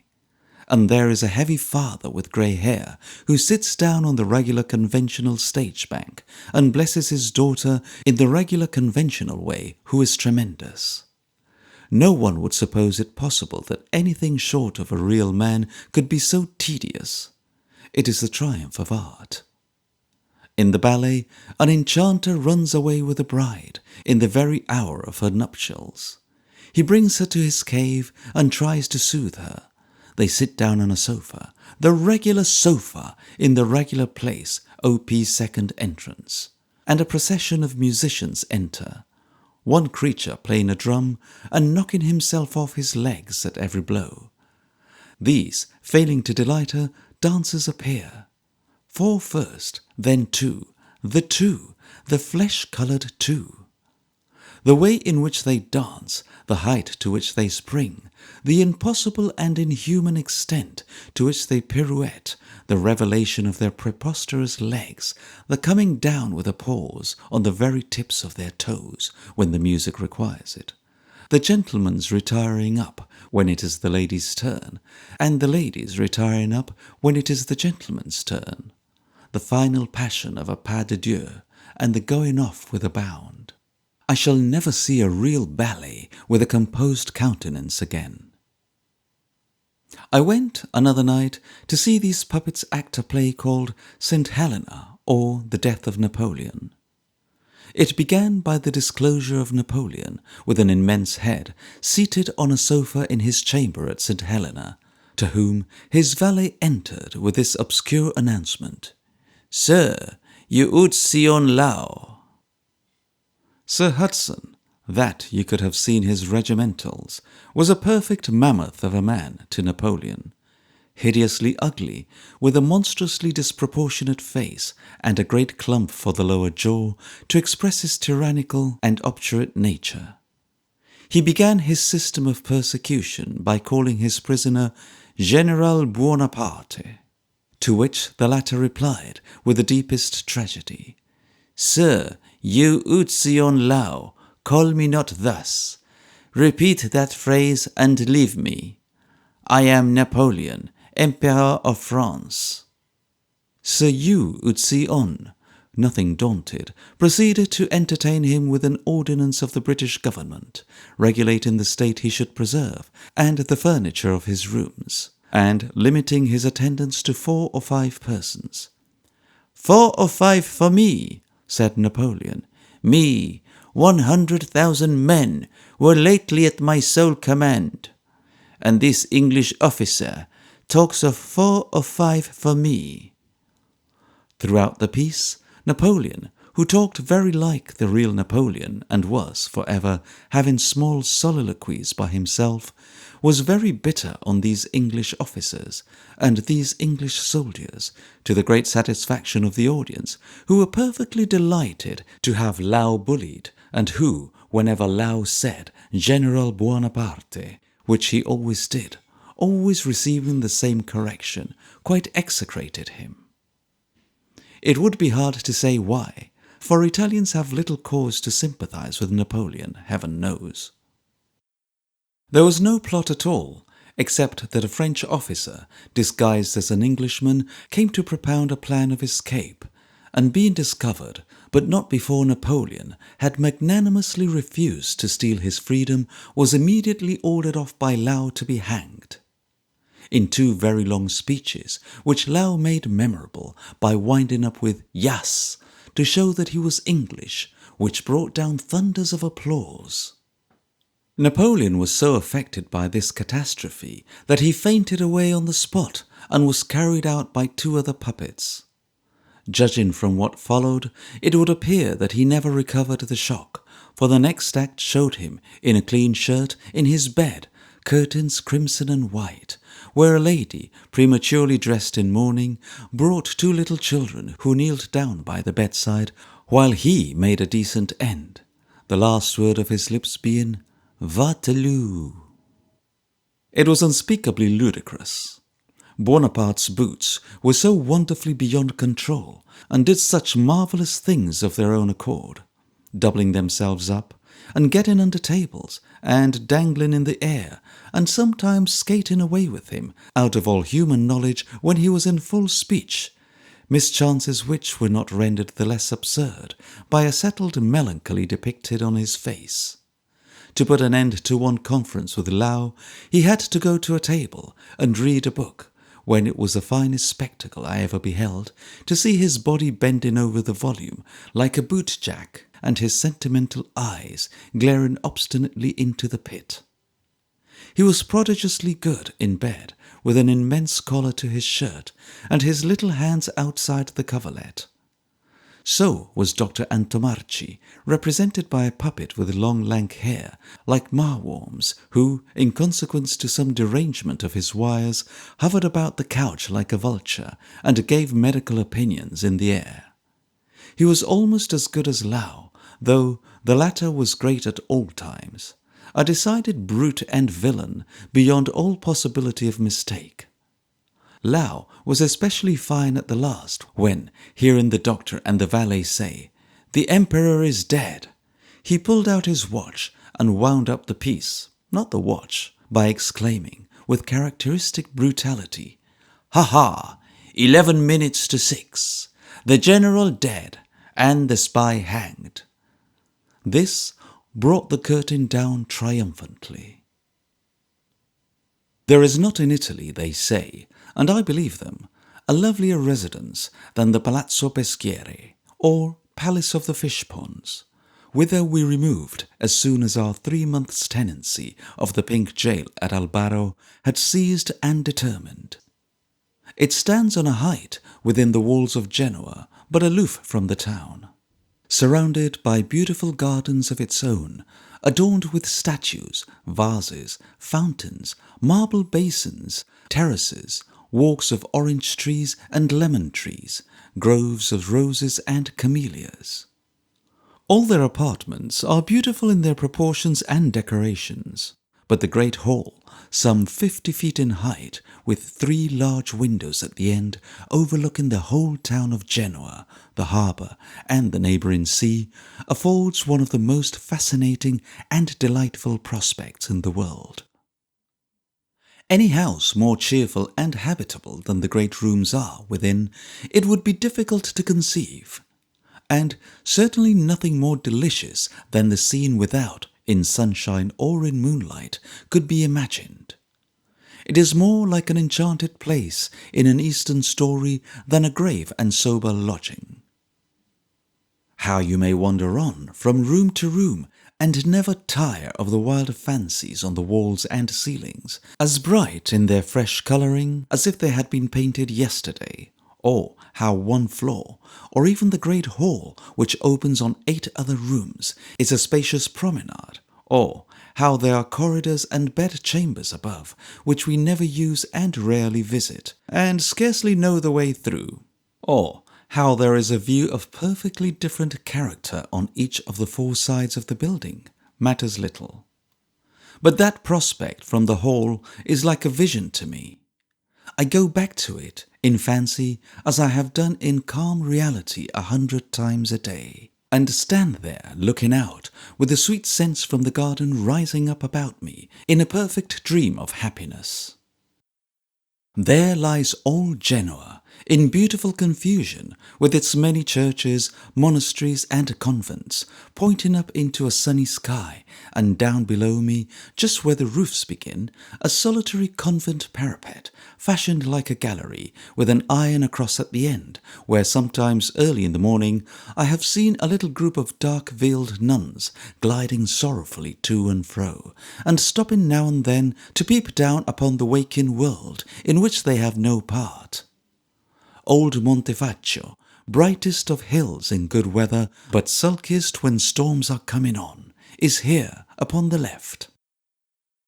And there is a heavy father with grey hair, who sits down on the regular conventional stage bank, and blesses his daughter in the regular conventional way, who is tremendous. No one would suppose it possible that anything short of a real man could be so tedious. It is the triumph of art. In the ballet, an enchanter runs away with a bride in the very hour of her nuptials. He brings her to his cave and tries to soothe her. They sit down on a sofa, the regular sofa, in the regular place, OP's second entrance, and a procession of musicians enter, one creature playing a drum and knocking himself off his legs at every blow. These, failing to delight her, dancers appear. 4 first, then 2, the flesh-coloured 2. The way in which they dance, the height to which they spring, the impossible and inhuman extent to which they pirouette, the revelation of their preposterous legs, the coming down with a pause on the very tips of their toes when the music requires it, the gentlemen's retiring up when it is the ladies' turn, and the ladies retiring up when it is the gentlemen's turn, the final passion of a pas de deux, and the going off with a bound. I shall never see a real ballet with a composed countenance again. I went, another night, to see these puppets act a play called St. Helena, or The Death of Napoleon. It began by the disclosure of Napoleon, with an immense head, seated on a sofa in his chamber at St. Helena, to whom his valet entered with this obscure announcement: "Sir, you ut sion lao." Sir Hudson, that you could have seen his regimentals, was a perfect mammoth of a man to Napoleon, hideously ugly, with a monstrously disproportionate face and a great clump for the lower jaw to express his tyrannical and obdurate nature. He began his system of persecution by calling his prisoner General Buonaparte, to which the latter replied with the deepest tragedy: "Sir, you ut sion lao, call me not thus. Repeat that phrase and leave me. I am Napoleon, Emperor of France." Sir Hugh ut sion, nothing daunted, proceeded to entertain him with an ordinance of the British government, regulating the state he should preserve, and the furniture of his rooms, and limiting his attendance to 4 or 5 persons. "4 or 5 for me," said Napoleon. "Me, 100,000 men, were lately at my sole command. And this English officer talks of 4 or 5 for me." Throughout the piece, Napoleon, who talked very like the real Napoleon and was, forever, having small soliloquies by himself, was very bitter on these English officers and these English soldiers, to the great satisfaction of the audience, who were perfectly delighted to have Lao bullied, and who, whenever Lao said General Buonaparte, which he always did, always receiving the same correction, quite execrated him. It would be hard to say why, for Italians have little cause to sympathize with Napoleon, heaven knows. There was no plot at all, except that a French officer, disguised as an Englishman, came to propound a plan of escape, and being discovered, but not before Napoleon had magnanimously refused to steal his freedom, was immediately ordered off by Lao to be hanged. In 2 very long speeches, which Lao made memorable by winding up with "Yas," to show that he was English, which brought down thunders of applause. Napoleon was so affected by this catastrophe that he fainted away on the spot and was carried out by 2 other puppets. Judging from what followed, it would appear that he never recovered the shock, for the next act showed him, in a clean shirt, in his bed, curtains crimson and white, where a lady, prematurely dressed in mourning, brought 2 little children who kneeled down by the bedside, while he made a decent end, the last word of his lips being "Vateloo." It was unspeakably ludicrous. Bonaparte's boots were so wonderfully beyond control, and did such marvellous things of their own accord, doubling themselves up, and getting under tables, and dangling in the air, and sometimes skating away with him, out of all human knowledge when he was in full speech, mischances which were not rendered the less absurd by a settled melancholy depicted on his face. To put an end to one conference with Lao, he had to go to a table and read a book, when it was the finest spectacle I ever beheld, to see his body bending over the volume like a bootjack, and his sentimental eyes glaring obstinately into the pit. He was prodigiously good in bed, with an immense collar to his shirt, and his little hands outside the coverlet. So was Dr. Antomarchi, represented by a puppet with long lank hair, like Marworm's, who, in consequence to some derangement of his wires, hovered about the couch like a vulture, and gave medical opinions in the air. He was almost as good as Lao, though the latter was great at all times, a decided brute and villain, beyond all possibility of mistake. Lao was especially fine at the last, when, hearing the doctor and the valet say, "The Emperor is dead," he pulled out his watch and wound up the piece, not the watch, by exclaiming, with characteristic brutality, "Ha ha! 11 minutes to 6. The general dead, and the spy hanged." This brought the curtain down triumphantly. There is not in Italy, they say, and I believe them, a lovelier residence than the Palazzo Peschiere, or Palace of the Fish Ponds, whither we removed as soon as our 3 months' tenancy of the Pink Jail at Albaro had ceased and determined. It stands on a height within the walls of Genoa, but aloof from the town, surrounded by beautiful gardens of its own, adorned with statues, vases, fountains, marble basins, terraces, walks of orange trees and lemon trees, groves of roses and camellias. All their apartments are beautiful in their proportions and decorations, but the great hall, some 50 feet in height, with 3 large windows at the end overlooking the whole town of Genoa, the harbour, and the neighbouring sea, affords one of the most fascinating and delightful prospects in the world. Any house more cheerful and habitable than the great rooms are within, it would be difficult to conceive, and certainly nothing more delicious than the scene without, in sunshine or in moonlight, could be imagined. It is more like an enchanted place in an Eastern story than a grave and sober lodging. How you may wander on from room to room and never tire of the wild fancies on the walls and ceilings, as bright in their fresh colouring as if they had been painted yesterday, or how one floor, or even the great hall which opens on 8 other rooms, is a spacious promenade, or how there are corridors and bed-chambers above, which we never use and rarely visit, and scarcely know the way through, or how there is a view of perfectly different character on each of the 4 sides of the building, matters little. But that prospect from the hall is like a vision to me. I go back to it in fancy as I have done in calm reality 100 times a day, and stand there looking out with the sweet scents from the garden rising up about me in a perfect dream of happiness. There lies all Genoa, in beautiful confusion, with its many churches, monasteries and convents, pointing up into a sunny sky, and down below me, just where the roofs begin, a solitary convent parapet, fashioned like a gallery, with an iron across at the end, where sometimes early in the morning I have seen a little group of dark-veiled nuns gliding sorrowfully to and fro, and stopping now and then to peep down upon the waking world in which they have no part. Old Montefaccio, brightest of hills in good weather, but sulkiest when storms are coming on, is here upon the left.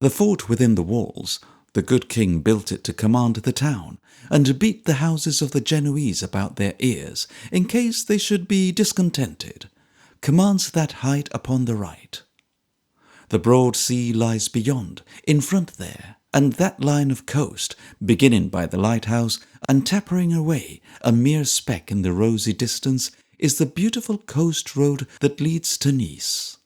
The fort within the walls, the good king built it to command the town, and beat the houses of the Genoese about their ears, in case they should be discontented, commands that height upon the right. The broad sea lies beyond, in front there, and that line of coast, beginning by the lighthouse and tapering away, a mere speck in the rosy distance, is the beautiful coast road that leads to Nice.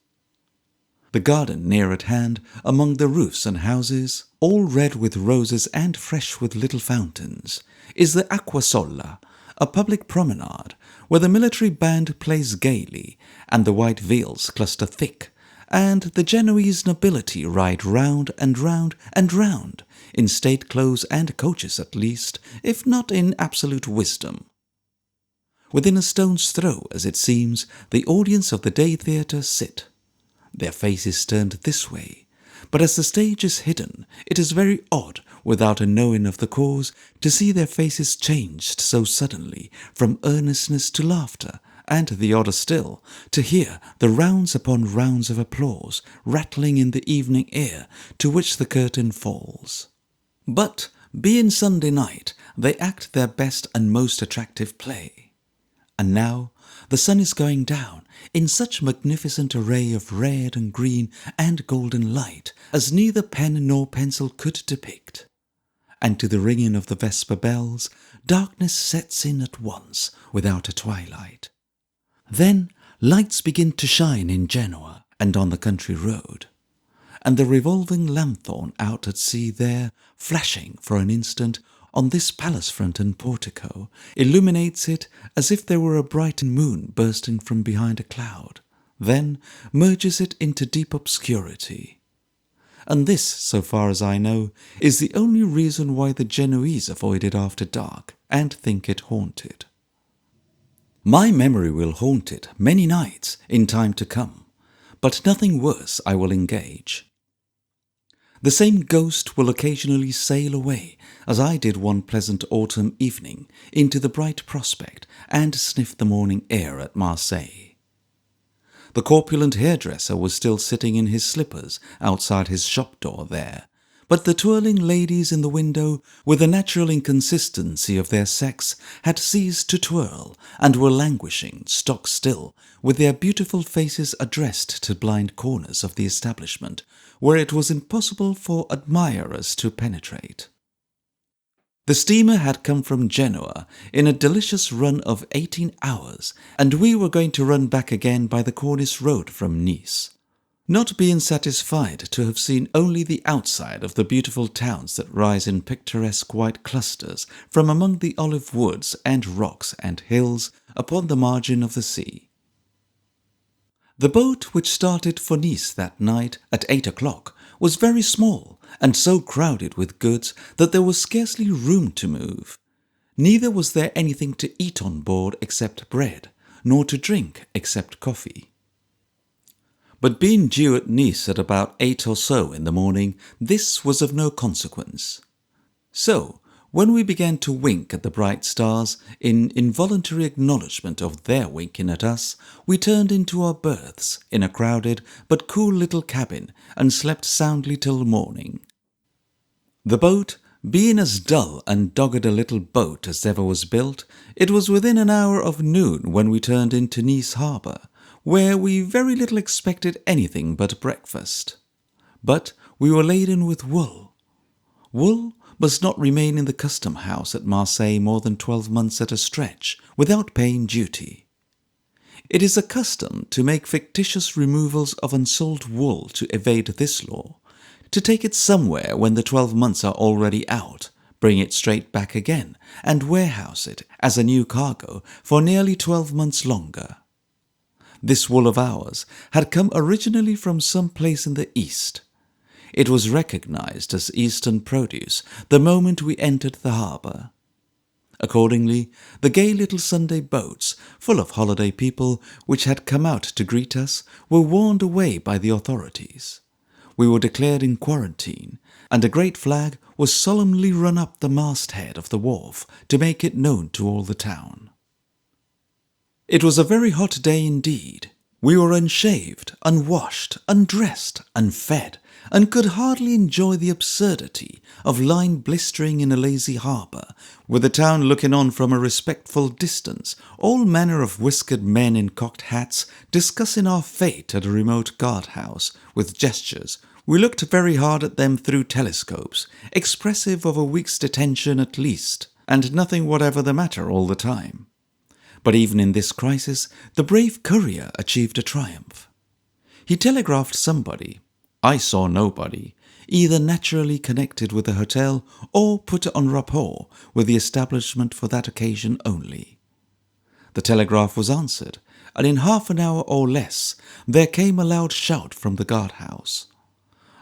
The garden near at hand, among the roofs and houses, all red with roses and fresh with little fountains, is the Acquasola, a public promenade, where the military band plays gaily, and the white veils cluster thick, and the Genoese nobility ride round and round and round, in state clothes and coaches at least, if not in absolute wisdom. Within a stone's throw, as it seems, the audience of the day theatre sit, their faces turned this way, but as the stage is hidden, it is very odd, without a knowing of the cause, to see their faces changed so suddenly from earnestness to laughter, and the odder still, to hear the rounds upon rounds of applause rattling in the evening air to which the curtain falls. But, being Sunday night, they act their best and most attractive play. And now the sun is going down in such magnificent array of red and green and golden light as neither pen nor pencil could depict. And to the ringing of the vesper bells, darkness sets in at once without a twilight. Then lights begin to shine in Genoa and on the country road, and the revolving lanthorn out at sea there, flashing for an instant on this palace front and portico, illuminates it as if there were a bright moon bursting from behind a cloud, then merges it into deep obscurity. And this, so far as I know, is the only reason why the Genoese avoid it after dark and think it haunted. My memory will haunt it many nights in time to come, but nothing worse I will engage. The same ghost will occasionally sail away, as I did one pleasant autumn evening, into the bright prospect and sniff the morning air at Marseille. The corpulent hairdresser was still sitting in his slippers outside his shop door there, but the twirling ladies in the window, with the natural inconsistency of their sex, had ceased to twirl and were languishing, stock still, with their beautiful faces addressed to blind corners of the establishment, where it was impossible for admirers to penetrate. The steamer had come from Genoa in a delicious run of 18 hours, and we were going to run back again by the Cornice road from Nice. Not being satisfied to have seen only the outside of the beautiful towns that rise in picturesque white clusters from among the olive woods and rocks and hills upon the margin of the sea. The boat which started for Nice that night at 8 o'clock was very small and so crowded with goods that there was scarcely room to move. Neither was there anything to eat on board except bread, nor to drink except coffee. But being due at Nice at about 8 or so in the morning, this was of no consequence. So, when we began to wink at the bright stars, in involuntary acknowledgment of their winking at us, we turned into our berths in a crowded but cool little cabin and slept soundly till morning. The boat, being as dull and dogged a little boat as ever was built, it was within an hour of noon when we turned into Nice harbour, where we very little expected anything but breakfast. But we were laden with wool. Wool must not remain in the custom house at Marseille more than 12 months at a stretch, without paying duty. It is a custom to make fictitious removals of unsold wool to evade this law, to take it somewhere when the 12 months are already out, bring it straight back again, and warehouse it as a new cargo for nearly 12 months longer. This wool of ours had come originally from some place in the East. It was recognized as Eastern produce the moment we entered the harbour. Accordingly, the gay little Sunday boats, full of holiday people, which had come out to greet us, were warned away by the authorities. We were declared in quarantine, and a great flag was solemnly run up the masthead of the wharf to make it known to all the town. It was a very hot day indeed. We were unshaved, unwashed, undressed, unfed, and could hardly enjoy the absurdity of lying blistering in a lazy harbour, with the town looking on from a respectful distance, all manner of whiskered men in cocked hats discussing our fate at a remote guard-house, with gestures. We looked very hard at them through telescopes, expressive of a week's detention at least, and nothing whatever the matter all the time. But even in this crisis, the brave courier achieved a triumph. He telegraphed somebody, I saw nobody, either naturally connected with the hotel or put en rapport with the establishment for that occasion only. The telegraph was answered, and in half an hour or less there came a loud shout from the guard-house.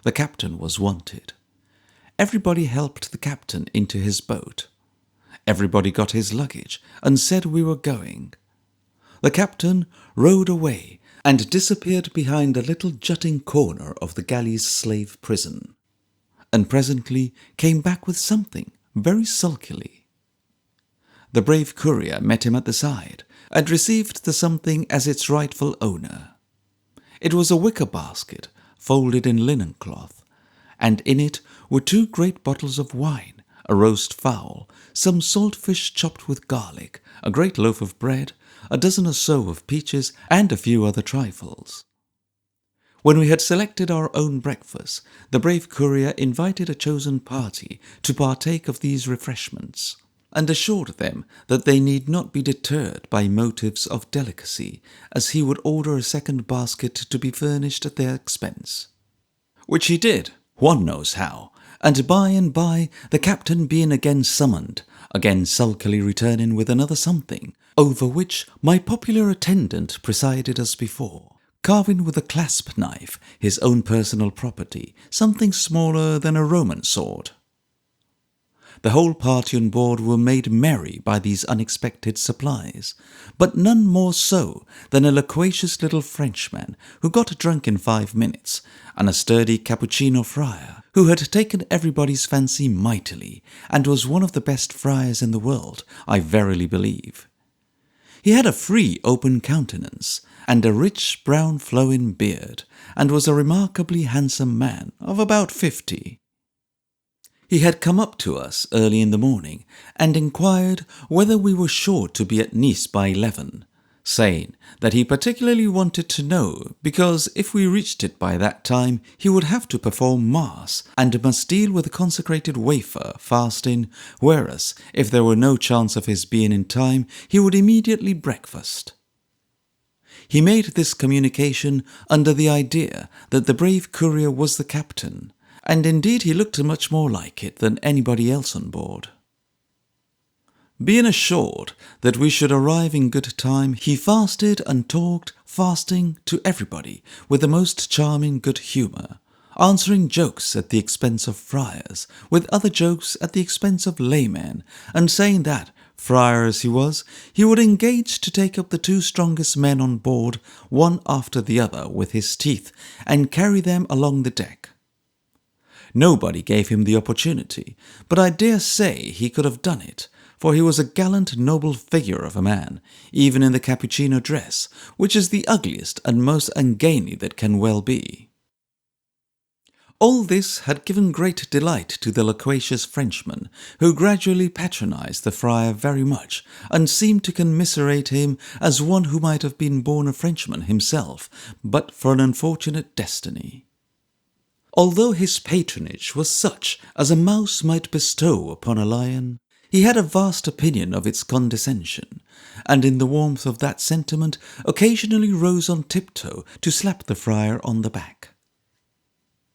The captain was wanted. Everybody helped the captain into his boat. Everybody got his luggage and said we were going. The captain rowed away and disappeared behind a little jutting corner of the galley's slave prison, and presently came back with something very sulkily. The brave courier met him at the side, and received the something as its rightful owner. It was a wicker basket folded in linen cloth, and in it were 2 great bottles of wine, a roast fowl, some salt fish chopped with garlic, a great loaf of bread, a dozen or so of peaches, and a few other trifles. When we had selected our own breakfast, the brave courier invited a chosen party to partake of these refreshments, and assured them that they need not be deterred by motives of delicacy, as he would order a second basket to be furnished at their expense. Which he did, one knows how, and by the captain being again summoned, again sulkily returning with another something, over which my popular attendant presided as before, carving with a clasp knife his own personal property, something smaller than a Roman sword. The whole party on board were made merry by these unexpected supplies, but none more so than a loquacious little Frenchman who got drunk in 5 minutes, and a sturdy Cappuccino friar who had taken everybody's fancy mightily, and was one of the best friars in the world, I verily believe. He had a free, open countenance, and a rich brown flowing beard, and was a remarkably handsome man of about 50. He had come up to us early in the morning, and inquired whether we were sure to be at Nice by 11, saying that he particularly wanted to know, because if we reached it by that time he would have to perform Mass, and must deal with the consecrated wafer, fasting, whereas if there were no chance of his being in time, he would immediately breakfast. He made this communication under the idea that the brave courier was the captain, and indeed he looked much more like it than anybody else on board. Being assured that we should arrive in good time, he fasted and talked fasting to everybody with the most charming good humour, answering jokes at the expense of friars, with other jokes at the expense of laymen, and saying that, friar as he was, he would engage to take up the 2 strongest men on board, one after the other, with his teeth, and carry them along the deck. Nobody gave him the opportunity, but I dare say he could have done it, for he was a gallant, noble figure of a man, even in the cappuccino dress, which is the ugliest and most ungainly that can well be. All this had given great delight to the loquacious Frenchman, who gradually patronized the friar very much, and seemed to commiserate him as one who might have been born a Frenchman himself, but for an unfortunate destiny. Although his patronage was such as a mouse might bestow upon a lion, he had a vast opinion of its condescension, and in the warmth of that sentiment occasionally rose on tiptoe to slap the friar on the back.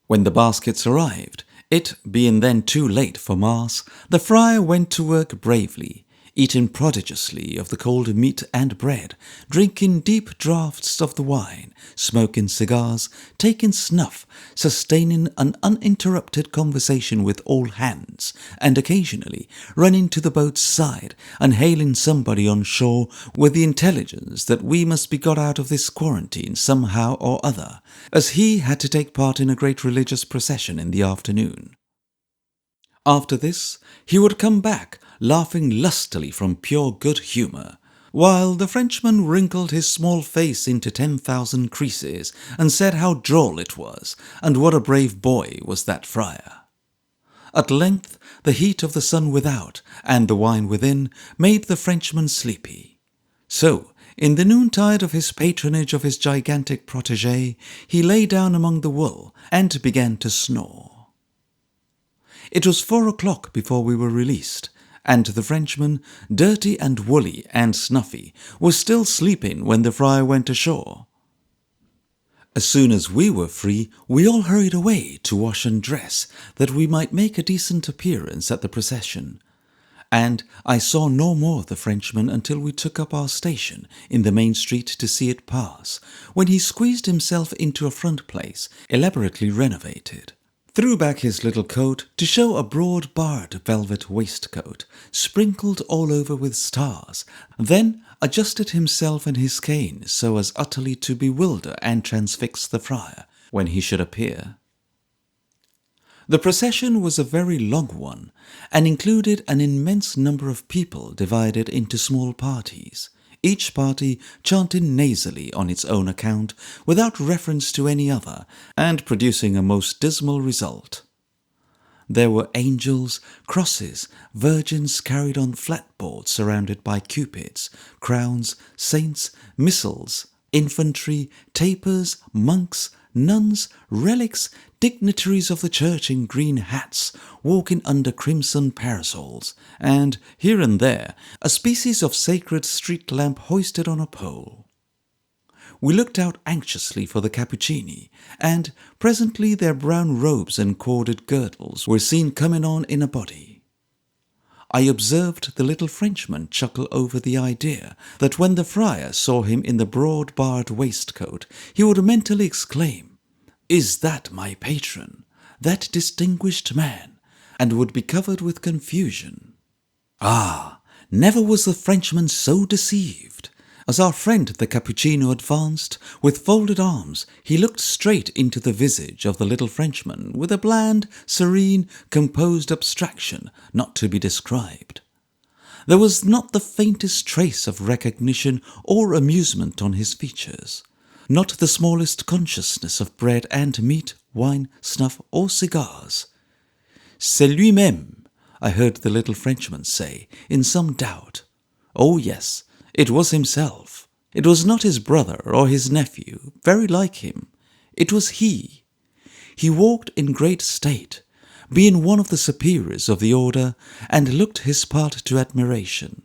When the baskets arrived, it being then too late for Mass, the friar went to work bravely, eating prodigiously of the cold meat and bread, drinking deep draughts of the wine, smoking cigars, taking snuff, sustaining an uninterrupted conversation with all hands, and occasionally running to the boat's side and hailing somebody on shore with the intelligence that we must be got out of this quarantine somehow or other, as he had to take part in a great religious procession in the afternoon. After this, he would come back, laughing lustily from pure good humour, while the Frenchman wrinkled his small face into 10,000 creases, and said how droll it was, and what a brave boy was that friar. At length the heat of the sun without, and the wine within, made the Frenchman sleepy. So, in the noontide of his patronage of his gigantic protégé, he lay down among the wool, and began to snore. It was 4 o'clock before we were released, and the Frenchman, dirty and woolly and snuffy, was still sleeping when the friar went ashore. As soon as we were free, we all hurried away to wash and dress, that we might make a decent appearance at the procession, and I saw no more of the Frenchman until we took up our station in the main street to see it pass, when he squeezed himself into a front place, elaborately renovated, threw back his little coat to show a broad barred velvet waistcoat, sprinkled all over with stars, then adjusted himself and his cane so as utterly to bewilder and transfix the friar when he should appear. The procession was a very long one, and included an immense number of people divided into small parties, each party chanting nasally on its own account, without reference to any other, and producing a most dismal result. There were angels, crosses, virgins carried on flatboards surrounded by cupids, crowns, saints, missals, infantry, tapers, monks, nuns, relics, dignitaries of the church in green hats, walking under crimson parasols, and, here and there, a species of sacred street lamp hoisted on a pole. We looked out anxiously for the Cappuccini, and presently their brown robes and corded girdles were seen coming on in a body. I observed the little Frenchman chuckle over the idea that when the friar saw him in the broad barred waistcoat, he would mentally exclaim, "Is that my patron, that distinguished man, and would be covered with confusion. Ah, never was the Frenchman so deceived. As our friend the Cappuccino advanced, with folded arms, he looked straight into the visage of the little Frenchman with a bland, serene, composed abstraction not to be described. There was not the faintest trace of recognition or amusement on his features, not the smallest consciousness of bread and meat, wine, snuff, or cigars. C'est lui-même, I heard the little Frenchman say, in some doubt. Oh yes, it was himself. It was not his brother or his nephew, very like him. It was he. He walked in great state, being one of the superiors of the order, and looked his part to admiration.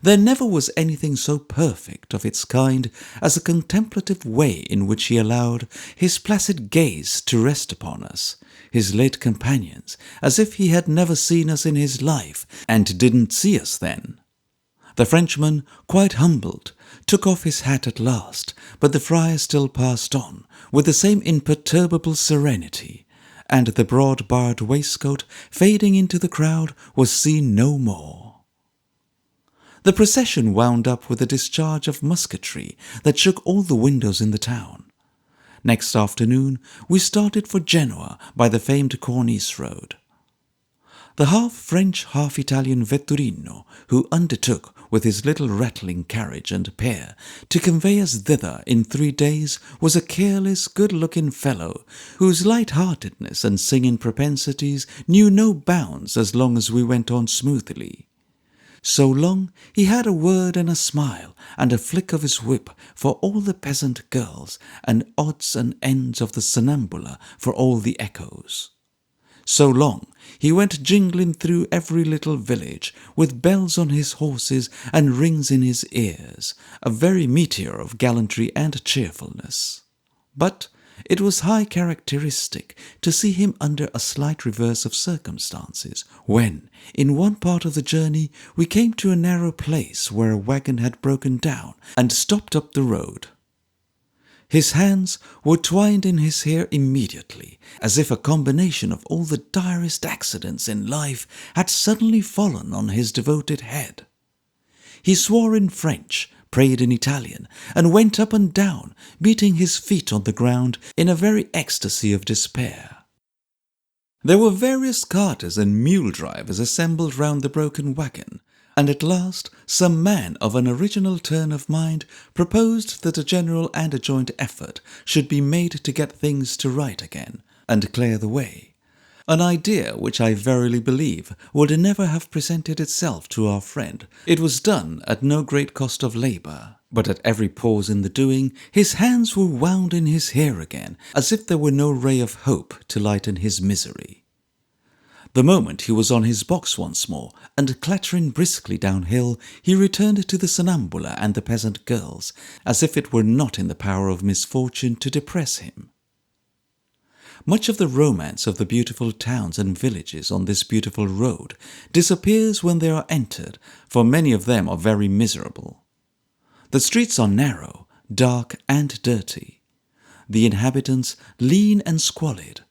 There never was anything so perfect of its kind as the contemplative way in which he allowed his placid gaze to rest upon us, his late companions, as if he had never seen us in his life, and didn't see us then. The Frenchman, quite humbled, took off his hat at last, but the friar still passed on, with the same imperturbable serenity, and the broad barred waistcoat, fading into the crowd, was seen no more. The procession wound up with a discharge of musketry that shook all the windows in the town. Next afternoon we started for Genoa by the famed Cornice road. The half-French, half-Italian vetturino who undertook, with his little rattling carriage and pair, to convey us thither in 3 days was a careless, good-looking fellow, whose light-heartedness and singing propensities knew no bounds as long as we went on smoothly. So long he had a word and a smile and a flick of his whip for all the peasant girls, and odds and ends of the sonnambula for all the echoes. So long he went jingling through every little village, with bells on his horses and rings in his ears, a very meteor of gallantry and cheerfulness. But it was high characteristic to see him under a slight reverse of circumstances, when, in one part of the journey, we came to a narrow place where a wagon had broken down and stopped up the road. His hands were twined in his hair immediately, as if a combination of all the direst accidents in life had suddenly fallen on his devoted head. He swore in French, prayed in Italian, and went up and down, beating his feet on the ground in a very ecstasy of despair. There were various carters and mule drivers assembled round the broken wagon, and at last some man of an original turn of mind proposed that a general and a joint effort should be made to get things to right again, and clear the way, an idea which I verily believe would never have presented itself to our friend. It was done at no great cost of labour, but at every pause in the doing his hands were wound in his hair again, as if there were no ray of hope to lighten his misery. The moment he was on his box once more, and clattering briskly downhill, he returned to the sonnambula and the peasant girls, as if it were not in the power of misfortune to depress him. Much of the romance of the beautiful towns and villages on this beautiful road disappears when they are entered, for many of them are very miserable. The streets are narrow, dark, and dirty. The inhabitants lean and squalid,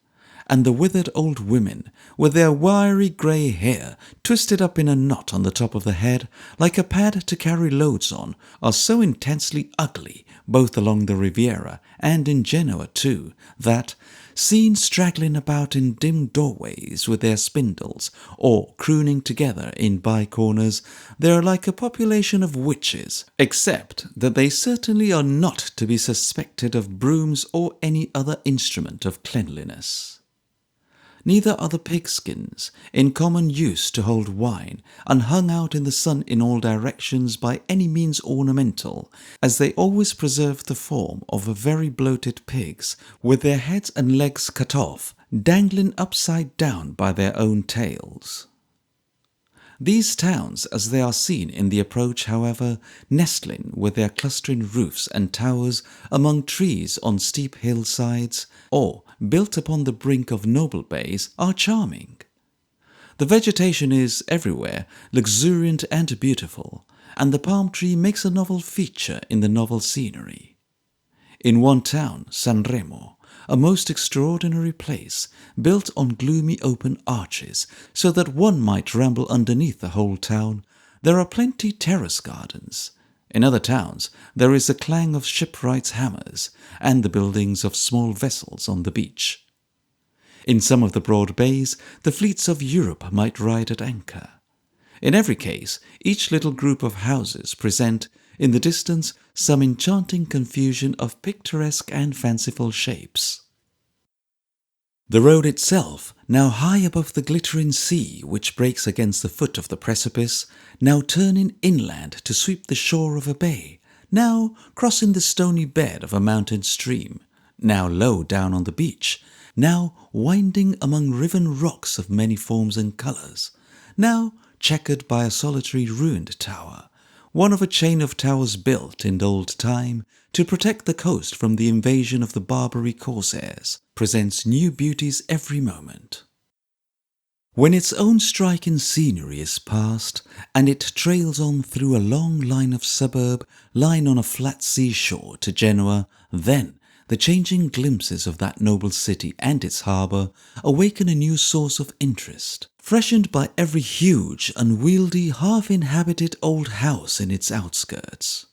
and the withered old women, with their wiry grey hair twisted up in a knot on the top of the head, like a pad to carry loads on, are so intensely ugly, both along the Riviera and in Genoa too, that, seen straggling about in dim doorways with their spindles, or crooning together in by-corners, they are like a population of witches, except that they certainly are not to be suspected of brooms or any other instrument of cleanliness. Neither are the pigskins, in common use to hold wine, and hung out in the sun in all directions by any means ornamental, as they always preserve the form of very bloated pigs, with their heads and legs cut off, dangling upside down by their own tails. These towns, as they are seen in the approach, however, nestling with their clustering roofs and towers among trees on steep hillsides, or built upon the brink of noble bays, are charming. The vegetation is everywhere luxuriant and beautiful, and the palm tree makes a novel feature in the novel scenery. In one town, San Remo, a most extraordinary place, built on gloomy open arches, so that one might ramble underneath the whole town. There are plenty terrace gardens. In other towns there is a clang of shipwrights' hammers, and the buildings of small vessels on the beach. In some of the broad bays the fleets of Europe might ride at anchor. In every case, each little group of houses present, in the distance, some enchanting confusion of picturesque and fanciful shapes. The road itself, now high above the glittering sea which breaks against the foot of the precipice, now turning inland to sweep the shore of a bay, now crossing the stony bed of a mountain stream, now low down on the beach, now winding among riven rocks of many forms and colours, now checkered by a solitary ruined tower, one of a chain of towers built in old time to protect the coast from the invasion of the Barbary corsairs, presents new beauties every moment. When its own striking scenery is past, and it trails on through a long line of suburb lying on a flat seashore to Genoa, then the changing glimpses of that noble city and its harbour awaken a new source of interest, freshened by every huge, unwieldy, half-inhabited old house in its outskirts.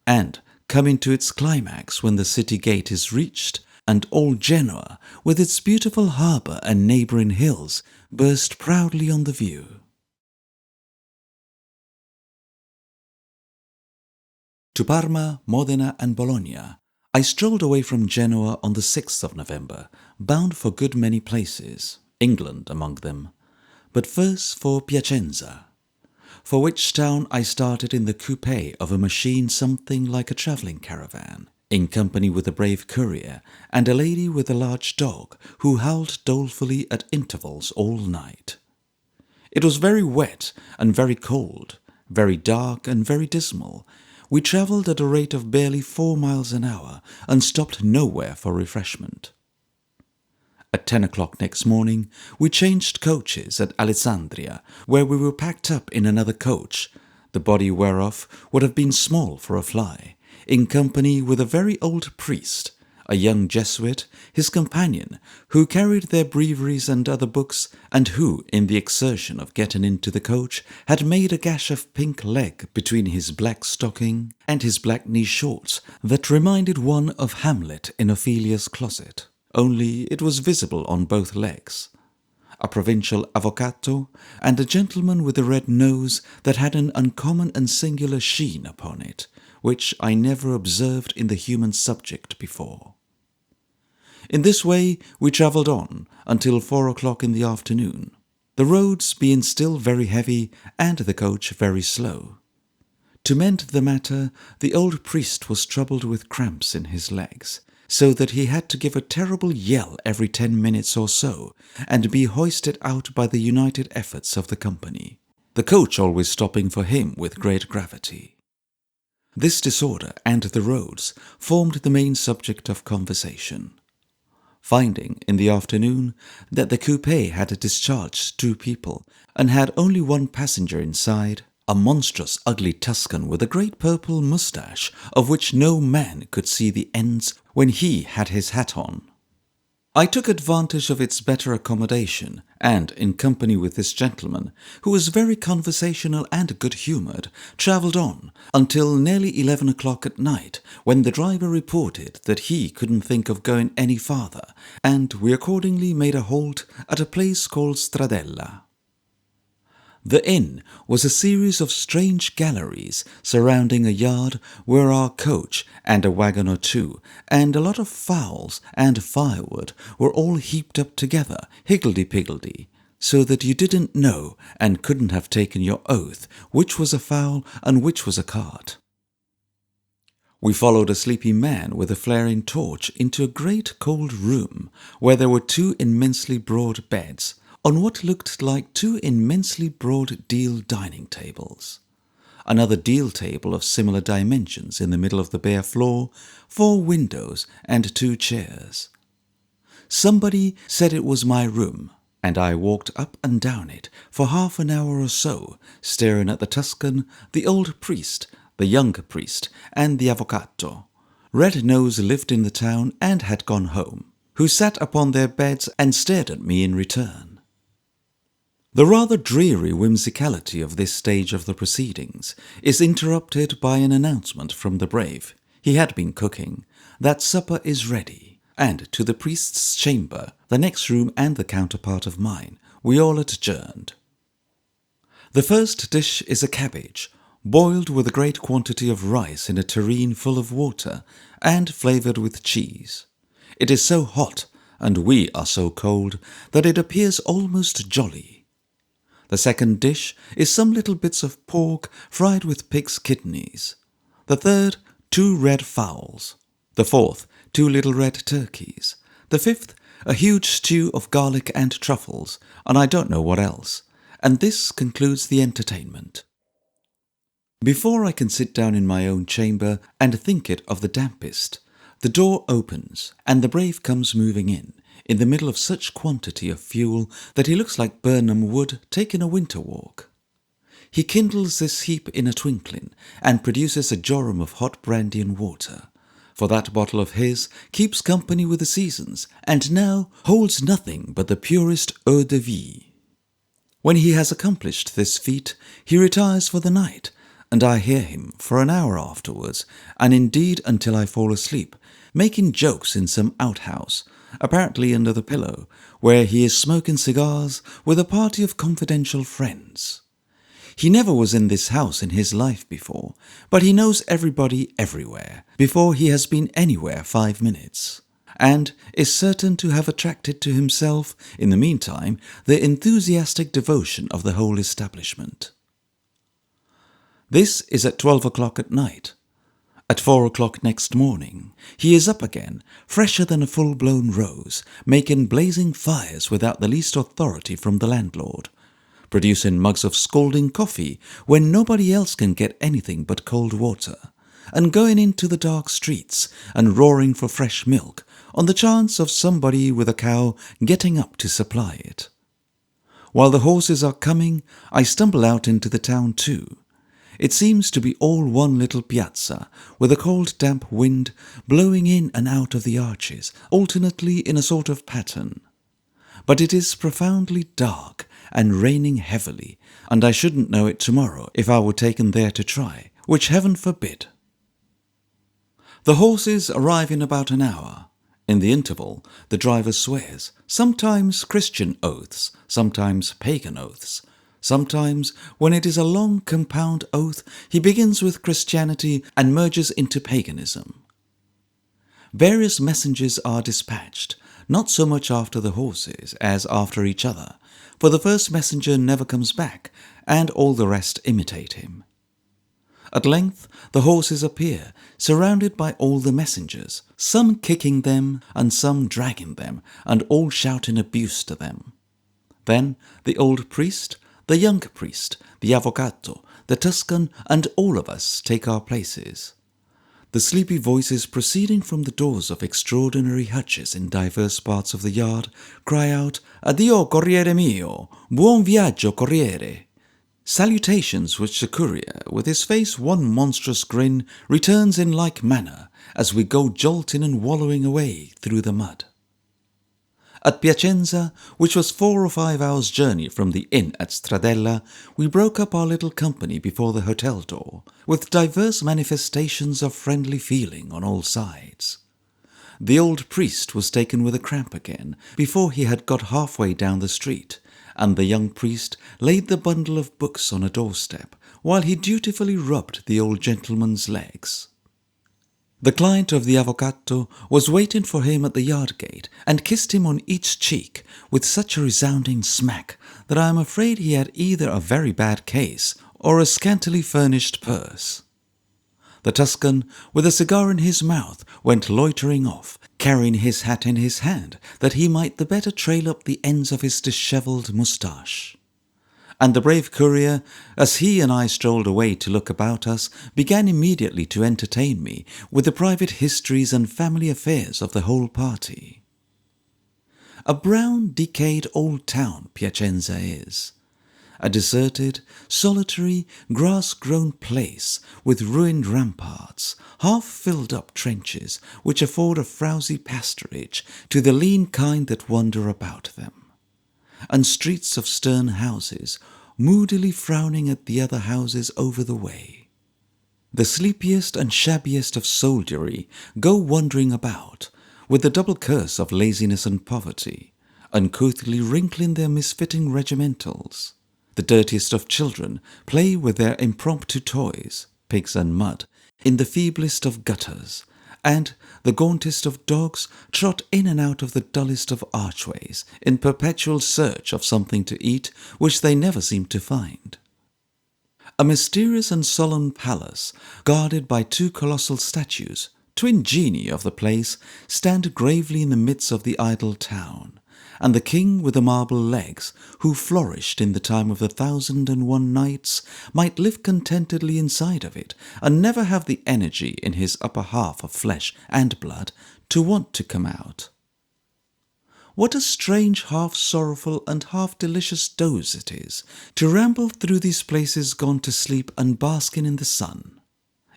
And, coming to its climax when the city gate is reached, and old Genoa, with its beautiful harbour and neighbouring hills, burst proudly on the view. To Parma, Modena and Bologna, I strolled away from Genoa on the 6th of November, bound for a good many places, England among them, but first for Piacenza, for which town I started in the coupe of a machine something like a travelling caravan, in company with a brave courier and a lady with a large dog who howled dolefully at intervals all night. It was very wet and very cold, very dark and very dismal. We travelled at a rate of barely 4 miles an hour and stopped nowhere for refreshment. At 10 o'clock next morning, we changed coaches at Alessandria, where we were packed up in another coach, the body whereof would have been small for a fly, in company with a very old priest, a young Jesuit, his companion, who carried their breviaries and other books, and who, in the exertion of getting into the coach, had made a gash of pink leg between his black stocking and his black knee shorts that reminded one of Hamlet in Ophelia's closet, only it was visible on both legs. A provincial avvocato, and a gentleman with a red nose that had an uncommon and singular sheen upon it, which I never observed in the human subject before. In this way we travelled on until 4 o'clock in the afternoon, the roads being still very heavy and the coach very slow. To mend the matter, the old priest was troubled with cramps in his legs, so that he had to give a terrible yell every 10 minutes or so, and be hoisted out by the united efforts of the company, the coach always stopping for him with great gravity. This disorder and the roads formed the main subject of conversation. Finding, in the afternoon, that the coupe had discharged 2 people, and had only 1 passenger inside, a monstrous ugly Tuscan with a great purple moustache, of which no man could see the ends when he had his hat on. I took advantage of its better accommodation, and, in company with this gentleman, who was very conversational and good-humoured, travelled on until nearly 11 o'clock at night, when the driver reported that he couldn't think of going any farther, and we accordingly made a halt at a place called Stradella. The inn was a series of strange galleries surrounding a yard where our coach and a wagon or 2 and a lot of fowls and firewood were all heaped up together, higgledy-piggledy, so that you didn't know and couldn't have taken your oath which was a fowl and which was a cart. We followed a sleepy man with a flaring torch into a great cold room where there were 2 immensely broad beds, on what looked like 2 immensely broad deal dining tables. Another deal table of similar dimensions in the middle of the bare floor, 4 windows and 2 chairs. Somebody said it was my room, and I walked up and down it for half an hour or so, staring at the Tuscan, the old priest, the young priest, and the avvocato. Red Nose lived in the town and had gone home, who sat upon their beds and stared at me in return. The rather dreary whimsicality of this stage of the proceedings is interrupted by an announcement from the brave, he had been cooking, that supper is ready, and to the priest's chamber, the next room and the counterpart of mine, we all adjourned. The first dish is a cabbage, boiled with a great quantity of rice in a tureen full of water, and flavoured with cheese. It is so hot, and we are so cold, that it appears almost jolly. The second dish is some little bits of pork fried with pig's kidneys. The third, 2 red fowls. The fourth, 2 little red turkeys. The fifth, a huge stew of garlic and truffles, and I don't know what else. And this concludes the entertainment. Before I can sit down in my own chamber and think it of the dampest, the door opens, and the brave comes moving in the middle of such quantity of fuel that he looks like Burnham Wood taking a winter walk. He kindles this heap in a twinkling, and produces a jorum of hot brandy and water, for that bottle of his keeps company with the seasons, and now holds nothing but the purest eau de vie. When he has accomplished this feat, he retires for the night, and I hear him for an hour afterwards, and indeed until I fall asleep, making jokes in some outhouse, apparently under the pillow, where he is smoking cigars with a party of confidential friends. He never was in this house in his life before, but he knows everybody everywhere, before he has been anywhere 5 minutes, and is certain to have attracted to himself, in the meantime, the enthusiastic devotion of the whole establishment. This is at 12 o'clock at night. At 4 o'clock next morning, he is up again, fresher than a full-blown rose, making blazing fires without the least authority from the landlord, producing mugs of scalding coffee when nobody else can get anything but cold water, and going into the dark streets and roaring for fresh milk on the chance of somebody with a cow getting up to supply it. While the horses are coming, I stumble out into the town too. It seems to be all one little piazza, with a cold damp wind blowing in and out of the arches, alternately in a sort of pattern. But it is profoundly dark and raining heavily, and I shouldn't know it tomorrow if I were taken there to try, which heaven forbid. The horses arrive in about an hour. In the interval, the driver swears, sometimes Christian oaths, sometimes pagan oaths. Sometimes, when it is a long compound oath, he begins with Christianity and merges into paganism. Various messengers are dispatched, not so much after the horses as after each other, for the first messenger never comes back, and all the rest imitate him. At length the horses appear, surrounded by all the messengers, some kicking them and some dragging them, and all shouting abuse to them. Then the old priest, the young priest, the avvocato, the Tuscan, and all of us take our places. The sleepy voices proceeding from the doors of extraordinary hutches in divers parts of the yard cry out, "Addio, corriere mio! Buon viaggio, corriere!" Salutations which the courier, with his face one monstrous grin, returns in like manner as we go jolting and wallowing away through the mud. At Piacenza, which was 4 or 5 hours' journey from the inn at Stradella, we broke up our little company before the hotel door, with divers manifestations of friendly feeling on all sides. The old priest was taken with a cramp again, before he had got halfway down the street, and the young priest laid the bundle of books on a doorstep, while he dutifully rubbed the old gentleman's legs. The client of the avvocato was waiting for him at the yard gate, and kissed him on each cheek with such a resounding smack that I am afraid he had either a very bad case or a scantily furnished purse. The Tuscan, with a cigar in his mouth, went loitering off, carrying his hat in his hand, that he might the better trail up the ends of his dishevelled moustache. And the brave courier, as he and I strolled away to look about us, began immediately to entertain me with the private histories and family affairs of the whole party. A brown, decayed old town Piacenza is. a deserted, solitary, grass-grown place with ruined ramparts, half-filled-up trenches which afford a frowsy pasturage to the lean kine that wander about them, and streets of stern houses, moodily frowning at the other houses over the way. The sleepiest and shabbiest of soldiery go wandering about, with the double curse of laziness and poverty, uncouthly wrinkling their misfitting regimentals. The dirtiest of children play with their impromptu toys, pigs and mud, in the feeblest of gutters, and the gauntest of dogs trot in and out of the dullest of archways in perpetual search of something to eat which they never seem to find. A mysterious and solemn palace, guarded by two colossal statues, twin genii of the place, stand gravely in the midst of the idle town, and the king with the marble legs, who flourished in the time of the 1001 Nights, might live contentedly inside of it, and never have the energy in his upper half of flesh and blood to want to come out. What a strange, half-sorrowful and half-delicious doze it is to ramble through these places gone to sleep and basking in the sun.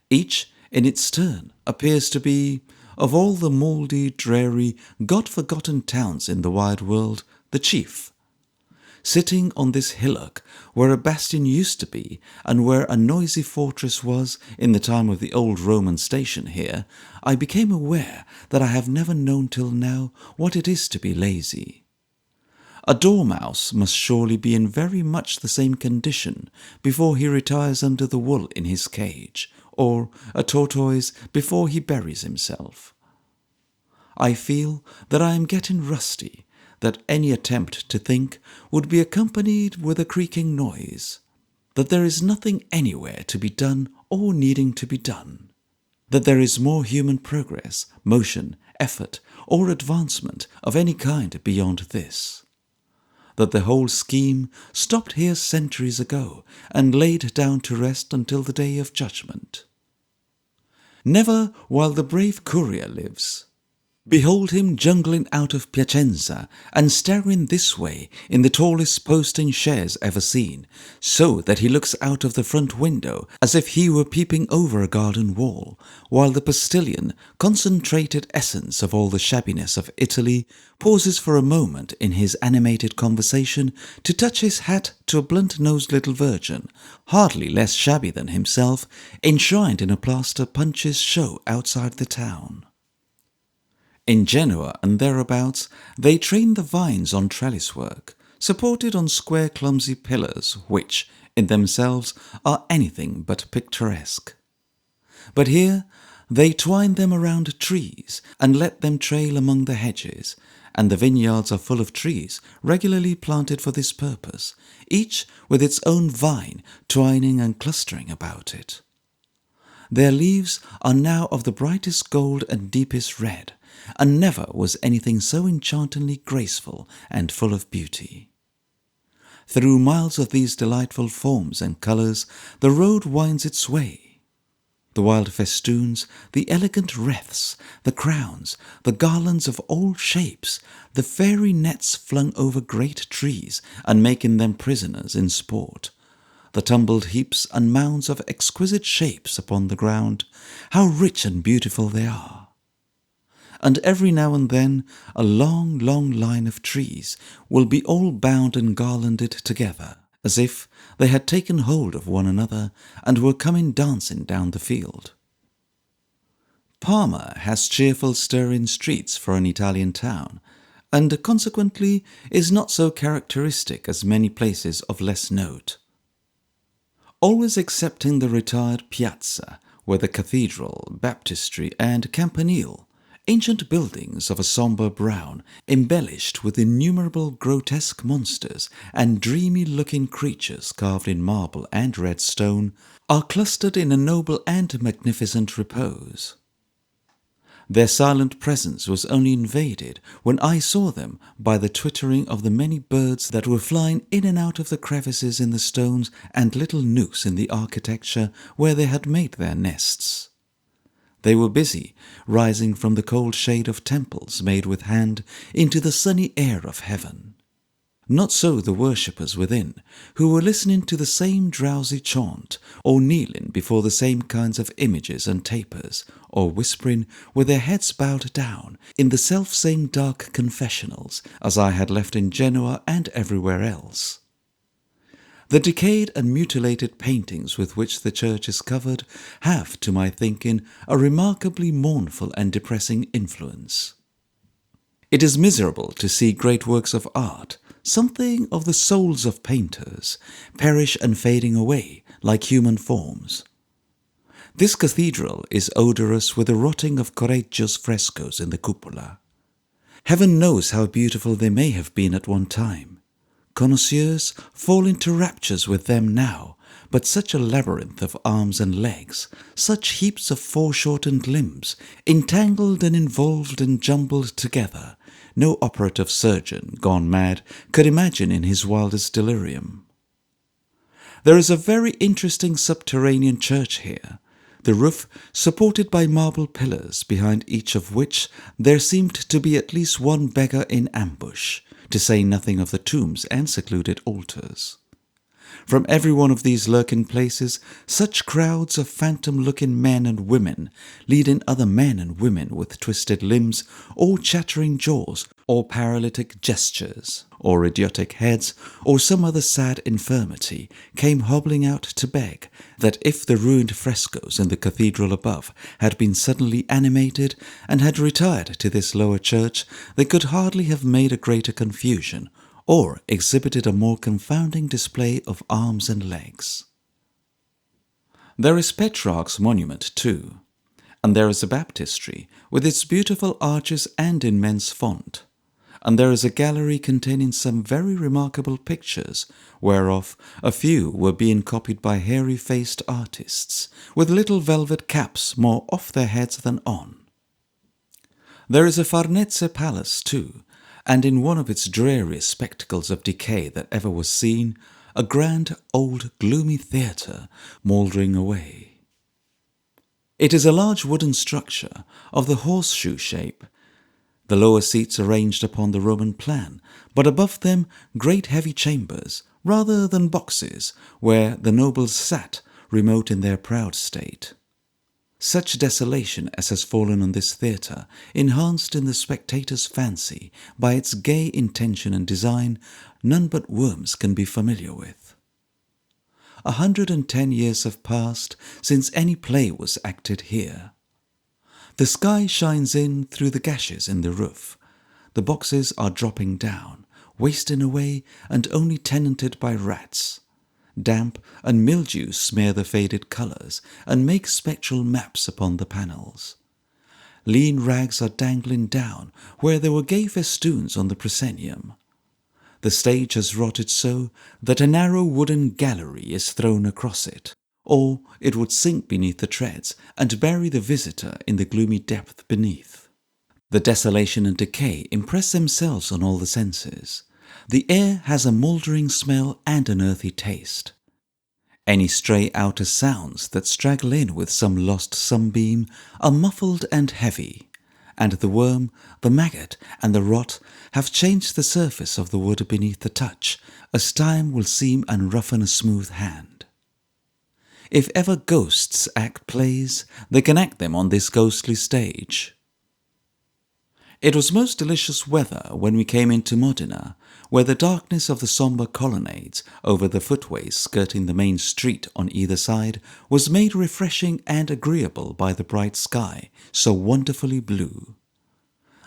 Each, in its turn, appears to be, of all the mouldy, dreary, God-forgotten towns in the wide world, the chief. Sitting on this hillock where a bastion used to be, and where a noisy fortress was in the time of the old Roman station here, I became aware that I have never known till now what it is to be lazy. A dormouse must surely be in very much the same condition before he retires under the wool in his cage, or a tortoise before he buries himself. I feel that I am getting rusty, that any attempt to think would be accompanied with a creaking noise, that there is nothing anywhere to be done or needing to be done, that there is more human progress, motion, effort, or advancement of any kind beyond this, that the whole scheme stopped here centuries ago and laid down to rest until the day of judgment. Never while the brave courier lives. Behold him jungling out of Piacenza and staring this way in the tallest posting chaise ever seen, so that he looks out of the front window as if he were peeping over a garden wall, while the postilion, concentrated essence of all the shabbiness of Italy, pauses for a moment in his animated conversation to touch his hat to a blunt-nosed little virgin, hardly less shabby than himself, enshrined in a plaster Punch's show outside the town. In Genoa and thereabouts, they train the vines on trellis work, supported on square clumsy pillars which, in themselves, are anything but picturesque. But here they twine them around trees and let them trail among the hedges, and the vineyards are full of trees regularly planted for this purpose, each with its own vine twining and clustering about it. Their leaves are now of the brightest gold and deepest red, and never was anything so enchantingly graceful and full of beauty. Through miles of these delightful forms and colours the road winds its way. The wild festoons, the elegant wreaths, the crowns, the garlands of all shapes, the fairy nets flung over great trees and making them prisoners in sport, the tumbled heaps and mounds of exquisite shapes upon the ground, how rich and beautiful they are! And every now and then a long, long line of trees will be all bound and garlanded together, as if they had taken hold of one another and were coming dancing down the field. Parma has cheerful stirring streets for an Italian town, and consequently is not so characteristic as many places of less note. Always excepting the retired piazza, where the cathedral, baptistry, and campanile, ancient buildings of a sombre brown, embellished with innumerable grotesque monsters and dreamy-looking creatures carved in marble and red stone, are clustered in a noble and magnificent repose. Their silent presence was only invaded when I saw them by the twittering of the many birds that were flying in and out of the crevices in the stones and little nooks in the architecture where they had made their nests. They were busy, rising from the cold shade of temples made with hand into the sunny air of heaven. Not so the worshippers within, who were listening to the same drowsy chant, or kneeling before the same kinds of images and tapers, or whispering with their heads bowed down in the self-same dark confessionals as I had left in Genoa and everywhere else. The decayed and mutilated paintings with which the church is covered have, to my thinking, a remarkably mournful and depressing influence. It is miserable to see great works of art, something of the souls of painters, perish and fading away like human forms. This cathedral is odorous with the rotting of Correggio's frescoes in the cupola. Heaven knows how beautiful they may have been at one time. Connoisseurs fall into raptures with them now, but such a labyrinth of arms and legs, such heaps of foreshortened limbs, entangled and involved and jumbled together, no operative surgeon gone mad could imagine in his wildest delirium. There is a very interesting subterranean church here, the roof supported by marble pillars, behind each of which there seemed to be at least one beggar in ambush, to say nothing of the tombs and secluded altars. From every one of these lurking places, such crowds of phantom-looking men and women, leading other men and women with twisted limbs, or chattering jaws, or paralytic gestures, or idiotic heads, or some other sad infirmity, came hobbling out to beg that if the ruined frescoes in the cathedral above had been suddenly animated and had retired to this lower church, they could hardly have made a greater confusion, or exhibited a more confounding display of arms and legs. There is Petrarch's monument too, and there is a baptistry with its beautiful arches and immense font, and there is a gallery containing some very remarkable pictures, whereof a few were being copied by hairy-faced artists, with little velvet caps more off their heads than on. There is a Farnese palace too, and in one of its dreariest spectacles of decay that ever was seen, a grand, old, gloomy theatre mouldering away. It is a large wooden structure of the horseshoe shape, the lower seats arranged upon the Roman plan, but above them great heavy chambers, rather than boxes, where the nobles sat, remote in their proud state. Such desolation as has fallen on this theatre, enhanced in the spectator's fancy by its gay intention and design, none but worms can be familiar with. 110 years have passed since any play was acted here. The sky shines in through the gashes in the roof. The boxes are dropping down, wasting away, and only tenanted by rats. Damp and mildew smear the faded colours and make spectral maps upon the panels. Lean rags are dangling down where there were gay festoons on the proscenium. The stage has rotted so that a narrow wooden gallery is thrown across it, or it would sink beneath the treads and bury the visitor in the gloomy depth beneath. The desolation and decay impress themselves on all the senses. The air has a mouldering smell and an earthy taste. Any stray outer sounds that straggle in with some lost sunbeam are muffled and heavy, and the worm, the maggot, and the rot have changed the surface of the wood beneath the touch, as time will seem and roughen a smooth hand. If ever ghosts act plays, they can act them on this ghostly stage. It was most delicious weather when we came into Modena, where the darkness of the sombre colonnades over the footways skirting the main street on either side was made refreshing and agreeable by the bright sky, so wonderfully blue.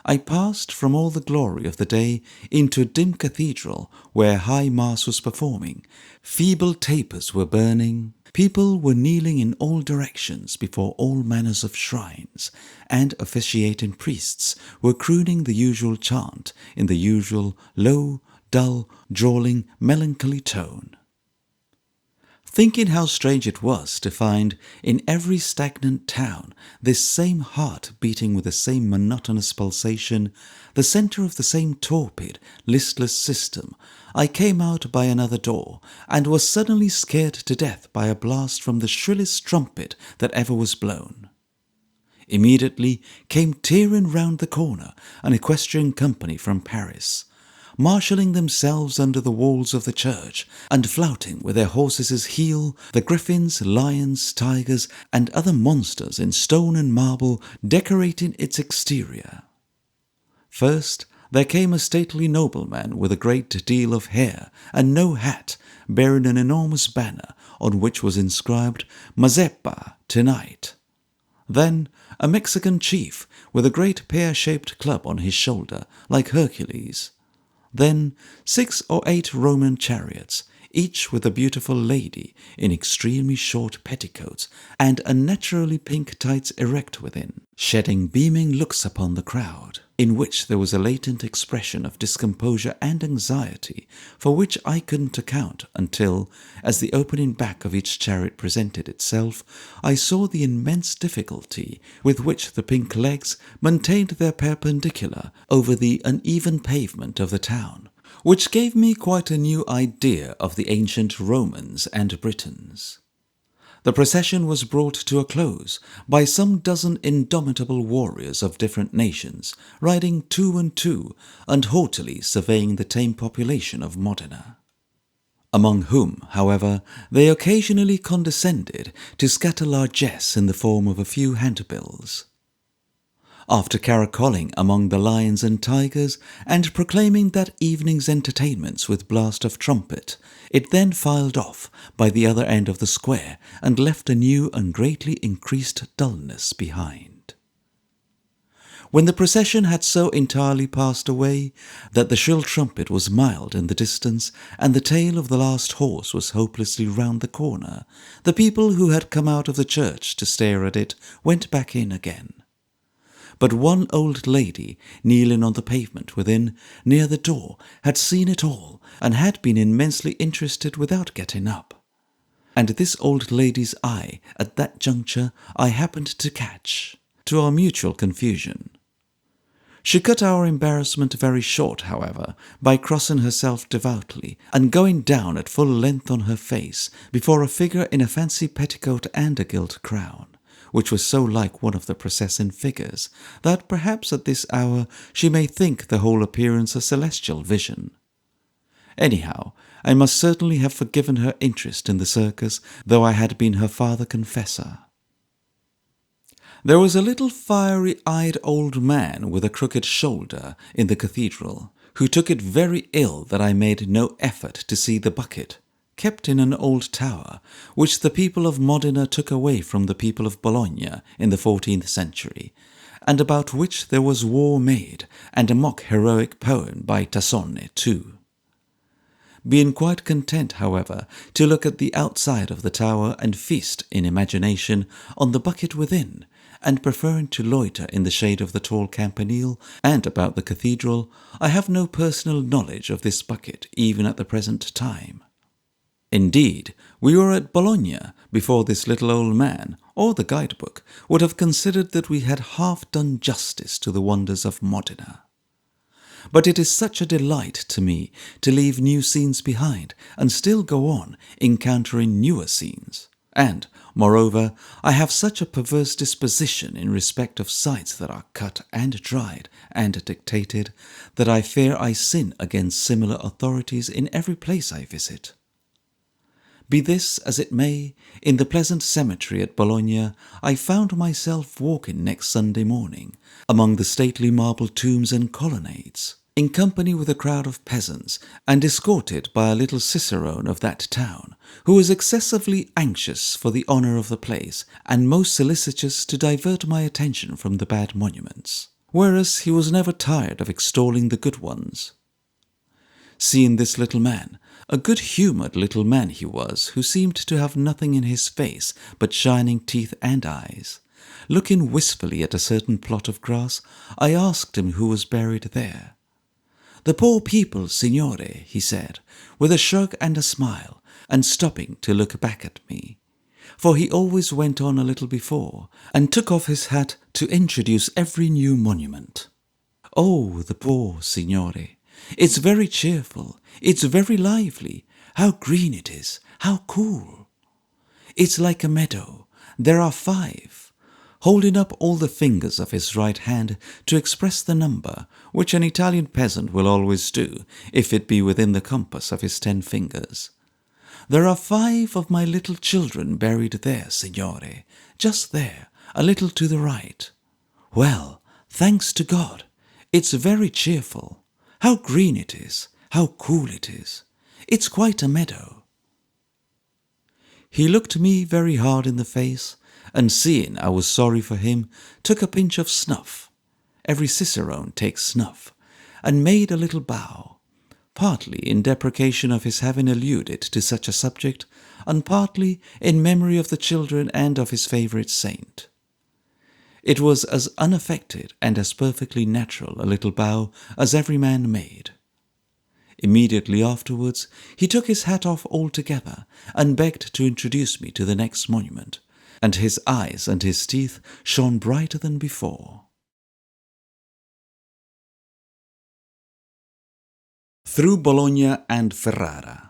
I passed from all the glory of the day into a dim cathedral where high mass was performing, feeble tapers were burning, people were kneeling in all directions before all manners of shrines, and officiating priests were crooning the usual chant in the usual low, dull, drawling, melancholy tone. Thinking how strange it was to find in every stagnant town this same heart beating with the same monotonous pulsation, the centre of the same torpid, listless system, I came out by another door, and was suddenly scared to death by a blast from the shrillest trumpet that ever was blown. Immediately came tearing round the corner an equestrian company from Paris, marshalling themselves under the walls of the church, and flouting with their horses' heel the griffins, lions, tigers, and other monsters in stone and marble decorating its exterior. First, there came a stately nobleman with a great deal of hair and no hat, bearing an enormous banner on which was inscribed Mazeppa, tonight. Then a Mexican chief with a great pear-shaped club on his shoulder, like Hercules. Then 6 or 8 Roman chariots, each with a beautiful lady in extremely short petticoats and unnaturally pink tights erect within, shedding beaming looks upon the crowd, in which there was a latent expression of discomposure and anxiety for which I couldn't account until, as the opening back of each chariot presented itself, I saw the immense difficulty with which the pink legs maintained their perpendicular over the uneven pavement of the town, which gave me quite a new idea of the ancient Romans and Britons. The procession was brought to a close by some dozen indomitable warriors of different nations, riding 2 and 2 and haughtily surveying the tame population of Modena, among whom, however, they occasionally condescended to scatter largesse in the form of a few handbills. After caracoling among the lions and tigers, and proclaiming that evening's entertainments with blast of trumpet, it then filed off by the other end of the square and left a new and greatly increased dullness behind. When the procession had so entirely passed away that the shrill trumpet was mild in the distance, and the tail of the last horse was hopelessly round the corner, the people who had come out of the church to stare at it went back in again. But one old lady, kneeling on the pavement within, near the door, had seen it all, and had been immensely interested without getting up. And this old lady's eye, at that juncture, I happened to catch, to our mutual confusion. She cut our embarrassment very short, however, by crossing herself devoutly, and going down at full length on her face, before a figure in a fancy petticoat and a gilt crown, which was so like one of the processing figures, that perhaps at this hour she may think the whole appearance a celestial vision. Anyhow, I must certainly have forgiven her interest in the circus, though I had been her father confessor. There was a little fiery-eyed old man with a crooked shoulder in the cathedral, who took it very ill that I made no effort to see the bucket, kept in an old tower, which the people of Modena took away from the people of Bologna in the 14th century, and about which there was war made, and a mock heroic poem by Tassone too. Being quite content, however, to look at the outside of the tower and feast in imagination on the bucket within, and preferring to loiter in the shade of the tall campanile and about the cathedral, I have no personal knowledge of this bucket even at the present time. Indeed, we were at Bologna before this little old man, or the guidebook, would have considered that we had half done justice to the wonders of Modena. But it is such a delight to me to leave new scenes behind and still go on encountering newer scenes. And, moreover, I have such a perverse disposition in respect of sights that are cut and dried and dictated, that I fear I sin against similar authorities in every place I visit. Be this as it may, in the pleasant cemetery at Bologna, I found myself walking next Sunday morning among the stately marble tombs and colonnades, in company with a crowd of peasants, and escorted by a little cicerone of that town, who was excessively anxious for the honour of the place, and most solicitous to divert my attention from the bad monuments, whereas he was never tired of extolling the good ones. Seeing this little man, a good-humoured little man he was, who seemed to have nothing in his face but shining teeth and eyes, looking wistfully at a certain plot of grass, I asked him who was buried there. "The poor people, signore," he said, with a shrug and a smile, and stopping to look back at me, for he always went on a little before, and took off his hat to introduce every new monument. "Oh, the poor, signore! It's very cheerful, it's very lively, how green it is, how cool! It's like a meadow, there are 5. holding up all the fingers of his right hand to express the number, which an Italian peasant will always do, if it be within the compass of his 10 fingers. "There are 5 of my little children buried there, signore, just there, a little to the right. Well, thanks to God, it's very cheerful. How green it is, how cool it is. It's quite a meadow." He looked me very hard in the face, and seeing I was sorry for him, took a pinch of snuff — every cicerone takes snuff — and made a little bow, partly in deprecation of his having alluded to such a subject, and partly in memory of the children and of his favourite saint. It was as unaffected and as perfectly natural a little bow as every man made. Immediately afterwards he took his hat off altogether and begged to introduce me to the next monument, and his eyes and his teeth shone brighter than before. Through Bologna and Ferrara.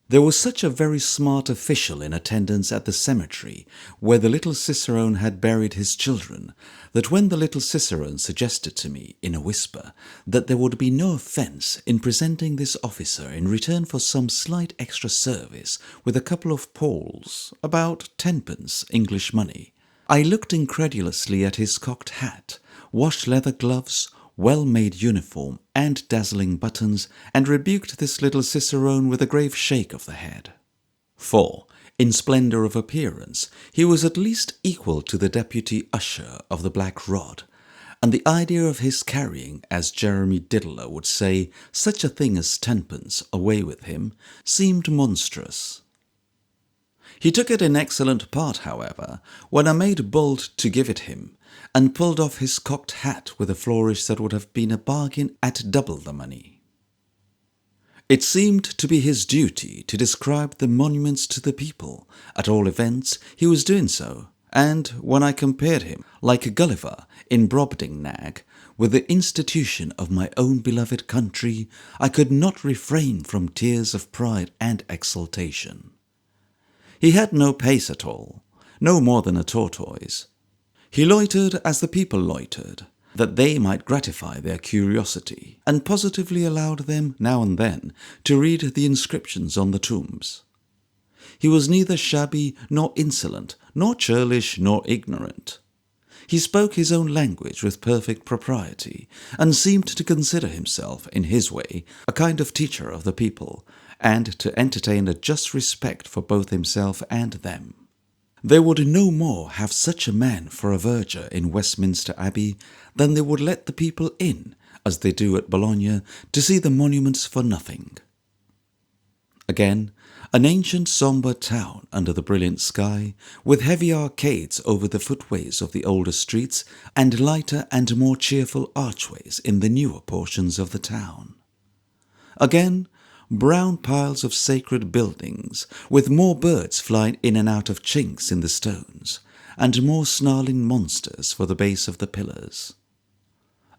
There was such a very smart official in attendance at the cemetery where the little cicerone had buried his children, that when the little cicerone suggested to me, in a whisper, that there would be no offence in presenting this officer in return for some slight extra service with a couple of Pauls, about 10 English money, I looked incredulously at his cocked hat, washed leather gloves, well-made uniform, and dazzling buttons, and rebuked this little cicerone with a grave shake of the head. For, in splendour of appearance, he was at least equal to the deputy usher of the Black Rod, and the idea of his carrying, as Jeremy Diddler would say, such a thing as 10 away with him, seemed monstrous. He took it in excellent part, however, when I made bold to give it him, and pulled off his cocked hat with a flourish that would have been a bargain at double the money. It seemed to be his duty to describe the monuments to the people. At all events, he was doing so, and when I compared him, like Gulliver in Brobdingnag, with the institution of my own beloved country, I could not refrain from tears of pride and exultation. He had no pace at all, no more than a tortoise. He loitered as the people loitered, that they might gratify their curiosity, and positively allowed them, now and then, to read the inscriptions on the tombs. He was neither shabby nor insolent, nor churlish nor ignorant. He spoke his own language with perfect propriety, and seemed to consider himself, in his way, a kind of teacher of the people, and to entertain a just respect for both himself and them. They would no more have such a man for a verger in Westminster Abbey than they would let the people in, as they do at Bologna, to see the monuments for nothing. Again, an ancient sombre town under the brilliant sky, with heavy arcades over the footways of the older streets, and lighter and more cheerful archways in the newer portions of the town. Again, brown piles of sacred buildings, with more birds flying in and out of chinks in the stones, and more snarling monsters for the base of the pillars.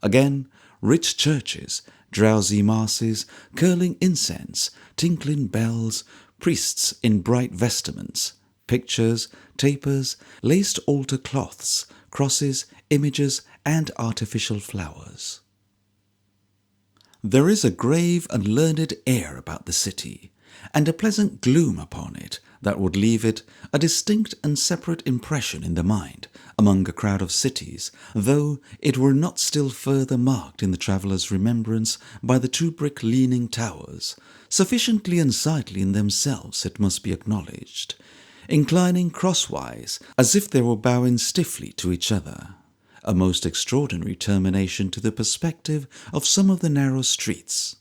Again, rich churches, drowsy masses, curling incense, tinkling bells, priests in bright vestments, pictures, tapers, laced altar cloths, crosses, images, and artificial flowers. There is a grave and learned air about the city, and a pleasant gloom upon it that would leave it a distinct and separate impression in the mind among a crowd of cities, though it were not still further marked in the traveller's remembrance by the 2 brick leaning towers, sufficiently unsightly in themselves, it must be acknowledged, inclining crosswise as if they were bowing stiffly to each other. A most extraordinary termination to the perspective of some of the narrow streets.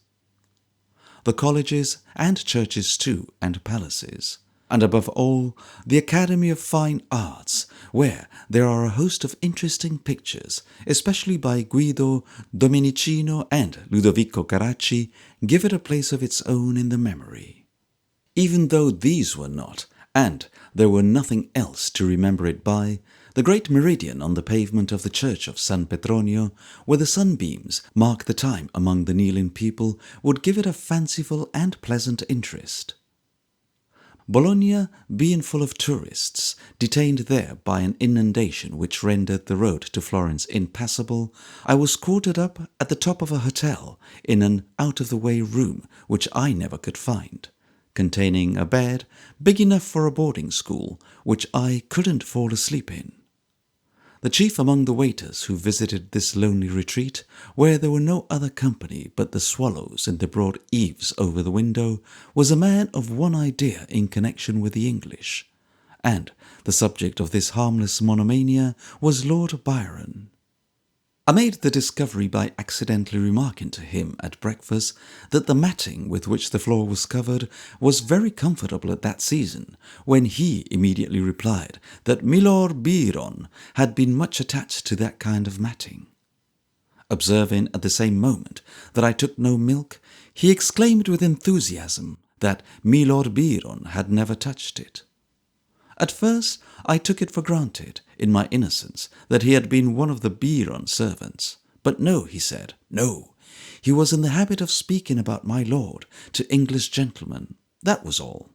The colleges, and churches too, and palaces, and above all, the Academy of Fine Arts, where there are a host of interesting pictures, especially by Guido, Domenichino, and Ludovico Carracci, give it a place of its own in the memory. Even though these were not, and there were nothing else to remember it by, the great meridian on the pavement of the church of San Petronio, where the sunbeams mark the time among the kneeling people, would give it a fanciful and pleasant interest. Bologna being full of tourists, detained there by an inundation which rendered the road to Florence impassable, I was quartered up at the top of a hotel in an out-of-the-way room which I never could find, containing a bed big enough for a boarding school, which I couldn't fall asleep in. The chief among the waiters who visited this lonely retreat, where there were no other company but the swallows in the broad eaves over the window, was a man of one idea in connection with the English, and the subject of this harmless monomania was Lord Byron. I made the discovery by accidentally remarking to him at breakfast that the matting with which the floor was covered was very comfortable at that season, when he immediately replied that Milord Byron had been much attached to that kind of matting. Observing at the same moment that I took no milk, he exclaimed with enthusiasm that Milord Byron had never touched it. At first I took it for granted, in my innocence, that he had been one of the Byron servants. But no, he said, no. He was in the habit of speaking about my lord to English gentlemen. That was all.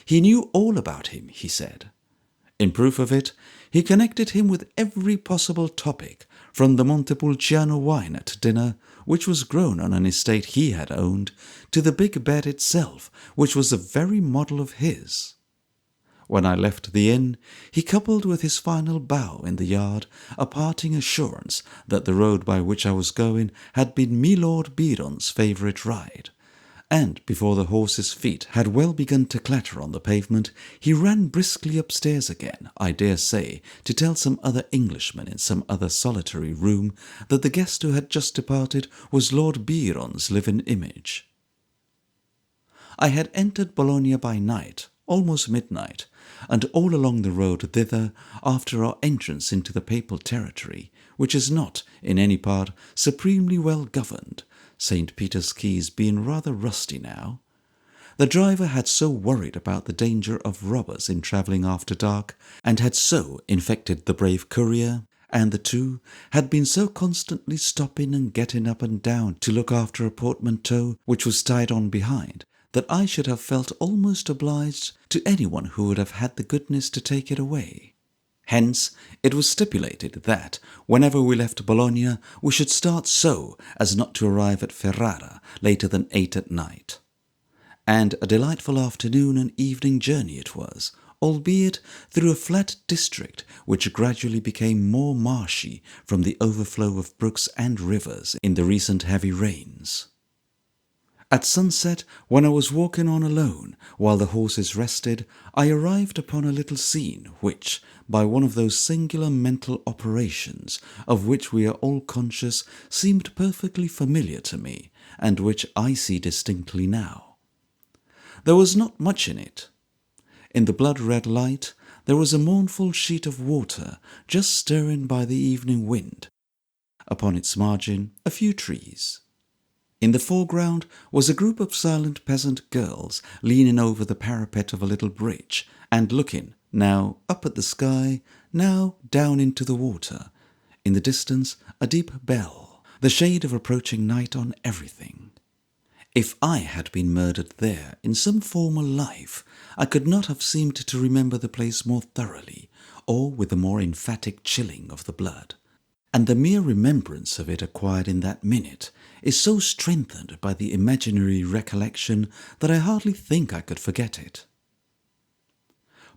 He knew all about him, he said. In proof of it, he connected him with every possible topic, from the Montepulciano wine at dinner, which was grown on an estate he had owned, to the big bed itself, which was the very model of his. When I left the inn, he coupled with his final bow in the yard a parting assurance that the road by which I was going had been Milord Byron's favourite ride, and before the horse's feet had well begun to clatter on the pavement, he ran briskly upstairs again, I dare say, to tell some other Englishman in some other solitary room that the guest who had just departed was Lord Byron's living image. I had entered Bologna by night, almost midnight, and all along the road thither, after our entrance into the papal territory, which is not, in any part, supremely well governed, St. Peter's Quays being rather rusty now, the driver had so worried about the danger of robbers in travelling after dark, and had so infected the brave courier, and the two had been so constantly stopping and getting up and down to look after a portmanteau which was tied on behind, that I should have felt almost obliged to anyone who would have had the goodness to take it away. Hence it was stipulated that, whenever we left Bologna, we should start so as not to arrive at Ferrara later than 8 at night. And a delightful afternoon and evening journey it was, albeit through a flat district which gradually became more marshy from the overflow of brooks and rivers in the recent heavy rains. At sunset, when I was walking on alone, while the horses rested, I arrived upon a little scene which, by one of those singular mental operations of which we are all conscious, seemed perfectly familiar to me, and which I see distinctly now. There was not much in it. In the blood-red light, there was a mournful sheet of water, just stirring by the evening wind. Upon its margin, a few trees. In the foreground was a group of silent peasant girls leaning over the parapet of a little bridge and looking, now up at the sky, now down into the water. In the distance, a deep bell, the shade of approaching night on everything. If I had been murdered there in some former life, I could not have seemed to remember the place more thoroughly, or with a more emphatic chilling of the blood. And the mere remembrance of it acquired in that minute is so strengthened by the imaginary recollection that I hardly think I could forget it.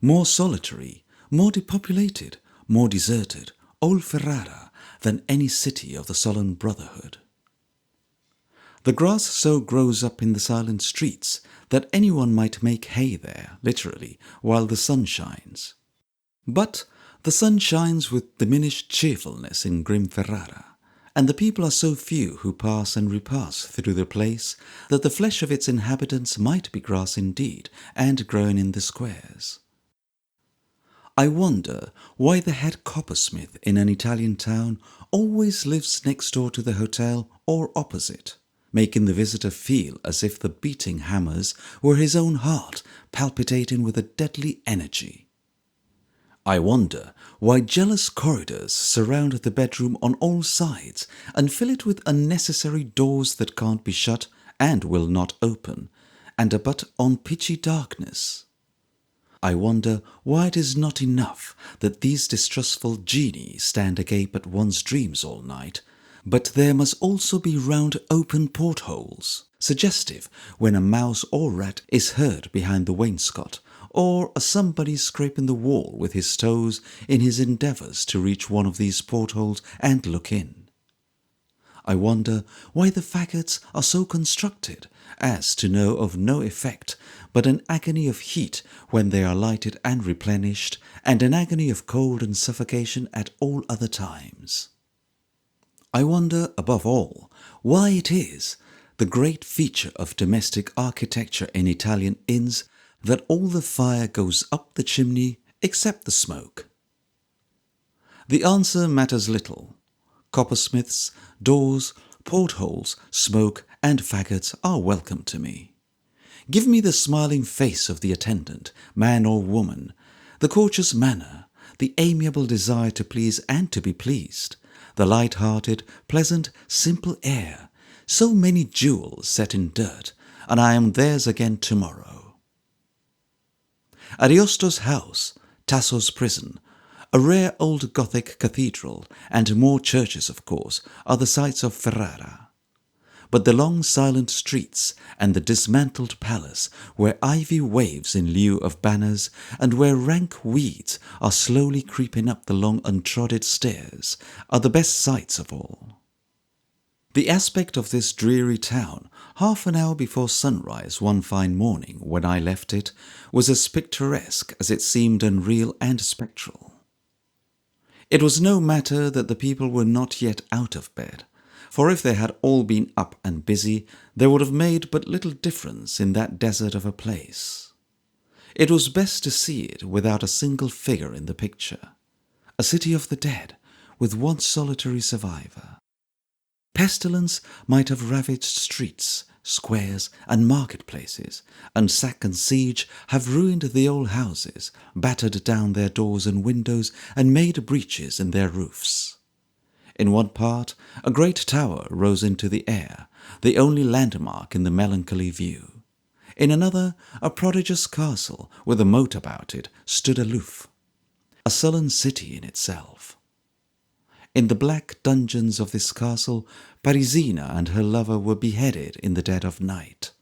More solitary, more depopulated, more deserted, old Ferrara than any city of the Sullen Brotherhood. The grass so grows up in the silent streets that anyone might make hay there, literally, while the sun shines. But the sun shines with diminished cheerfulness in grim Ferrara, and the people are so few who pass and repass through the place that the flesh of its inhabitants might be grass indeed, and growing in the squares. I wonder why the head coppersmith in an Italian town always lives next door to the hotel or opposite, making the visitor feel as if the beating hammers were his own heart palpitating with a deadly energy. I wonder why jealous corridors surround the bedroom on all sides and fill it with unnecessary doors that can't be shut and will not open, and abut on pitchy darkness. I wonder why it is not enough that these distrustful genii stand agape at one's dreams all night, but there must also be round open portholes, suggestive when a mouse or rat is heard behind the wainscot, or a somebody scraping the wall with his toes in his endeavours to reach one of these portholes and look in. I wonder why the faggots are so constructed as to know of no effect but an agony of heat when they are lighted and replenished, and an agony of cold and suffocation at all other times. I wonder, above all, why it is the great feature of domestic architecture in Italian inns that all the fire goes up the chimney except the smoke. The answer matters little. Coppersmiths, doors, portholes, smoke, and faggots are welcome to me. Give me the smiling face of the attendant, man or woman, the courteous manner, the amiable desire to please and to be pleased, the light-hearted, pleasant, simple air, so many jewels set in dirt, and I am theirs again tomorrow. Ariosto's house, Tasso's prison, a rare old Gothic cathedral, and more churches, of course, are the sights of Ferrara. But the long silent streets and the dismantled palace, where ivy waves in lieu of banners, and where rank weeds are slowly creeping up the long untrodden stairs, are the best sights of all. The aspect of this dreary town, half an hour before sunrise one fine morning when I left it, was as picturesque as it seemed unreal and spectral. It was no matter that the people were not yet out of bed, for if they had all been up and busy, there would have made but little difference in that desert of a place. It was best to see it without a single figure in the picture, a city of the dead, with one solitary survivor. Pestilence might have ravaged streets, squares, and marketplaces, and sack and siege have ruined the old houses, battered down their doors and windows, and made breaches in their roofs. In one part, a great tower rose into the air, the only landmark in the melancholy view. In another, a prodigious castle with a moat about it stood aloof, a sullen city in itself. In the black dungeons of this castle, Parisina and her lover were beheaded in the dead of night.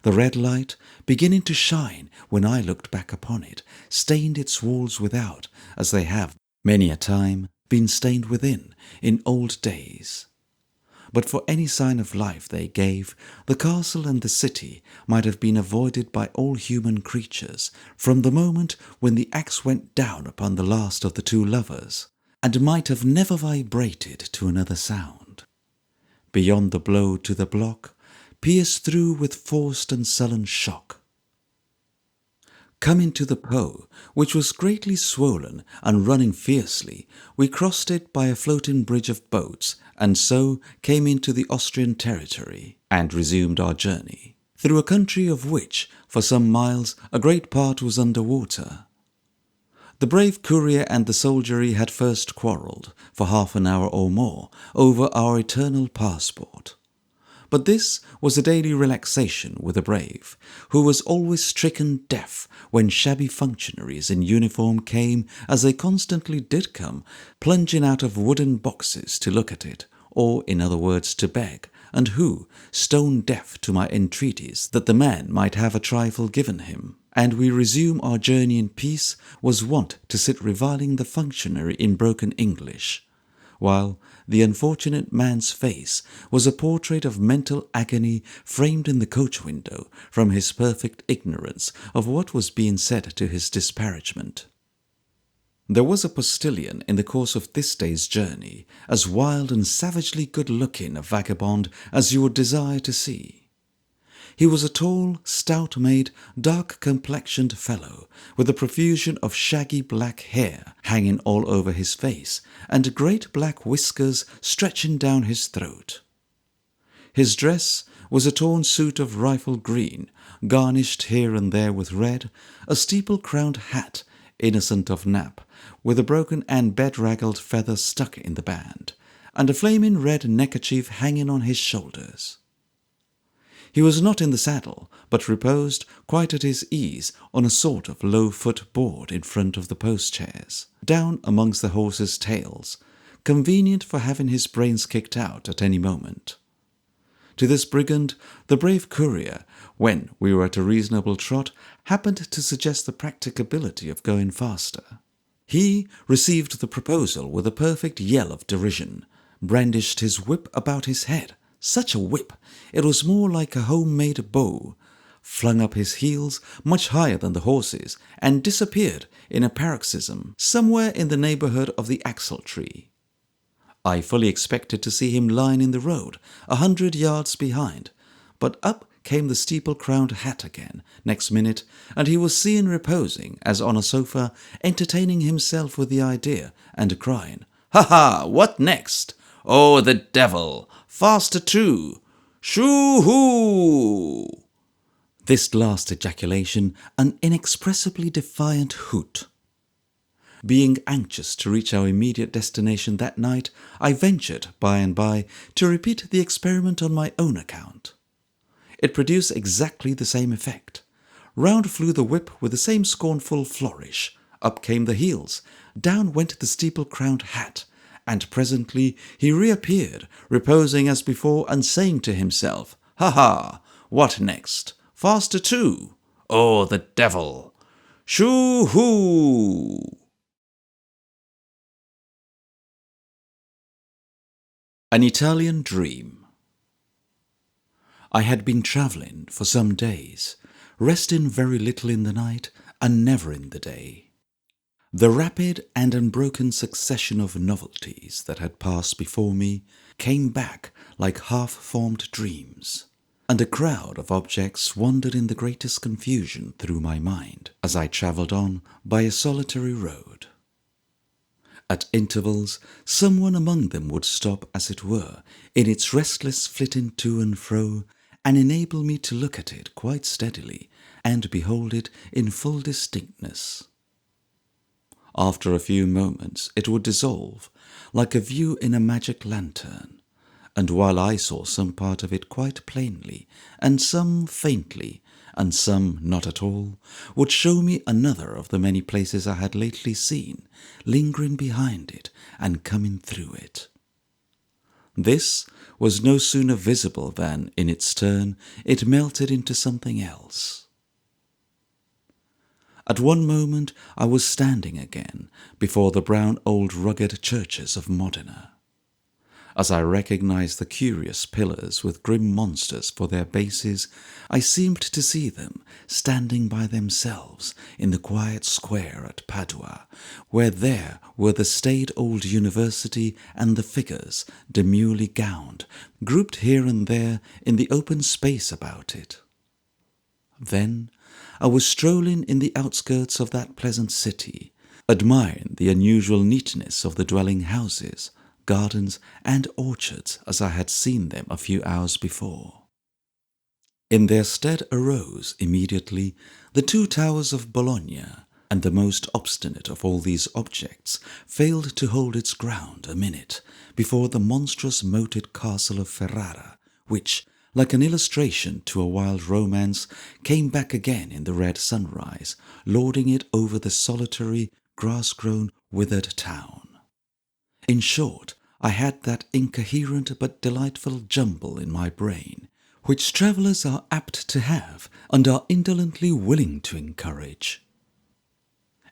The red light, beginning to shine when I looked back upon it, stained its walls without, as they have, many a time, been stained within in old days. But for any sign of life they gave, the castle and the city might have been avoided by all human creatures from the moment when the axe went down upon the last of the two lovers, and might have never vibrated to another sound. Beyond the blow to the block, pierced through with forced and sullen shock. Coming to the Po, which was greatly swollen and running fiercely, we crossed it by a floating bridge of boats, and so came into the Austrian territory, and resumed our journey, through a country of which, for some miles, a great part was under water. The brave courier and the soldiery had first quarrelled, for half an hour or more, over our eternal passport. But this was a daily relaxation with the brave, who was always stricken deaf when shabby functionaries in uniform came, as they constantly did come, plunging out of wooden boxes to look at it, or, in other words, to beg, and who, stone deaf to my entreaties that the man might have a trifle given him, and we resume our journey in peace, was wont to sit reviling the functionary in broken English, while the unfortunate man's face was a portrait of mental agony framed in the coach window from his perfect ignorance of what was being said to his disparagement. There was a postilion in the course of this day's journey, as wild and savagely good-looking a vagabond as you would desire to see. He was a tall, stout-made, dark-complexioned fellow, with a profusion of shaggy black hair hanging all over his face, and great black whiskers stretching down his throat. His dress was a torn suit of rifle green, garnished here and there with red, a steeple-crowned hat, innocent of nap, with a broken and bedraggled feather stuck in the band, and a flaming red neckerchief hanging on his shoulders. He was not in the saddle, but reposed quite at his ease on a sort of low-foot board in front of the post-chairs, down amongst the horses' tails, convenient for having his brains kicked out at any moment. To this brigand, the brave courier, when we were at a reasonable trot, happened to suggest the practicability of going faster. He received the proposal with a perfect yell of derision, brandished his whip about his head, such a whip, it was more like a home-made bow, flung up his heels much higher than the horses, and disappeared in a paroxysm somewhere in the neighbourhood of the axle-tree. I fully expected to see him lying in the road, 100 yards behind, but up came the steeple-crowned hat again next minute, and he was seen reposing as on a sofa, entertaining himself with the idea, and crying, "Ha ha! What next? Oh, the devil! Faster too! Shoo-hoo!" This last ejaculation an inexpressibly defiant hoot. Being anxious to reach our immediate destination that night, I ventured, by and by, to repeat the experiment on my own account. It produced exactly the same effect. Round flew the whip with the same scornful flourish, up came the heels, down went the steeple-crowned hat, and presently he reappeared, reposing as before, and saying to himself, "Ha ha! What next? Faster too! Oh, the devil! Shoo-hoo!" An Italian Dream. I had been travelling for some days, resting very little in the night and never in the day. The rapid and unbroken succession of novelties that had passed before me came back like half-formed dreams, and a crowd of objects wandered in the greatest confusion through my mind as I travelled on by a solitary road. At intervals, someone among them would stop, as it were, in its restless flitting to and fro, and enable me to look at it quite steadily and behold it in full distinctness. After a few moments it would dissolve, like a view in a magic lantern, and while I saw some part of it quite plainly, and some faintly, and some not at all, would show me another of the many places I had lately seen, lingering behind it and coming through it. This was no sooner visible than, in its turn, it melted into something else. At one moment I was standing again before the brown old rugged churches of Modena. As I recognized the curious pillars with grim monsters for their bases, I seemed to see them standing by themselves in the quiet square at Padua, where there were the staid old university and the figures, demurely gowned, grouped here and there in the open space about it. Then I was strolling in the outskirts of that pleasant city, admiring the unusual neatness of the dwelling houses, gardens, and orchards as I had seen them a few hours before. In their stead arose, immediately, the 2 towers of Bologna, and the most obstinate of all these objects failed to hold its ground a minute before the monstrous moated castle of Ferrara, which, like an illustration to a wild romance, came back again in the red sunrise, lording it over the solitary, grass-grown, withered town. In short, I had that incoherent but delightful jumble in my brain, which travellers are apt to have and are indolently willing to encourage.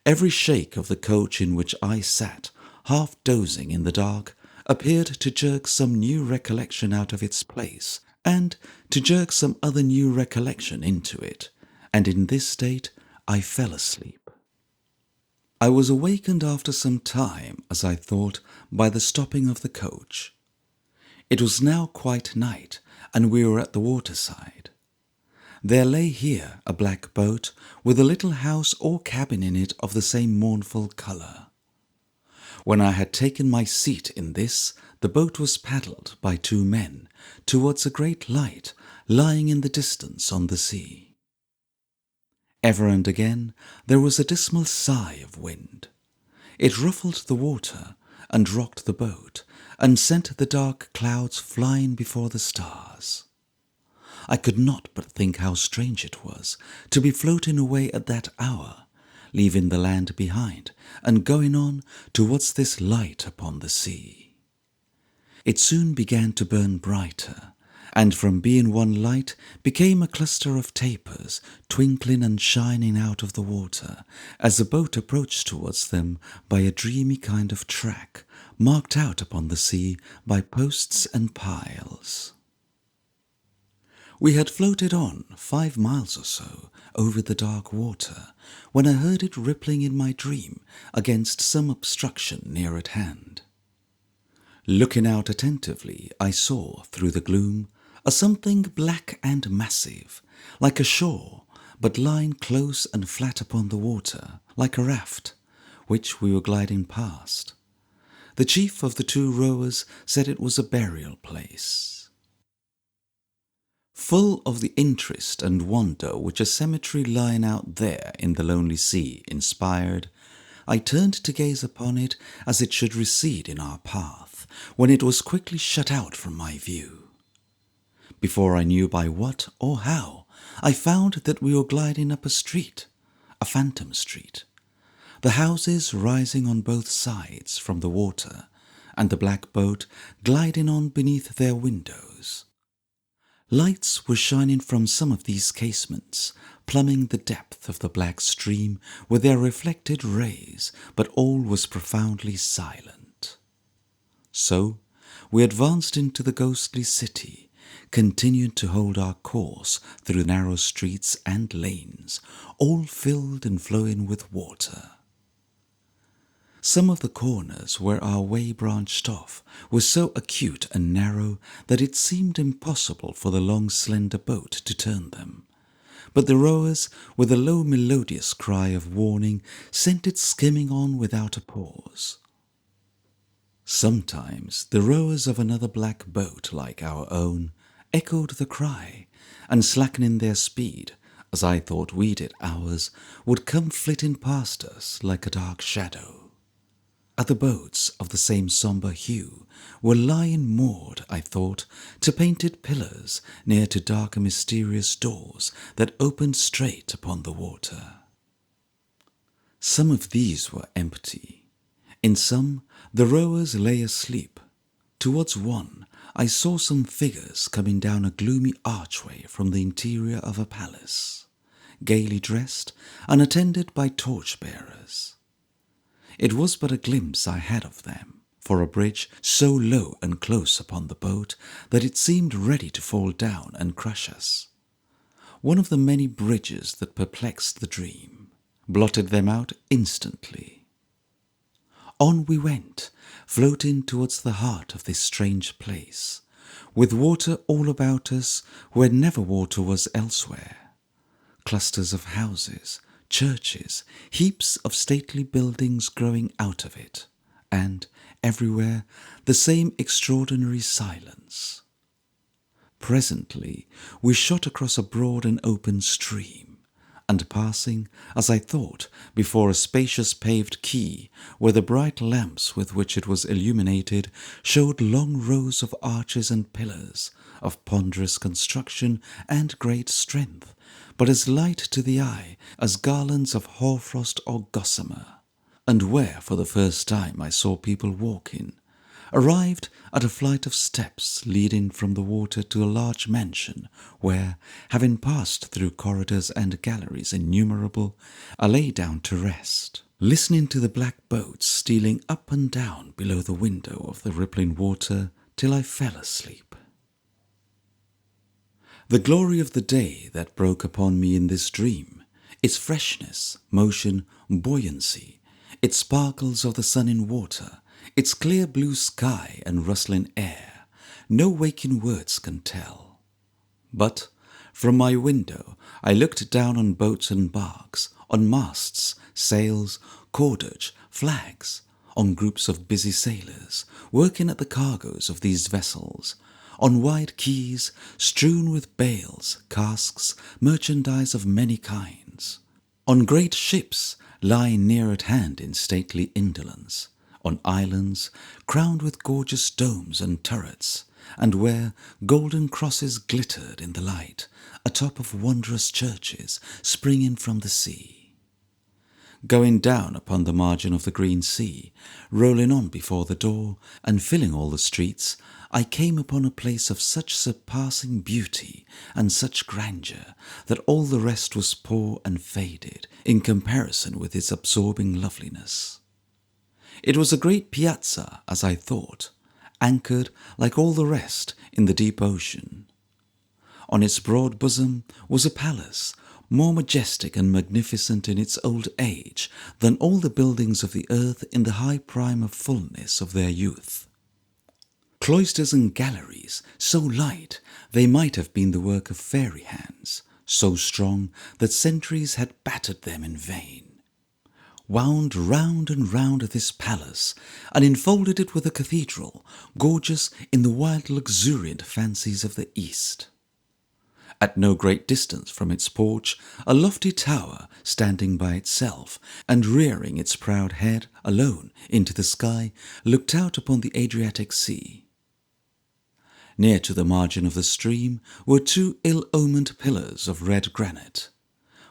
Every shake of the coach in which I sat, half dozing in the dark, appeared to jerk some new recollection out of its place, and to jerk some other new recollection into it, and in this state I fell asleep. I was awakened after some time, as I thought, by the stopping of the coach. It was now quite night, and we were at the waterside. There lay here a black boat, with a little house or cabin in it of the same mournful colour. When I had taken my seat in this, the boat was paddled by 2 men towards a great light lying in the distance on the sea. Ever and again there was a dismal sigh of wind. It ruffled the water, and rocked the boat, and sent the dark clouds flying before the stars. I could not but think how strange it was to be floating away at that hour, leaving the land behind and going on towards this light upon the sea. It soon began to burn brighter, and from being one light became a cluster of tapers twinkling and shining out of the water as the boat approached towards them by a dreamy kind of track marked out upon the sea by posts and piles. We had floated on 5 miles or so over the dark water when I heard it rippling in my dream against some obstruction near at hand. Looking out attentively, I saw, through the gloom, a something black and massive, like a shore, but lying close and flat upon the water, like a raft, which we were gliding past. The chief of the 2 rowers said it was a burial place. Full of the interest and wonder which a cemetery lying out there in the lonely sea inspired, I turned to gaze upon it as it should recede in our path, when it was quickly shut out from my view. Before I knew by what or how, I found that we were gliding up a street, a phantom street, the houses rising on both sides from the water, and the black boat gliding on beneath their windows. Lights were shining from some of these casements, plumbing the depth of the black stream with their reflected rays, but all was profoundly silent. So we advanced into the ghostly city, continued to hold our course through narrow streets and lanes, all filled and flowing with water. Some of the corners where our way branched off were so acute and narrow that it seemed impossible for the long slender boat to turn them, but the rowers, with a low melodious cry of warning, sent it skimming on without a pause. Sometimes the rowers of another black boat like our own echoed the cry, and slackening their speed, as I thought we did ours, would come flitting past us like a dark shadow. Other boats of the same sombre hue were lying moored, I thought, to painted pillars near to dark and mysterious doors that opened straight upon the water. Some of these were empty. In some the rowers lay asleep. Towards one I saw some figures coming down a gloomy archway from the interior of a palace, gaily dressed and attended by torch-bearers. It was but a glimpse I had of them, for a bridge so low and close upon the boat that it seemed ready to fall down and crush us. One of the many bridges that perplexed the dream, blotted them out instantly. On we went, floating towards the heart of this strange place, with water all about us where never water was elsewhere. Clusters of houses, churches, heaps of stately buildings growing out of it, and everywhere the same extraordinary silence. Presently we shot across a broad and open stream, and passing, as I thought, before a spacious paved quay, where the bright lamps with which it was illuminated showed long rows of arches and pillars, of ponderous construction and great strength, but as light to the eye as garlands of hoarfrost or gossamer, and where for the first time I saw people walking, arrived at a flight of steps leading from the water to a large mansion, where, having passed through corridors and galleries innumerable, I lay down to rest, listening to the black boats stealing up and down below the window of the rippling water till I fell asleep. The glory of the day that broke upon me in this dream, its freshness, motion, buoyancy, its sparkles of the sun in water, its clear blue sky and rustling air, no waking words can tell. But from my window I looked down on boats and barks, on masts, sails, cordage, flags, on groups of busy sailors working at the cargoes of these vessels, on wide quays strewn with bales, casks, merchandise of many kinds, on great ships lying near at hand in stately indolence, on islands crowned with gorgeous domes and turrets, and where golden crosses glittered in the light, atop of wondrous churches springing from the sea. Going down upon the margin of the green sea, rolling on before the door, and filling all the streets, I came upon a place of such surpassing beauty and such grandeur that all the rest was poor and faded in comparison with its absorbing loveliness. It was a great piazza, as I thought, anchored, like all the rest, in the deep ocean. On its broad bosom was a palace, more majestic and magnificent in its old age than all the buildings of the earth in the high prime of fullness of their youth. Cloisters and galleries, so light they might have been the work of fairy hands, so strong that centuries had battered them in vain, wound round and round this palace, and enfolded it with a cathedral, gorgeous in the wild luxuriant fancies of the East. At no great distance from its porch, a lofty tower, standing by itself, and rearing its proud head alone into the sky, looked out upon the Adriatic Sea. Near to the margin of the stream were two ill-omened pillars of red granite,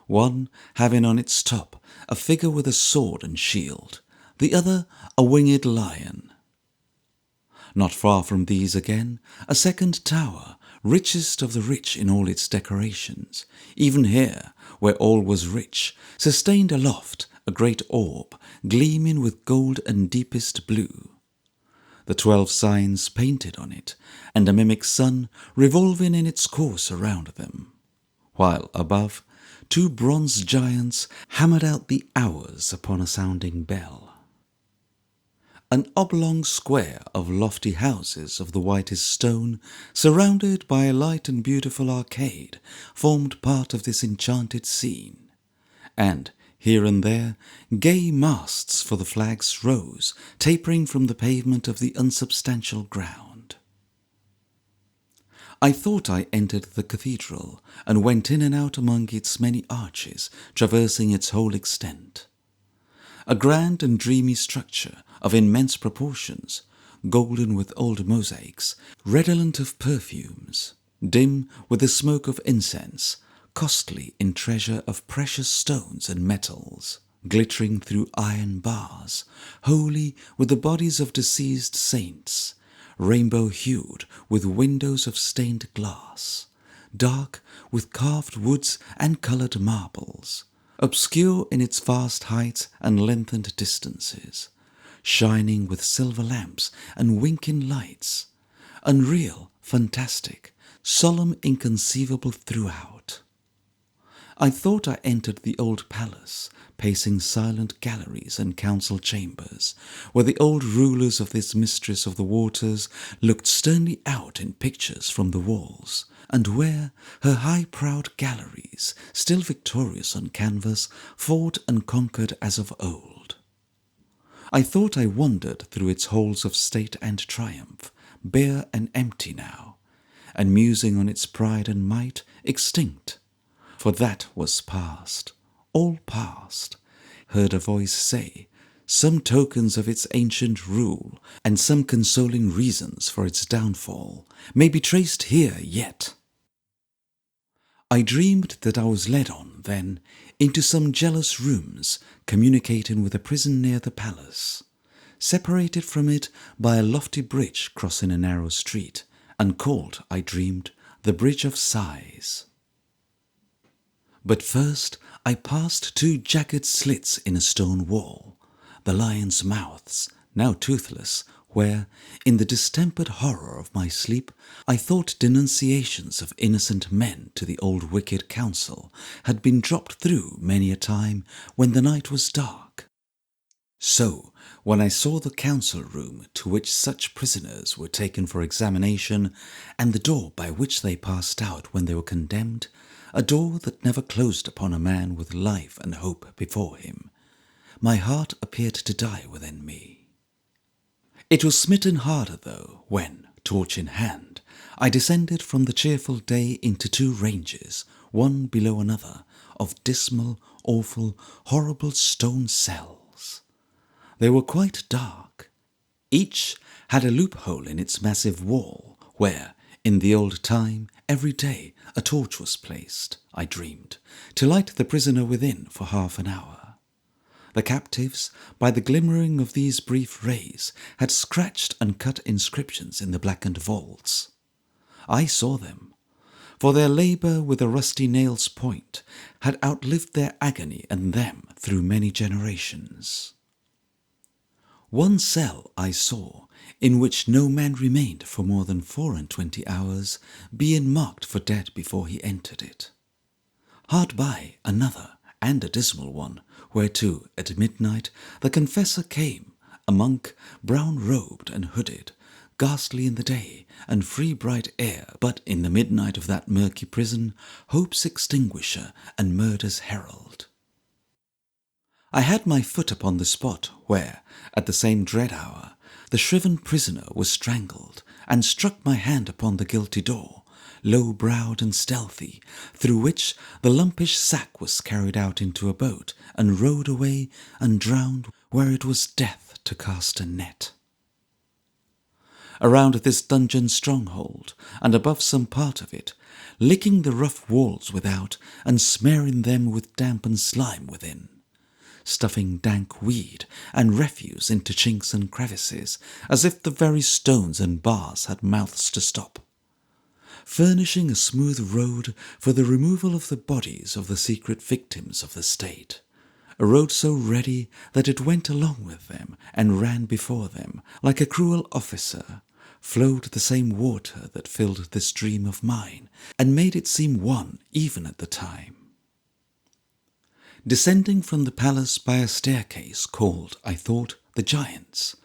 one having on its top a figure with a sword and shield, the other a winged lion. Not far from these again, a second tower, richest of the rich in all its decorations, even here, where all was rich, sustained aloft a great orb, gleaming with gold and deepest blue. The 12 signs painted on it, and a mimic sun revolving in its course around them, while above, 2 bronze giants hammered out the hours upon a sounding bell. An oblong square of lofty houses of the whitest stone, surrounded by a light and beautiful arcade, formed part of this enchanted scene, and here and there gay masts for the flags rose, tapering from the pavement of the unsubstantial ground. I thought I entered the cathedral, and went in and out among its many arches, traversing its whole extent. A grand and dreamy structure of immense proportions, golden with old mosaics, redolent of perfumes, dim with the smoke of incense, costly in treasure of precious stones and metals, glittering through iron bars, holy with the bodies of deceased saints, rainbow-hued with windows of stained glass, dark with carved woods and coloured marbles, obscure in its vast heights and lengthened distances, shining with silver lamps and winking lights, unreal, fantastic, solemn, inconceivable throughout. I thought I entered the old palace, pacing silent galleries and council chambers, where the old rulers of this mistress of the waters looked sternly out in pictures from the walls, and where her high-prowed galleries, still victorious on canvas, fought and conquered as of old. I thought I wandered through its halls of state and triumph, bare and empty now, and musing on its pride and might, extinct, for that was past, all past, heard a voice say, some tokens of its ancient rule, and some consoling reasons for its downfall, may be traced here yet. I dreamed that I was led on, then, into some jealous rooms, communicating with a prison near the palace, separated from it by a lofty bridge crossing a narrow street, and called, I dreamed, the Bridge of Sighs. But first I passed 2 jagged slits in a stone wall, the lions' mouths, now toothless, where, in the distempered horror of my sleep, I thought denunciations of innocent men to the old wicked council had been dropped through many a time when the night was dark. So, when I saw the council room to which such prisoners were taken for examination, and the door by which they passed out when they were condemned, a door that never closed upon a man with life and hope before him, my heart appeared to die within me. It was smitten harder, though, when, torch in hand, I descended from the cheerful day into 2 ranges, one below another, of dismal, awful, horrible stone cells. They were quite dark. Each had a loophole in its massive wall, where, in the old time, every day a torch was placed, I dreamed, to light the prisoner within for half an hour. The captives, by the glimmering of these brief rays, had scratched and cut inscriptions in the blackened vaults. I saw them, for their labour with a rusty nail's point had outlived their agony and them through many generations. One cell I saw, in which no man remained for more than 24 hours, being marked for dead before he entered it. Hard by another, and a dismal one, whereto at midnight the confessor came, a monk, brown-robed and hooded, ghastly in the day and free bright air, but in the midnight of that murky prison, hope's extinguisher and murder's herald. I had my foot upon the spot where, at the same dread hour, the shriven prisoner was strangled, and struck my hand upon the guilty door, low-browed and stealthy, through which the lumpish sack was carried out into a boat, and rowed away and drowned where it was death to cast a net. Around this dungeon stronghold, and above some part of it, licking the rough walls without, and smearing them with damp and slime within, stuffing dank weed and refuse into chinks and crevices, as if the very stones and bars had mouths to stop, furnishing a smooth road for the removal of the bodies of the secret victims of the state, a road so ready that it went along with them and ran before them, like a cruel officer, flowed the same water that filled this dream of mine, and made it seem one even at the time. Descending from the palace by a staircase called, I thought, the Giants,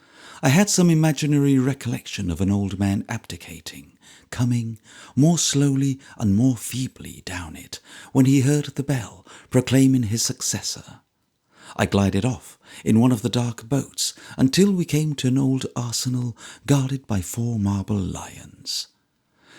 I had some imaginary recollection of an old man abdicating, coming, more slowly and more feebly down it, when he heard the bell proclaiming his successor. I glided off in one of the dark boats until we came to an old arsenal guarded by 4 marble lions.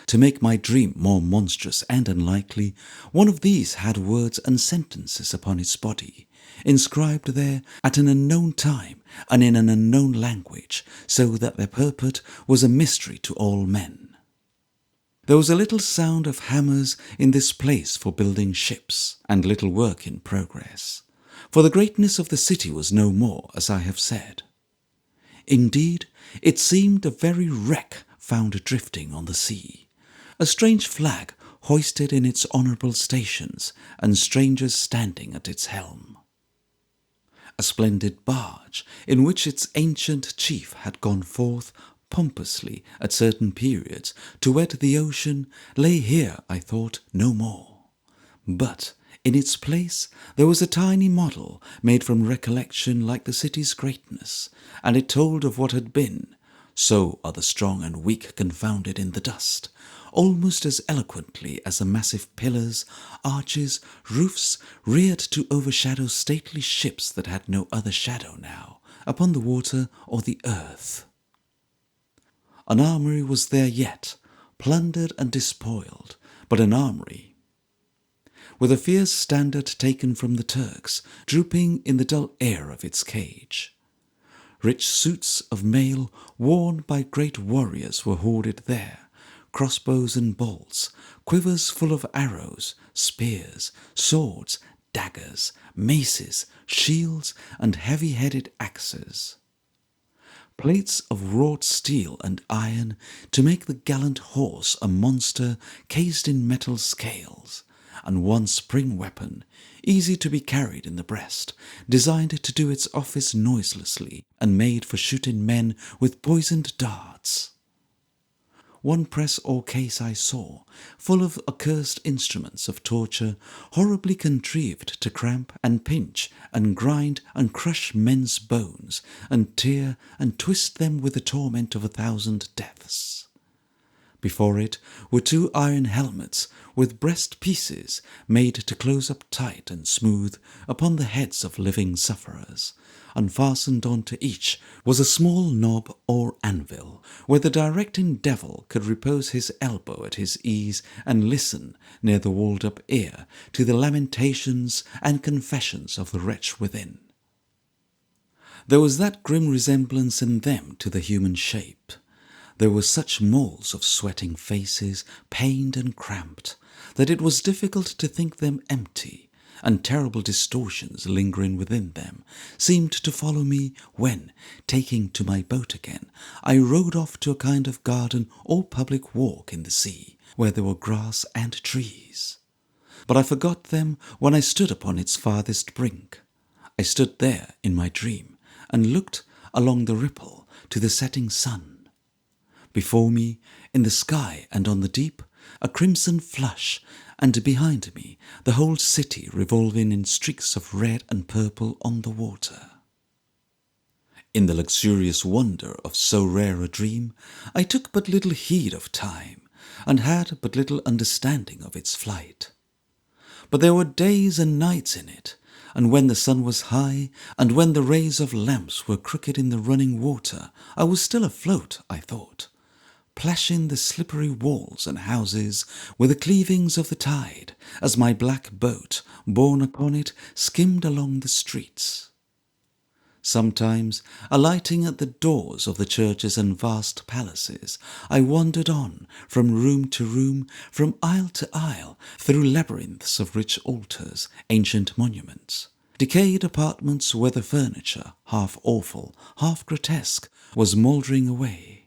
To make my dream more monstrous and unlikely, one of these had words and sentences upon its body, inscribed there at an unknown time and in an unknown language, so that their purport was a mystery to all men. There was a little sound of hammers in this place for building ships, and little work in progress, for the greatness of the city was no more, as I have said. Indeed, it seemed a very wreck found drifting on the sea, a strange flag hoisted in its honourable stations, and strangers standing at its helm. A splendid barge, in which its ancient chief had gone forth pompously at certain periods to wed the ocean, lay here, I thought, no more. But in its place there was a tiny model made from recollection like the city's greatness, and it told of what had been, so are the strong and weak confounded in the dust, almost as eloquently as the massive pillars, arches, roofs reared to overshadow stately ships that had no other shadow now upon the water or the earth. An armory was there yet, plundered and despoiled, but an armory, with a fierce standard taken from the Turks, drooping in the dull air of its cage. Rich suits of mail worn by great warriors were hoarded there, crossbows and bolts, quivers full of arrows, spears, swords, daggers, maces, shields, and heavy-headed axes. Plates of wrought steel and iron to make the gallant horse a monster cased in metal scales, and one spring weapon, easy to be carried in the breast, designed to do its office noiselessly, and made for shooting men with poisoned darts. One press or case I saw, full of accursed instruments of torture, horribly contrived to cramp and pinch and grind and crush men's bones, and tear and twist them with the torment of 1,000 deaths. Before it were 2 iron helmets with breast-pieces made to close up tight and smooth upon the heads of living sufferers, and fastened on to each was a small knob or anvil, where the directing devil could repose his elbow at his ease and listen, near the walled-up ear, to the lamentations and confessions of the wretch within. There was that grim resemblance in them to the human shape, there were such moles of sweating faces, pained and cramped, that it was difficult to think them empty, and terrible distortions lingering within them seemed to follow me when, taking to my boat again, I rowed off to a kind of garden or public walk in the sea, where there were grass and trees. But I forgot them when I stood upon its farthest brink. I stood there in my dream, and looked along the ripple to the setting sun. Before me, in the sky and on the deep, a crimson flush, and behind me the whole city revolving in streaks of red and purple on the water. In the luxurious wonder of so rare a dream, I took but little heed of time, and had but little understanding of its flight. But there were days and nights in it, and when the sun was high, and when the rays of lamps were crooked in the running water, I was still afloat, I thought, plashing the slippery walls and houses with the cleavings of the tide, as my black boat, borne upon it, skimmed along the streets. Sometimes, alighting at the doors of the churches and vast palaces, I wandered on, from room to room, from aisle to aisle, through labyrinths of rich altars, ancient monuments, decayed apartments where the furniture, half awful, half grotesque, was mouldering away.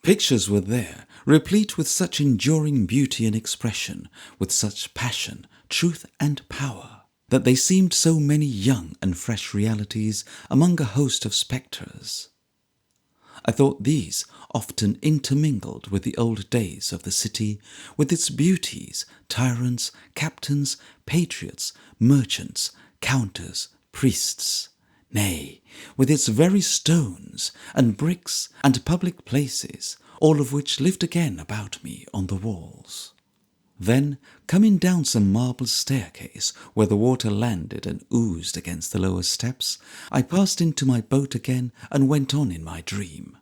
Pictures were there, replete with such enduring beauty and expression, with such passion, truth and power, that they seemed so many young and fresh realities among a host of spectres. I thought these often intermingled with the old days of the city, with its beauties, tyrants, captains, patriots, merchants, counters, priests, nay, with its very stones and bricks and public places, all of which lived again about me on the walls. Then, coming down some marble staircase where the water landed and oozed against the lower steps, I passed into my boat again and went on in my dream.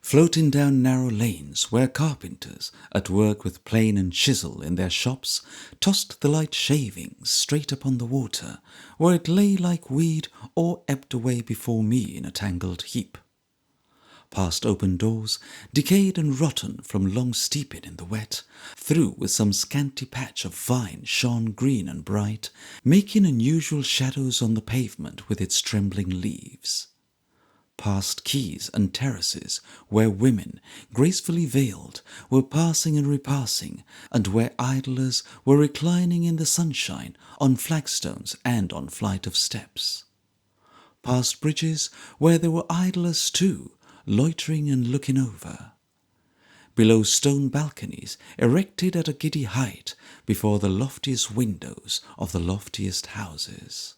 Floating down narrow lanes where carpenters, at work with plane and chisel in their shops, tossed the light shavings straight upon the water, where it lay like weed or ebbed away before me in a tangled heap. Past open doors, decayed and rotten from long steeping in the wet, through with some scanty patch of vine shone green and bright, making unusual shadows on the pavement with its trembling leaves. Past quays and terraces, where women, gracefully veiled, were passing and repassing, and where idlers were reclining in the sunshine on flagstones and on flight of steps. Past bridges, where there were idlers too, loitering and looking over. Below stone balconies, erected at a giddy height, before the loftiest windows of the loftiest houses.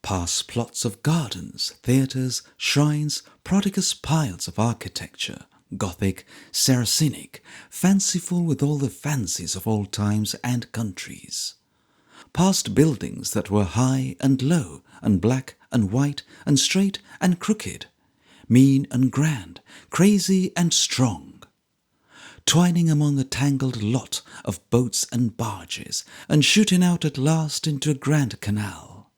Past plots of gardens, theatres, shrines, prodigious piles of architecture, Gothic, Saracenic, fanciful with all the fancies of all times and countries. Past buildings that were high and low, and black and white, and straight and crooked, mean and grand, crazy and strong, twining among a tangled lot of boats and barges, and shooting out at last into a grand canal.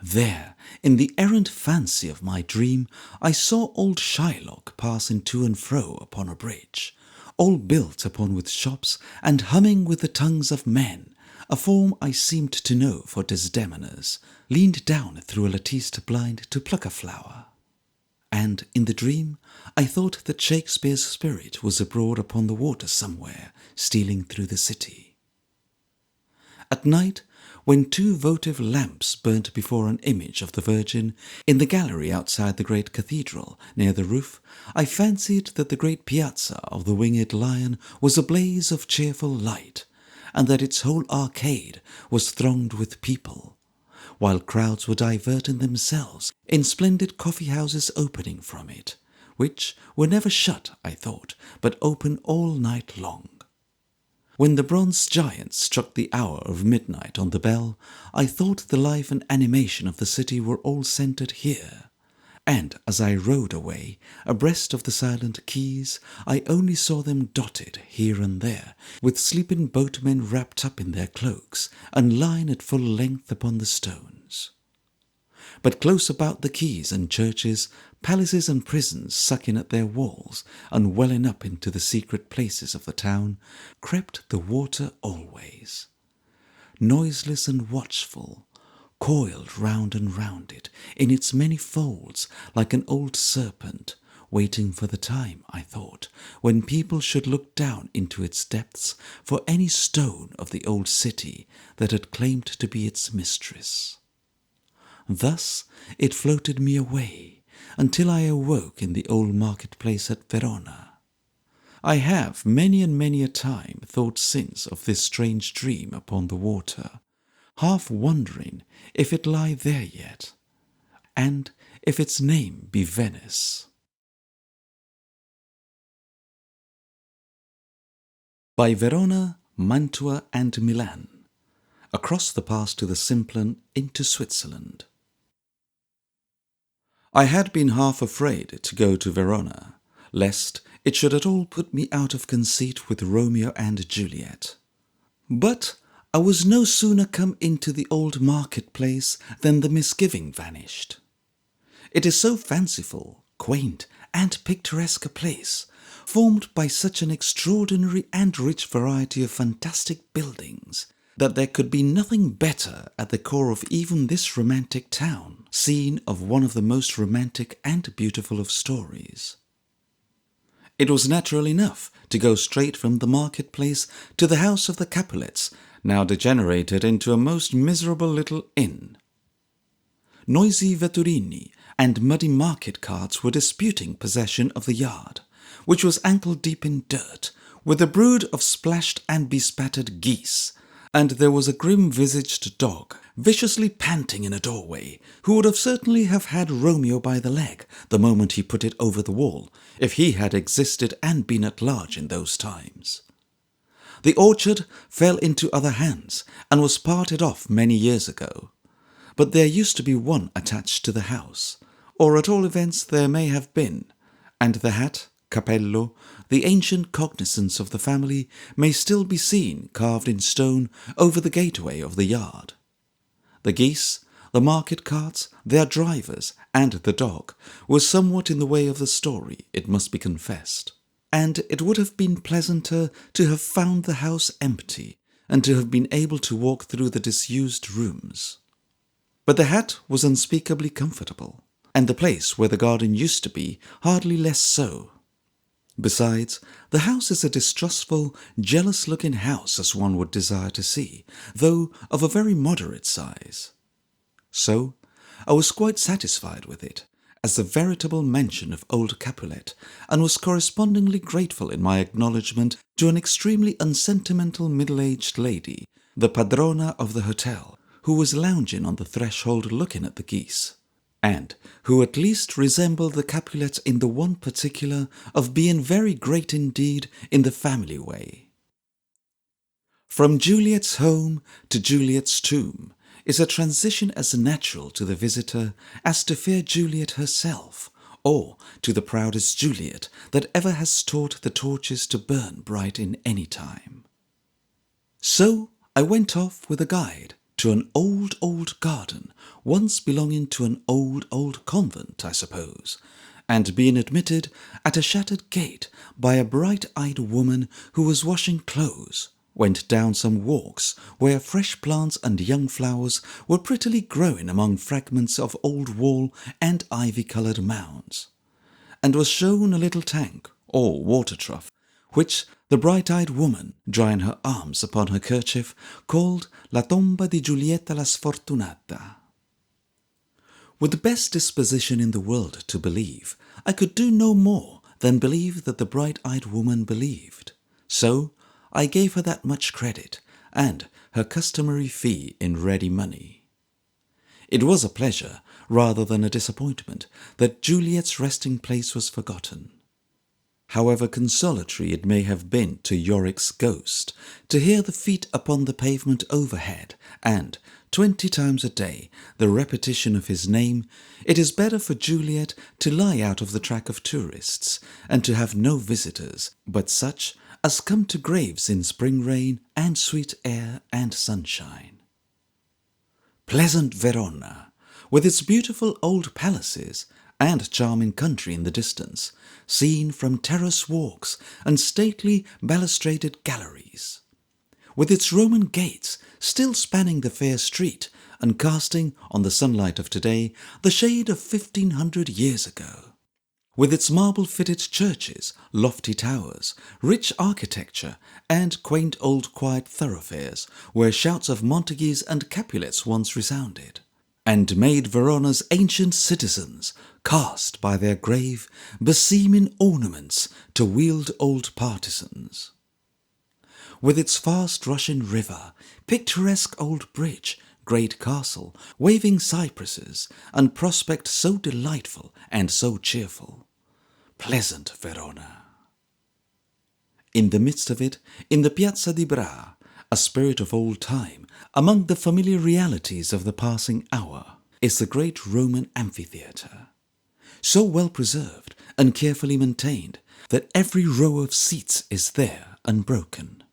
There, in the errant fancy of my dream, I saw old Shylock passing to and fro upon a bridge, all built upon with shops, and humming with the tongues of men, a form I seemed to know for Desdemona's, leaned down through a latticed blind to pluck a flower. And in the dream I thought that Shakespeare's spirit was abroad upon the water somewhere, stealing through the city. At night, when two votive lamps burnt before an image of the Virgin in the gallery outside the great cathedral near the roof, I fancied that the great piazza of the winged Lion was a blaze of cheerful light, and that its whole arcade was thronged with people, while crowds were diverting themselves in splendid coffee-houses opening from it, which were never shut, I thought, but open all night long. When the bronze giants struck the hour of midnight on the bell, I thought the life and animation of the city were all centred here, and as I rowed away, abreast of the silent quays, I only saw them dotted here and there, with sleeping boatmen wrapped up in their cloaks, and lying at full length upon the stones. But close about the quays and churches, palaces and prisons sucking at their walls and welling up into the secret places of the town, crept the water always. Noiseless and watchful, coiled round and round it in its many folds like an old serpent, waiting for the time, I thought, when people should look down into its depths for any stone of the old city that had claimed to be its mistress. Thus it floated me away until I awoke in the old marketplace at Verona. I have many and many a time thought since of this strange dream upon the water, half wondering if it lie there yet, and if its name be Venice. By Verona, Mantua and Milan, across the pass to the Simplon into Switzerland. I had been half afraid to go to Verona, lest it should at all put me out of conceit with Romeo and Juliet. But I was no sooner come into the old marketplace than the misgiving vanished. It is so fanciful, quaint, and picturesque a place, formed by such an extraordinary and rich variety of fantastic buildings, that there could be nothing better at the core of even this romantic town, scene of one of the most romantic and beautiful of stories. It was natural enough to go straight from the marketplace to the house of the Capulets, now degenerated into a most miserable little inn. Noisy vetturini and muddy market carts were disputing possession of the yard, which was ankle-deep in dirt, with a brood of splashed and bespattered geese, and there was a grim-visaged dog, viciously panting in a doorway, who would have certainly have had Romeo by the leg the moment he put it over the wall, if he had existed and been at large in those times. The orchard fell into other hands, and was parted off many years ago, but there used to be one attached to the house, or at all events there may have been, and the hat, capello, the ancient cognizance of the family, may still be seen carved in stone over the gateway of the yard. The geese, the market carts, their drivers, and the dog were somewhat in the way of the story, it must be confessed, and it would have been pleasanter to have found the house empty, and to have been able to walk through the disused rooms. But the hat was unspeakably comfortable, and the place where the garden used to be hardly less so. Besides, the house is a distrustful, jealous-looking house as one would desire to see, though of a very moderate size. So, I was quite satisfied with it, as a veritable mansion of old Capulet, and was correspondingly grateful in my acknowledgment to an extremely unsentimental middle-aged lady, the padrona of the hotel, who was lounging on the threshold looking at the geese, and who at least resembled the Capulets in the one particular of being very great indeed in the family way. From Juliet's home to Juliet's tomb is a transition as natural to the visitor as to fair Juliet herself, or to the proudest Juliet that ever has taught the torches to burn bright in any time. So I went off with a guide to an old garden, once belonging to an old convent, I suppose, and being admitted at a shattered gate by a bright-eyed woman who was washing clothes, went down some walks where fresh plants and young flowers were prettily growing among fragments of old wall and ivy-coloured mounds, and was shown a little tank, or water trough, which the bright-eyed woman, drying her arms upon her kerchief, called La Tomba di Giulietta la Sfortunata. With the best disposition in the world to believe, I could do no more than believe that the bright-eyed woman believed. So I gave her that much credit, and her customary fee in ready money. It was a pleasure, rather than a disappointment, that Juliet's resting-place was forgotten. However consolatory it may have been to Yorick's ghost to hear the feet upon the pavement overhead, and 20 times a day the repetition of his name, it is better for Juliet to lie out of the track of tourists, and to have no visitors but such as come to graves in spring rain and sweet air and sunshine. Pleasant Verona, with its beautiful old palaces, and charming country in the distance, seen from terrace walks and stately balustraded galleries, with its Roman gates still spanning the fair street and casting on the sunlight of today the shade of 1500 years ago, with its marble-fitted churches, lofty towers, rich architecture, and quaint old quiet thoroughfares where shouts of Montagues and Capulets once resounded, and made Verona's ancient citizens cast by their grave, beseeming ornaments to wield old partisans. With its fast rushing river, picturesque old bridge, great castle, waving cypresses, and prospect so delightful and so cheerful. Pleasant Verona. In the midst of it, in the Piazza di Bra, a spirit of old time, among the familiar realities of the passing hour, is the great Roman amphitheatre, so well preserved and carefully maintained that every row of seats is there unbroken.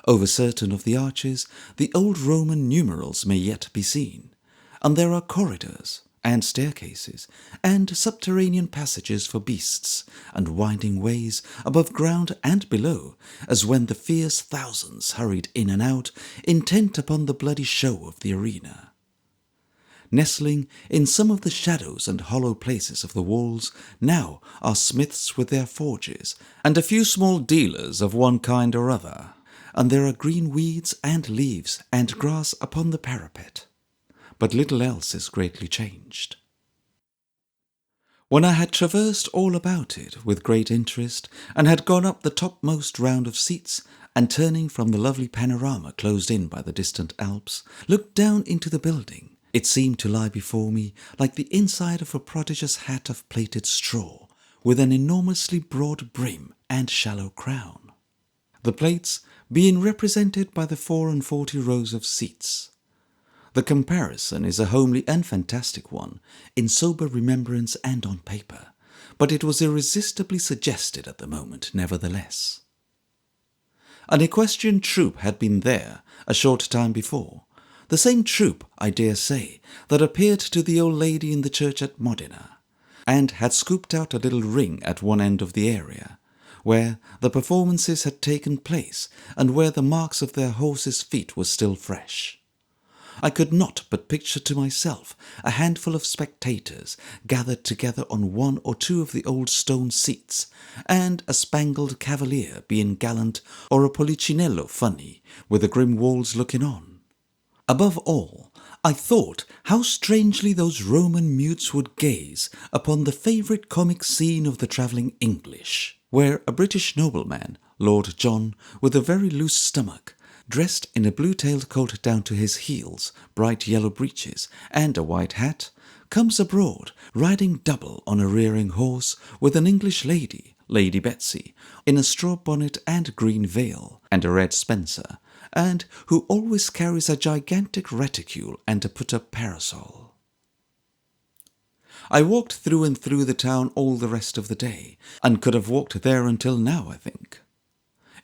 Over certain of the arches, the old Roman numerals may yet be seen, and there are corridors and staircases and subterranean passages for beasts, and winding ways above ground and below, as when the fierce thousands hurried in and out, intent upon the bloody show of the arena. Nestling in some of the shadows and hollow places of the walls now are smiths with their forges, and a few small dealers of one kind or other, and there are green weeds and leaves and grass upon the parapet, but little else is greatly changed. When I had traversed all about it with great interest, and had gone up the topmost round of seats, and turning from the lovely panorama closed in by the distant Alps, looked down into the building, it seemed to lie before me like the inside of a prodigious hat of plaited straw, with an enormously broad brim and shallow crown, the plates being represented by the 44 rows of seats. The comparison is a homely and fantastic one, in sober remembrance and on paper, but it was irresistibly suggested at the moment nevertheless. An equestrian troupe had been there a short time before, the same troupe, I dare say, that appeared to the old lady in the church at Modena, and had scooped out a little ring at one end of the area, where the performances had taken place, and where the marks of their horses' feet were still fresh. I could not but picture to myself a handful of spectators gathered together on one or two of the old stone seats, and a spangled cavalier being gallant, or a Polichinello funny, with the grim walls looking on. Above all, I thought how strangely those Roman mutes would gaze upon the favourite comic scene of the travelling English, where a British nobleman, Lord John, with a very loose stomach, dressed in a blue-tailed coat down to his heels, bright yellow breeches, and a white hat, comes abroad, riding double on a rearing horse, with an English lady, Lady Betsy, in a straw bonnet and green veil, and a red spencer, and who always carries a gigantic reticule and a put-up parasol. I walked through and through the town all the rest of the day, and could have walked there until now, I think.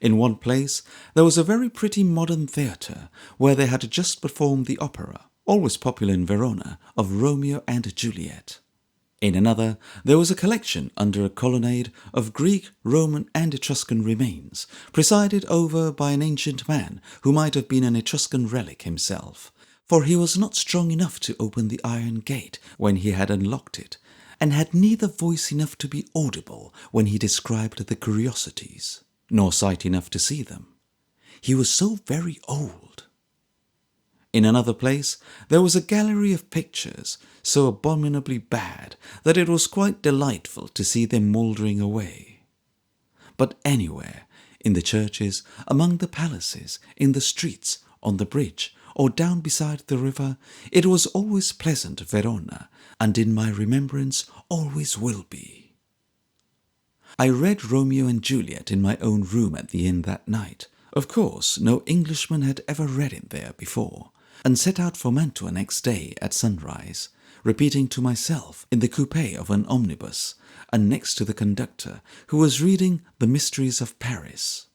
In one place there was a very pretty modern theatre, where they had just performed the opera, always popular in Verona, of Romeo and Juliet. In another there was a collection under a colonnade of Greek, Roman and Etruscan remains, presided over by an ancient man who might have been an Etruscan relic himself, for he was not strong enough to open the iron gate when he had unlocked it, and had neither voice enough to be audible when he described the curiosities, nor sight enough to see them. He was so very old. In another place there was a gallery of pictures, so abominably bad that it was quite delightful to see them mouldering away. But anywhere, in the churches, among the palaces, in the streets, on the bridge, or down beside the river, it was always pleasant Verona, and in my remembrance always will be. I read Romeo and Juliet in my own room at the inn that night. Of course, no Englishman had ever read it there before, and set out for Mantua next day at sunrise, repeating to myself in the coupé of an omnibus, and next to the conductor, who was reading The Mysteries of Paris.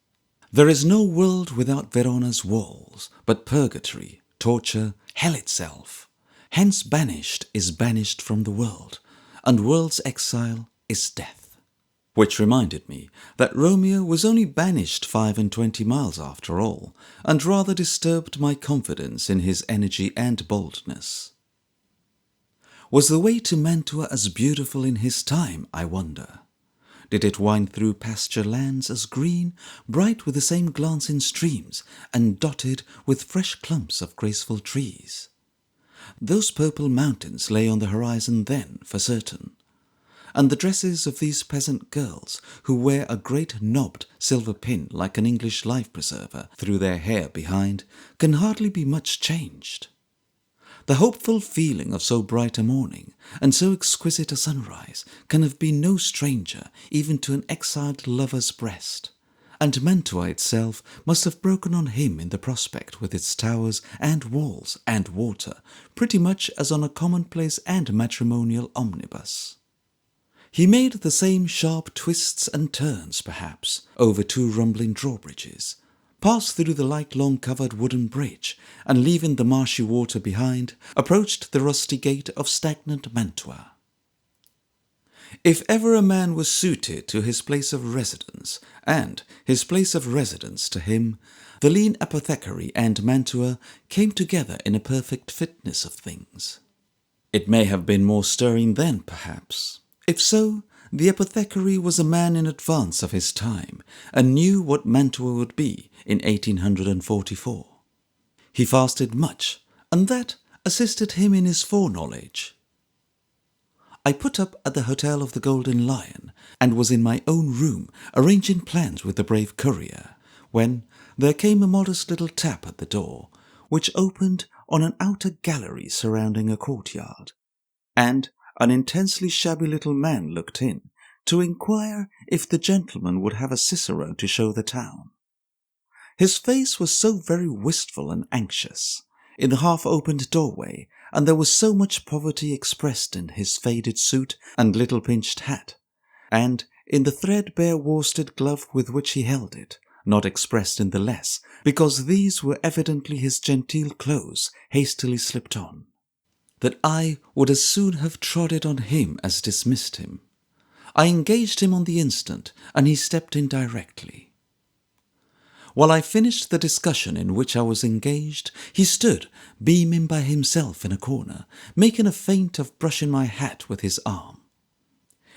There is no world without Verona's walls, but purgatory, torture, hell itself. Hence banished is banished from the world, and world's exile is death. Which reminded me that Romeo was only banished 25 miles after all, and rather disturbed my confidence in his energy and boldness. Was the way to Mantua as beautiful in his time, I wonder? Did it wind through pasture lands as green, bright with the same glancing streams, and dotted with fresh clumps of graceful trees? Those purple mountains lay on the horizon then, for certain, and the dresses of these peasant girls, who wear a great knobbed silver pin like an English life-preserver through their hair behind, can hardly be much changed. The hopeful feeling of so bright a morning and so exquisite a sunrise can have been no stranger even to an exiled lover's breast, and Mantua itself must have broken on him in the prospect with its towers and walls and water, pretty much as on a commonplace and matrimonial omnibus. He made the same sharp twists and turns, perhaps, over 2 rumbling drawbridges, passed through the light lawn-covered wooden bridge, and leaving the marshy water behind, approached the rusty gate of stagnant Mantua. If ever a man was suited to his place of residence, and his place of residence to him, the Lyon Apothecary and Mantua came together in a perfect fitness of things. It may have been more stirring then, perhaps. If so, the apothecary was a man in advance of his time, and knew what Mantua would be in 1844. He fasted much, and that assisted him in his foreknowledge. I put up at the Hotel of the Golden Lion, and was in my own room arranging plans with the brave courier, when there came a modest little tap at the door, which opened on an outer gallery surrounding a courtyard, and an intensely shabby little man looked in to inquire if the gentleman would have a cicerone to show the town. His face was so very wistful and anxious in the half-opened doorway, and there was so much poverty expressed in his faded suit and little pinched hat, and in the threadbare worsted glove with which he held it, not expressed in the less, because these were evidently his genteel clothes hastily slipped on, that I would as soon have trotted on him as dismissed him. I engaged him on the instant, and he stepped in directly. While I finished the discussion in which I was engaged, he stood, beaming by himself in a corner, making a feint of brushing my hat with his arm.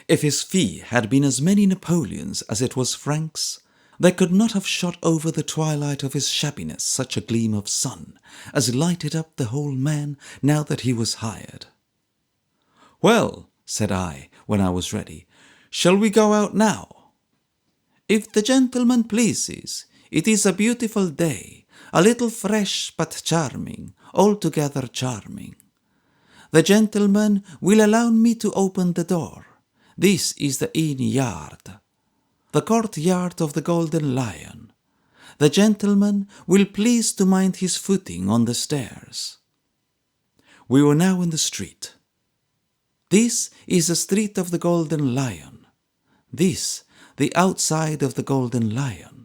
If his fee had been as many Napoleons as it was francs, there could not have shot over the twilight of his shabbiness such a gleam of sun as lighted up the whole man now that he was hired. "Well," said I, when I was ready, "shall we go out now?" "If the gentleman pleases. It is a beautiful day, a little fresh but charming, altogether charming. The gentleman will allow me to open the door. This is the inn yard, the courtyard of the Golden Lion. The gentleman will please to mind his footing on the stairs." We were now in the street. "This is the street of the Golden Lion. This, the outside of the Golden Lion.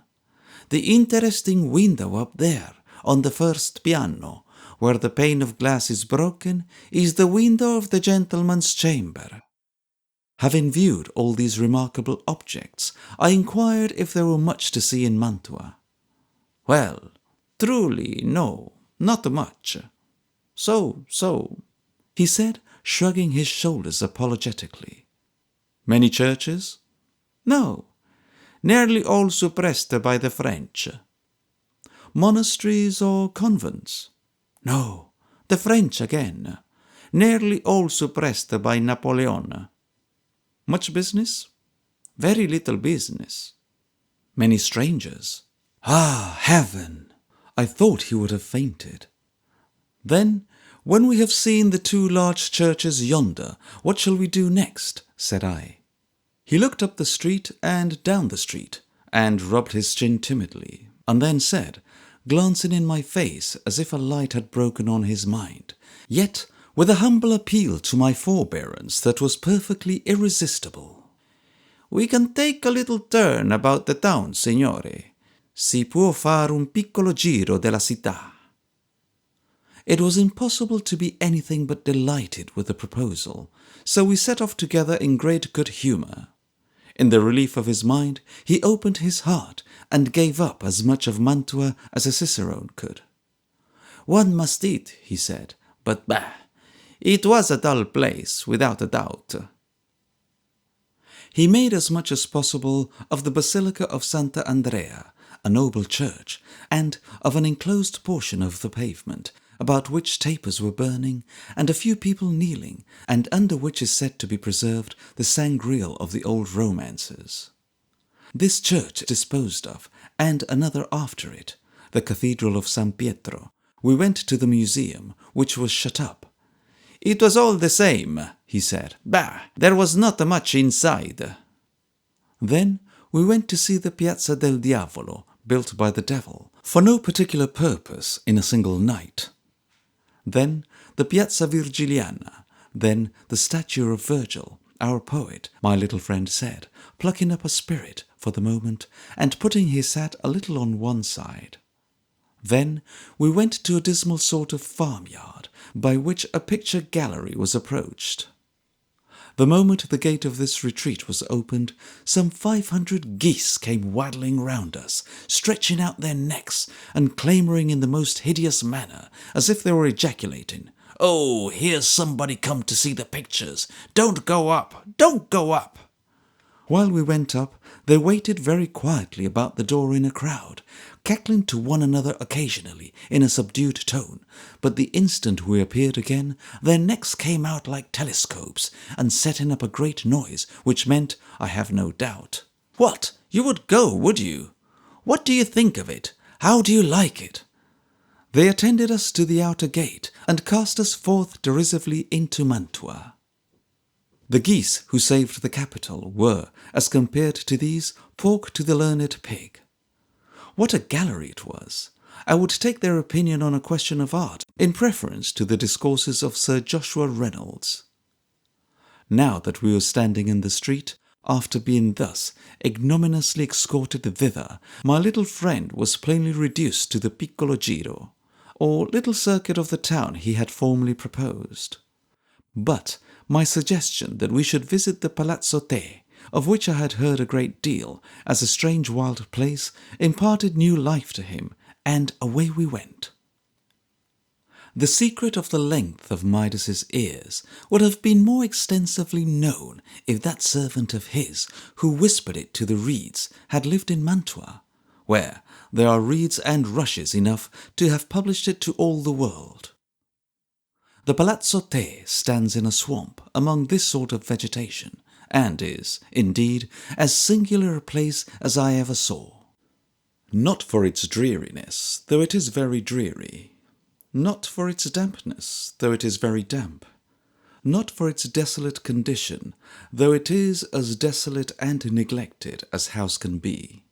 The interesting window up there, on the first piano, where the pane of glass is broken, is the window of the gentleman's chamber." Having viewed all these remarkable objects, I inquired if there were much to see in Mantua. "Well, truly, no, not much. So, he said, shrugging his shoulders apologetically. Many churches? No. Nearly all suppressed by the French. Monasteries or convents? No, the French again. Nearly all suppressed by Napoleon. Much business? Very little business. Many strangers? Ah, heaven! I thought he would have fainted. Then, when we have seen the 2 large churches yonder, what shall we do next? Said I. He looked up the street and down the street, and rubbed his chin timidly, and then said, glancing in my face as if a light had broken on his mind, yet with a humble appeal to my forbearance that was perfectly irresistible. "We can take a little turn about the town, signore. Si può fare un piccolo giro della città." It was impossible to be anything but delighted with the proposal, so we set off together in great good humour. In the relief of his mind, he opened his heart and gave up as much of Mantua as a cicerone could. "One must eat," he said, "but bah! It was a dull place, without a doubt." He made as much as possible of the Basilica of Santa Andrea, a noble church, and of an enclosed portion of the pavement, about which tapers were burning, and a few people kneeling, and under which is said to be preserved the sangreal of the old romances. This church disposed of, and another after it, the Cathedral of San Pietro, we went to the museum, which was shut up. "It was all the same," he said. "Bah! There was not much inside." Then we went to see the Piazza del Diavolo, built by the devil, for no particular purpose in a single night. Then the Piazza Virgiliana, then the statue of Virgil, our poet, my little friend said, plucking up a spirit for the moment, and putting his hat a little on one side. Then we went to a dismal sort of farmyard, by which a picture gallery was approached. The moment the gate of this retreat was opened, some 500 geese came waddling round us, stretching out their necks, and clamouring in the most hideous manner, as if they were ejaculating, "Oh, here's somebody come to see the pictures! Don't go up! Don't go up!" While we went up, they waited very quietly about the door in a crowd, cackling to one another occasionally in a subdued tone, but the instant we appeared again, their necks came out like telescopes, and setting up a great noise, which meant, I have no doubt, "What, you would go, would you? What do you think of it? How do you like it?" They attended us to the outer gate, and cast us forth derisively into Mantua. The geese who saved the capital were, as compared to these, pork to the learned pig. What a gallery it was! I would take their opinion on a question of art in preference to the discourses of Sir Joshua Reynolds. Now that we were standing in the street, after being thus ignominiously escorted thither, my little friend was plainly reduced to the piccolo giro, or little circuit of the town he had formerly proposed. But my suggestion that we should visit the Palazzo Te, of which I had heard a great deal, as a strange wild place, imparted new life to him, and away we went. The secret of the length of Midas's ears would have been more extensively known if that servant of his, who whispered it to the reeds, had lived in Mantua, where there are reeds and rushes enough to have published it to all the world. The Palazzo Te stands in a swamp among this sort of vegetation, and is, indeed, as singular a place as I ever saw. Not for its dreariness, though it is very dreary. Not for its dampness, though it is very damp. Not for its desolate condition, though it is as desolate and neglected as house can be.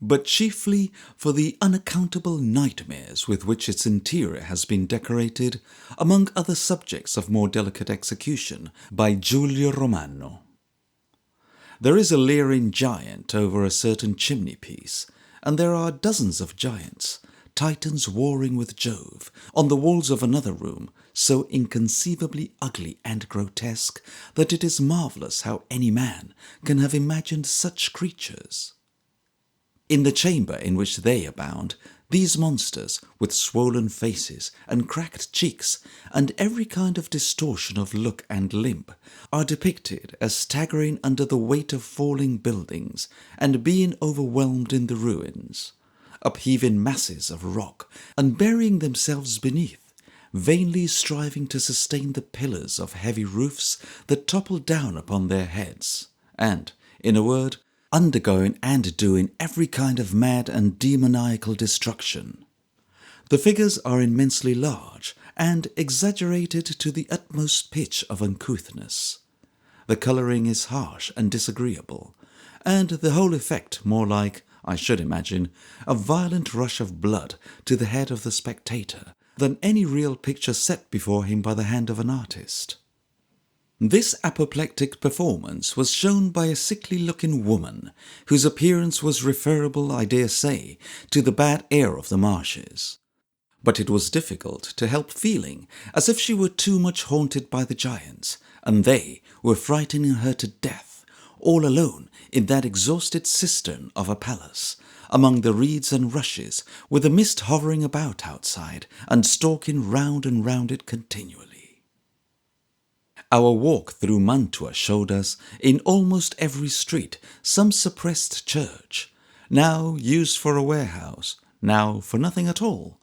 But chiefly for the unaccountable nightmares with which its interior has been decorated, among other subjects of more delicate execution, by Giulio Romano. There is a leering giant over a certain chimney-piece, and there are dozens of giants, Titans warring with Jove, on the walls of another room, so inconceivably ugly and grotesque that it is marvellous how any man can have imagined such creatures. In the chamber in which they abound, these monsters, with swollen faces and cracked cheeks, and every kind of distortion of look and limb, are depicted as staggering under the weight of falling buildings, and being overwhelmed in the ruins, upheaving masses of rock, and burying themselves beneath, vainly striving to sustain the pillars of heavy roofs that topple down upon their heads, and, in a word, undergoing and doing every kind of mad and demoniacal destruction. The figures are immensely large, and exaggerated to the utmost pitch of uncouthness. The colouring is harsh and disagreeable, and the whole effect more like, I should imagine, a violent rush of blood to the head of the spectator, than any real picture set before him by the hand of an artist. This apoplectic performance was shown by a sickly-looking woman, whose appearance was referable, I dare say, to the bad air of the marshes. But it was difficult to help feeling as if she were too much haunted by the giants, and they were frightening her to death, all alone in that exhausted cistern of a palace, among the reeds and rushes, with the mist hovering about outside and stalking round and round it continually. Our walk through Mantua showed us, in almost every street, some suppressed church, now used for a warehouse, now for nothing at all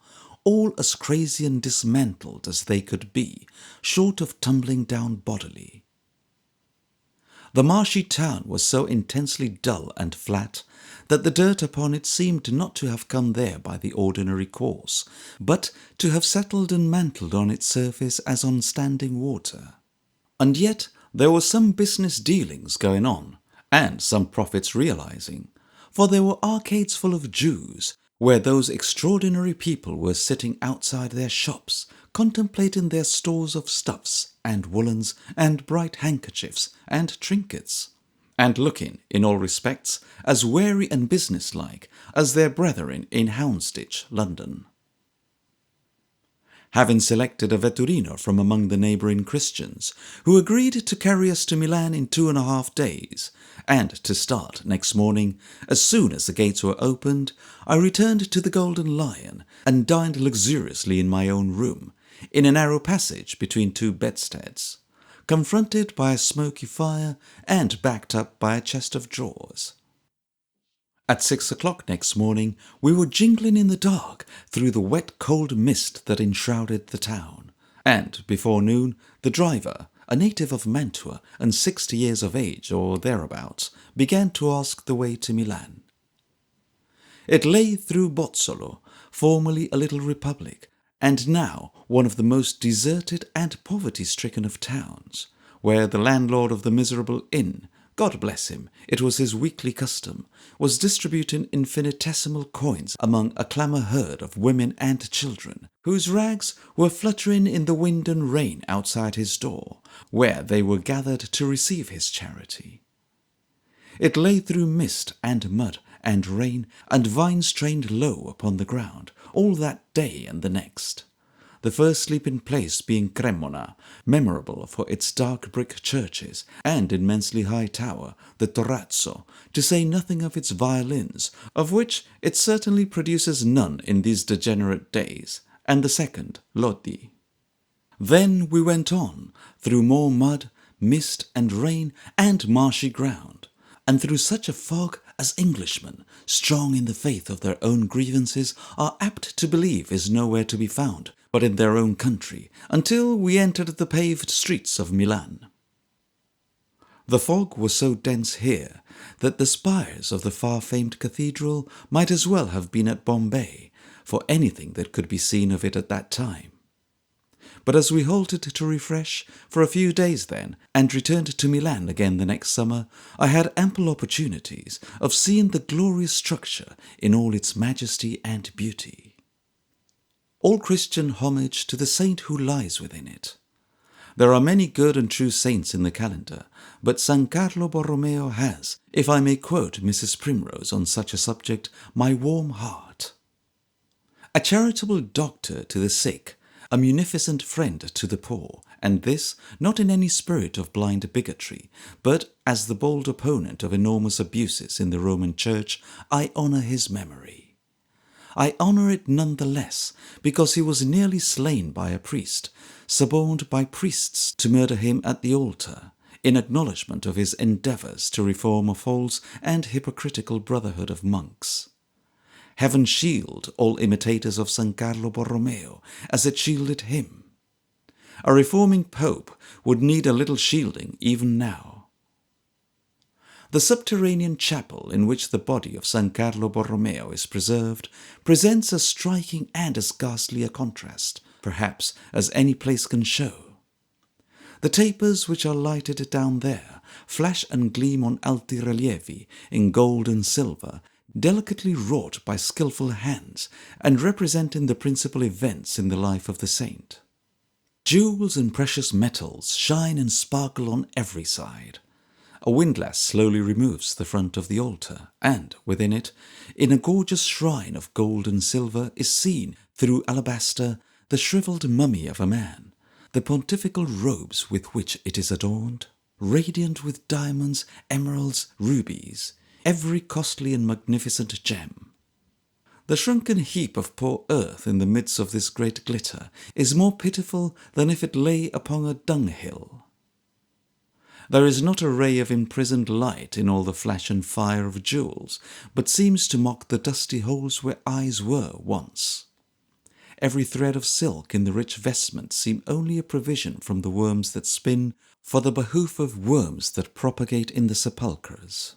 as crazy and dismantled as they could be, short of tumbling down bodily. The marshy town was so intensely dull and flat that the dirt upon it seemed not to have come there by the ordinary course, but to have settled and mantled on its surface as on standing water. And yet there were some business dealings going on, and some profits realizing, for there were arcades full of Jews, where those extraordinary people were sitting outside their shops, contemplating their stores of stuffs and woolens and bright handkerchiefs and trinkets, and looking, in all respects, as wary and businesslike as their brethren in Houndsditch, London. Having selected a vetturino from among the neighbouring Christians, who agreed to carry us to Milan in 2.5 days, and to start next morning, as soon as the gates were opened, I returned to the Golden Lion, and dined luxuriously in my own room, in a narrow passage between 2 bedsteads, confronted by a smoky fire, and backed up by a chest of drawers. At 6 o'clock next morning we were jingling in the dark through the wet cold mist that enshrouded the town, and before noon the driver, a native of Mantua and 60 years of age or thereabouts, began to ask the way to Milan. It lay through Bozzolo, formerly a little republic, and now one of the most deserted and poverty-stricken of towns, where the landlord of the miserable inn, God bless him, it was his weekly custom, was distributing infinitesimal coins among a clamour herd of women and children, whose rags were fluttering in the wind and rain outside his door, where they were gathered to receive his charity. It lay through mist and mud and rain and vines trained low upon the ground, all that day and the next. The first sleeping place being Cremona, memorable for its dark brick churches and immensely high tower, the Torrazzo, to say nothing of its violins, of which it certainly produces none in these degenerate days, and the second, Lodi. Then we went on, through more mud, mist and rain and marshy ground, and through such a fog as Englishmen, strong in the faith of their own grievances, are apt to believe is nowhere to be found but in their own country, until we entered the paved streets of Milan. The fog was so dense here that the spires of the far-famed cathedral might as well have been at Bombay, for anything that could be seen of it at that time. But as we halted to refresh for a few days then, and returned to Milan again the next summer, I had ample opportunities of seeing the glorious structure in all its majesty and beauty. All Christian homage to the saint who lies within it. There are many good and true saints in the calendar, but San Carlo Borromeo has, if I may quote Mrs. Primrose on such a subject, my warm heart. A charitable doctor to the sick, a munificent friend to the poor, and this not in any spirit of blind bigotry, but as the bold opponent of enormous abuses in the Roman Church, I honour his memory. I honour it none the less because he was nearly slain by a priest, suborned by priests to murder him at the altar, in acknowledgment of his endeavours to reform a false and hypocritical brotherhood of monks. Heaven shield all imitators of San Carlo Borromeo as it shielded him. A reforming pope would need a little shielding even now. The subterranean chapel in which the body of San Carlo Borromeo is preserved presents as striking and as ghastly a contrast, perhaps, as any place can show. The tapers which are lighted down there flash and gleam on alti relievi in gold and silver, delicately wrought by skilful hands, and representing the principal events in the life of the saint. Jewels and precious metals shine and sparkle on every side. A windlass slowly removes the front of the altar, and within it, in a gorgeous shrine of gold and silver, is seen, through alabaster, the shriveled mummy of a man, the pontifical robes with which it is adorned, radiant with diamonds, emeralds, rubies, every costly and magnificent gem. The shrunken heap of poor earth in the midst of this great glitter is more pitiful than if it lay upon a dunghill. There is not a ray of imprisoned light in all the flash and fire of jewels, but seems to mock the dusty holes where eyes were once. Every thread of silk in the rich vestments seem only a provision from the worms that spin for the behoof of worms that propagate in the sepulchres.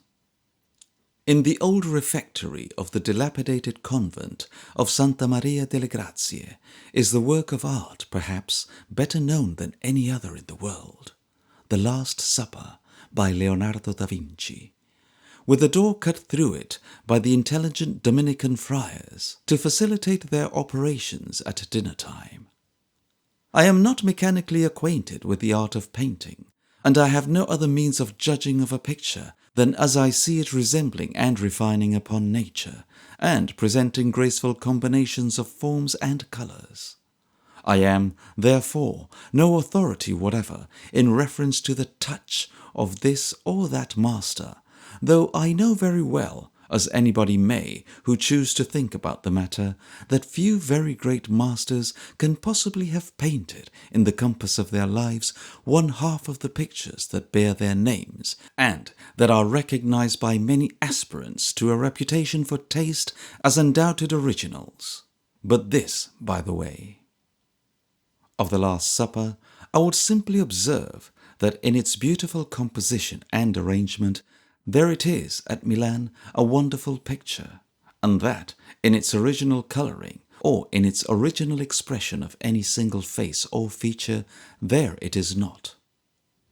In the old refectory of the dilapidated convent of Santa Maria delle Grazie is the work of art, perhaps, better known than any other in the world, The Last Supper by Leonardo da Vinci, with a door cut through it by the intelligent Dominican friars to facilitate their operations at dinner time. I am not mechanically acquainted with the art of painting, and I have no other means of judging of a picture than as I see it resembling and refining upon nature, and presenting graceful combinations of forms and colours. I am, therefore, no authority whatever in reference to the touch of this or that master, though I know very well, as anybody may who choose to think about the matter, that few very great masters can possibly have painted in the compass of their lives one half of the pictures that bear their names, and that are recognized by many aspirants to a reputation for taste as undoubted originals. But this, by the way. Of The Last Supper, I would simply observe that in its beautiful composition and arrangement, there it is at Milan, a wonderful picture, and that in its original colouring, or in its original expression of any single face or feature, there it is not.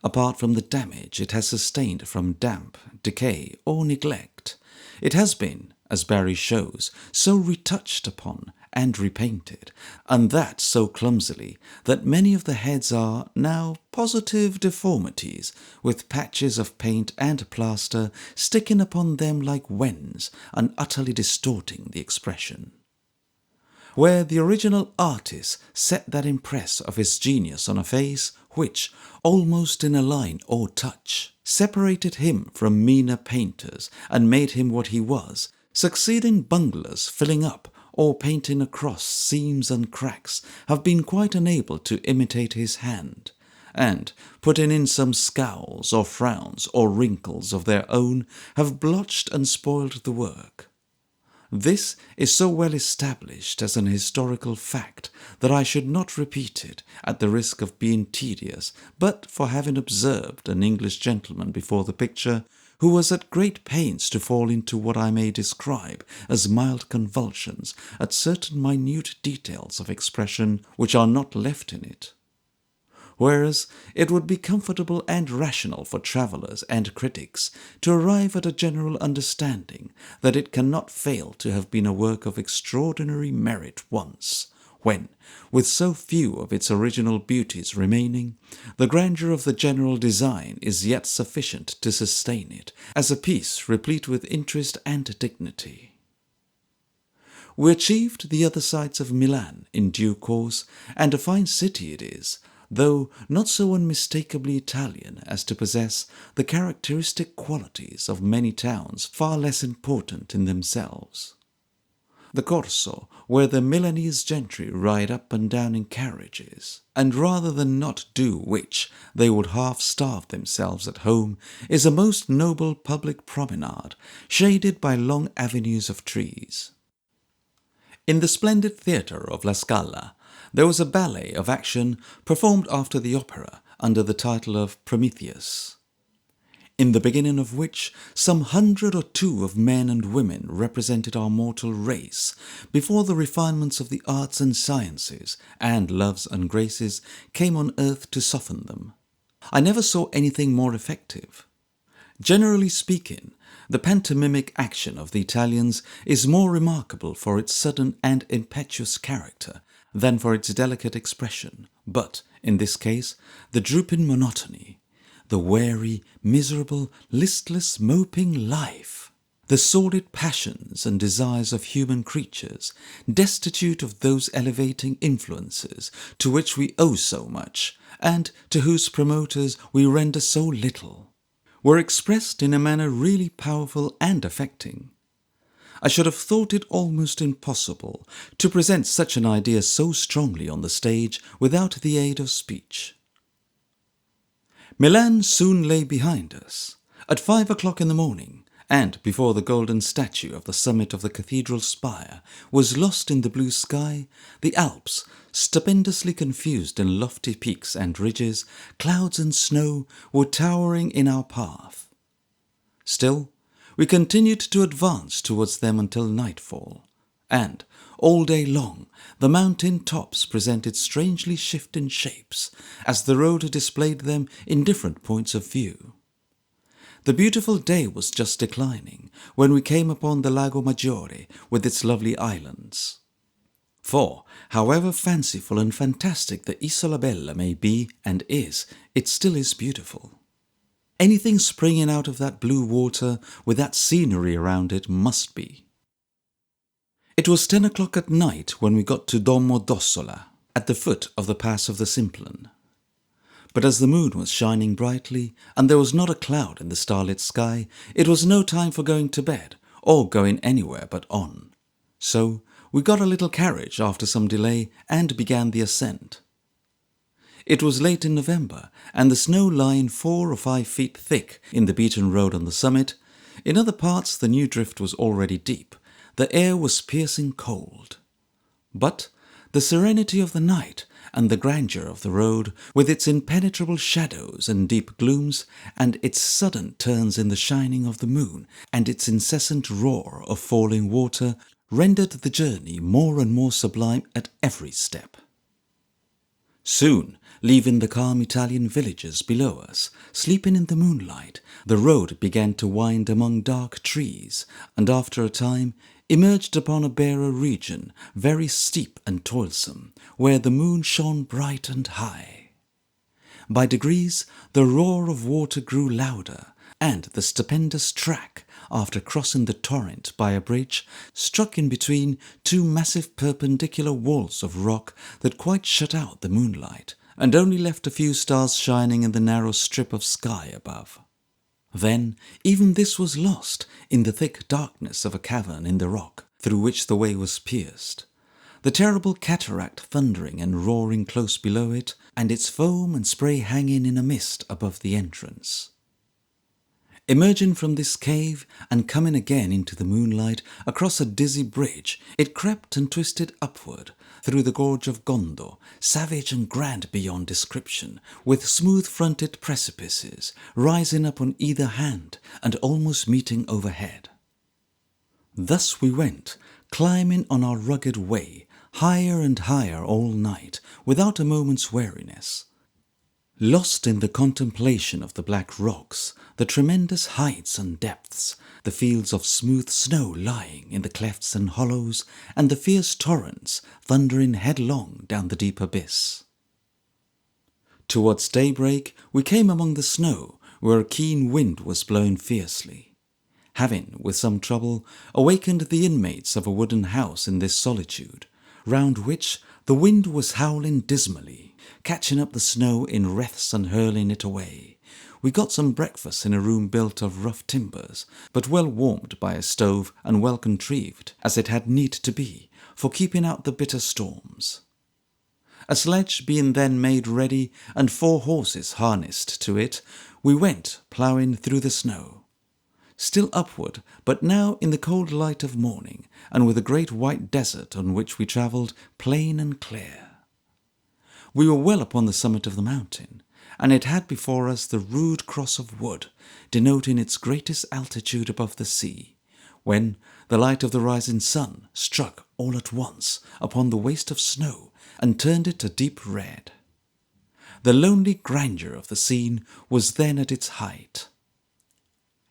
Apart from the damage it has sustained from damp, decay, or neglect, it has been, as Barry shows, so retouched upon and repainted, and that so clumsily, that many of the heads are now positive deformities, with patches of paint and plaster sticking upon them like wens, and utterly distorting the expression. Where the original artist set that impress of his genius on a face which, almost in a line or touch, separated him from meaner painters and made him what he was, succeeding bunglers filling up or painting across seams and cracks have been quite unable to imitate his hand, and, putting in some scowls or frowns or wrinkles of their own, have blotched and spoiled the work. This is so well established as an historical fact that I should not repeat it at the risk of being tedious, but for having observed an English gentleman before the picture who was at great pains to fall into what I may describe as mild convulsions at certain minute details of expression which are not left in it. Whereas it would be comfortable and rational for travellers and critics to arrive at a general understanding that it cannot fail to have been a work of extraordinary merit once, when, with so few of its original beauties remaining, the grandeur of the general design is yet sufficient to sustain it, as a piece replete with interest and dignity. We achieved the other sides of Milan in due course, and a fine city it is, though not so unmistakably Italian as to possess the characteristic qualities of many towns far less important in themselves. The Corso, where the Milanese gentry ride up and down in carriages, and rather than not do which, they would half starve themselves at home, is a most noble public promenade, shaded by long avenues of trees. In the splendid theatre of La Scala, there was a ballet of action performed after the opera under the title of Prometheus, in the beginning of which some 100 or 2 of men and women represented our mortal race, before the refinements of the arts and sciences, and loves and graces, came on earth to soften them. I never saw anything more effective. Generally speaking, the pantomimic action of the Italians is more remarkable for its sudden and impetuous character than for its delicate expression, but, in this case, the drooping monotony, the weary, miserable, listless, moping life, the sordid passions and desires of human creatures, destitute of those elevating influences to which we owe so much, and to whose promoters we render so little, were expressed in a manner really powerful and affecting. I should have thought it almost impossible to present such an idea so strongly on the stage without the aid of speech. Milan soon lay behind us. At 5 o'clock in the morning, and before the golden statue of the summit of the cathedral spire was lost in the blue sky, the Alps, stupendously confused in lofty peaks and ridges, clouds and snow, were towering in our path. Still, we continued to advance towards them until nightfall, and all day long the mountain tops presented strangely shifting shapes as the road displayed them in different points of view. The beautiful day was just declining when we came upon the Lago Maggiore with its lovely islands. For, however fanciful and fantastic the Isola Bella may be and is, it still is beautiful. Anything springing out of that blue water with that scenery around it must be. It was 10 o'clock at night when we got to Domo d'Ossola, at the foot of the Pass of the Simplon. But as the moon was shining brightly, and there was not a cloud in the starlit sky, it was no time for going to bed, or going anywhere but on. So we got a little carriage after some delay, and began the ascent. It was late in November, and the snow lying 4 or 5 feet thick in the beaten road on the summit. In other parts the new drift was already deep. The air was piercing cold. But the serenity of the night, and the grandeur of the road, with its impenetrable shadows and deep glooms, and its sudden turns in the shining of the moon, and its incessant roar of falling water, rendered the journey more and more sublime at every step. Soon, leaving the calm Italian villages below us, sleeping in the moonlight, the road began to wind among dark trees, and after a time emerged upon a barer region, very steep and toilsome, where the moon shone bright and high. By degrees the roar of water grew louder, and the stupendous track, after crossing the torrent by a bridge, struck in between 2 massive perpendicular walls of rock that quite shut out the moonlight, and only left a few stars shining in the narrow strip of sky above. Then even this was lost in the thick darkness of a cavern in the rock, through which the way was pierced, the terrible cataract thundering and roaring close below it, and its foam and spray hanging in a mist above the entrance. Emerging from this cave and coming again into the moonlight across a dizzy bridge, it crept and twisted upward through the gorge of Gondo, savage and grand beyond description, with smooth-fronted precipices rising up on either hand and almost meeting overhead. Thus we went, climbing on our rugged way, higher and higher all night, without a moment's weariness. Lost in the contemplation of the black rocks, the tremendous heights and depths, the fields of smooth snow lying in the clefts and hollows, and the fierce torrents thundering headlong down the deep abyss. Towards daybreak we came among the snow, where a keen wind was blowing fiercely. Having, with some trouble, awakened the inmates of a wooden house in this solitude, round which the wind was howling dismally, catching up the snow in wreaths and hurling it away, we got some breakfast in a room built of rough timbers, but well warmed by a stove and well contrived, as it had need to be, for keeping out the bitter storms. A sledge being then made ready, and 4 horses harnessed to it, we went ploughing through the snow. Still upward, but now in the cold light of morning, and with a great white desert on which we travelled, plain and clear. We were well upon the summit of the mountain, and it had before us the rude cross of wood, denoting its greatest altitude above the sea, when the light of the rising sun struck all at once upon the waste of snow and turned it a deep red. The lonely grandeur of the scene was then at its height.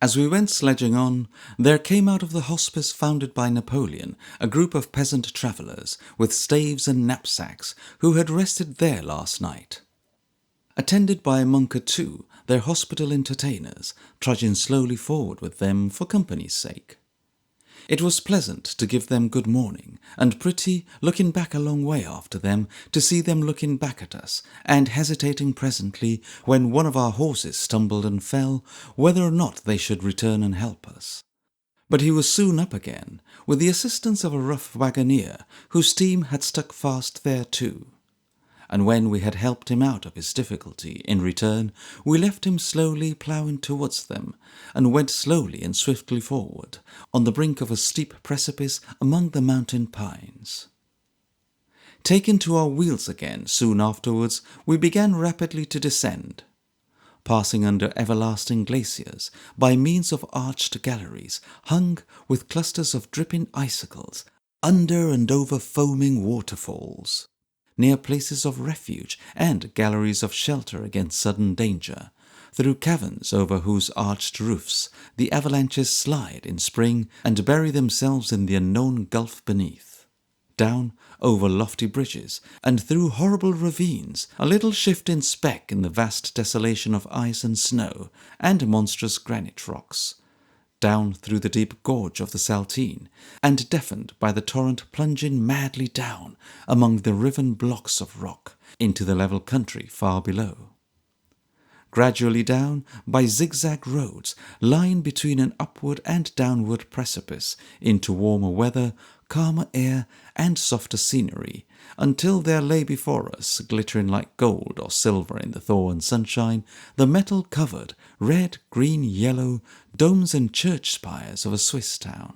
As we went sledging on, there came out of the hospice founded by Napoleon a group of peasant travellers with staves and knapsacks who had rested there last night. Attended by a monk or 2, their hospital entertainers, trudging slowly forward with them for company's sake. It was pleasant to give them good morning, and pretty, looking back a long way after them, to see them looking back at us, and hesitating presently, when one of our horses stumbled and fell, whether or not they should return and help us. But he was soon up again, with the assistance of a rough waggoner, whose team had stuck fast there too. And when we had helped him out of his difficulty in return, we left him slowly ploughing towards them, and went slowly and swiftly forward, on the brink of a steep precipice among the mountain pines. Taking to our wheels again soon afterwards, we began rapidly to descend, passing under everlasting glaciers, by means of arched galleries, hung with clusters of dripping icicles, under and over foaming waterfalls, near places of refuge and galleries of shelter against sudden danger, through caverns over whose arched roofs the avalanches slide in spring and bury themselves in the unknown gulf beneath, down over lofty bridges, and through horrible ravines, a little shifting speck in the vast desolation of ice and snow and monstrous granite rocks, down through the deep gorge of the Saltine, and deafened by the torrent plunging madly down among the riven blocks of rock into the level country far below. Gradually down by zigzag roads lying between an upward and downward precipice into warmer weather, calmer air, and softer scenery, until there lay before us, glittering like gold or silver in the thaw and sunshine, the metal-covered, red, green, yellow domes and church spires of a Swiss town.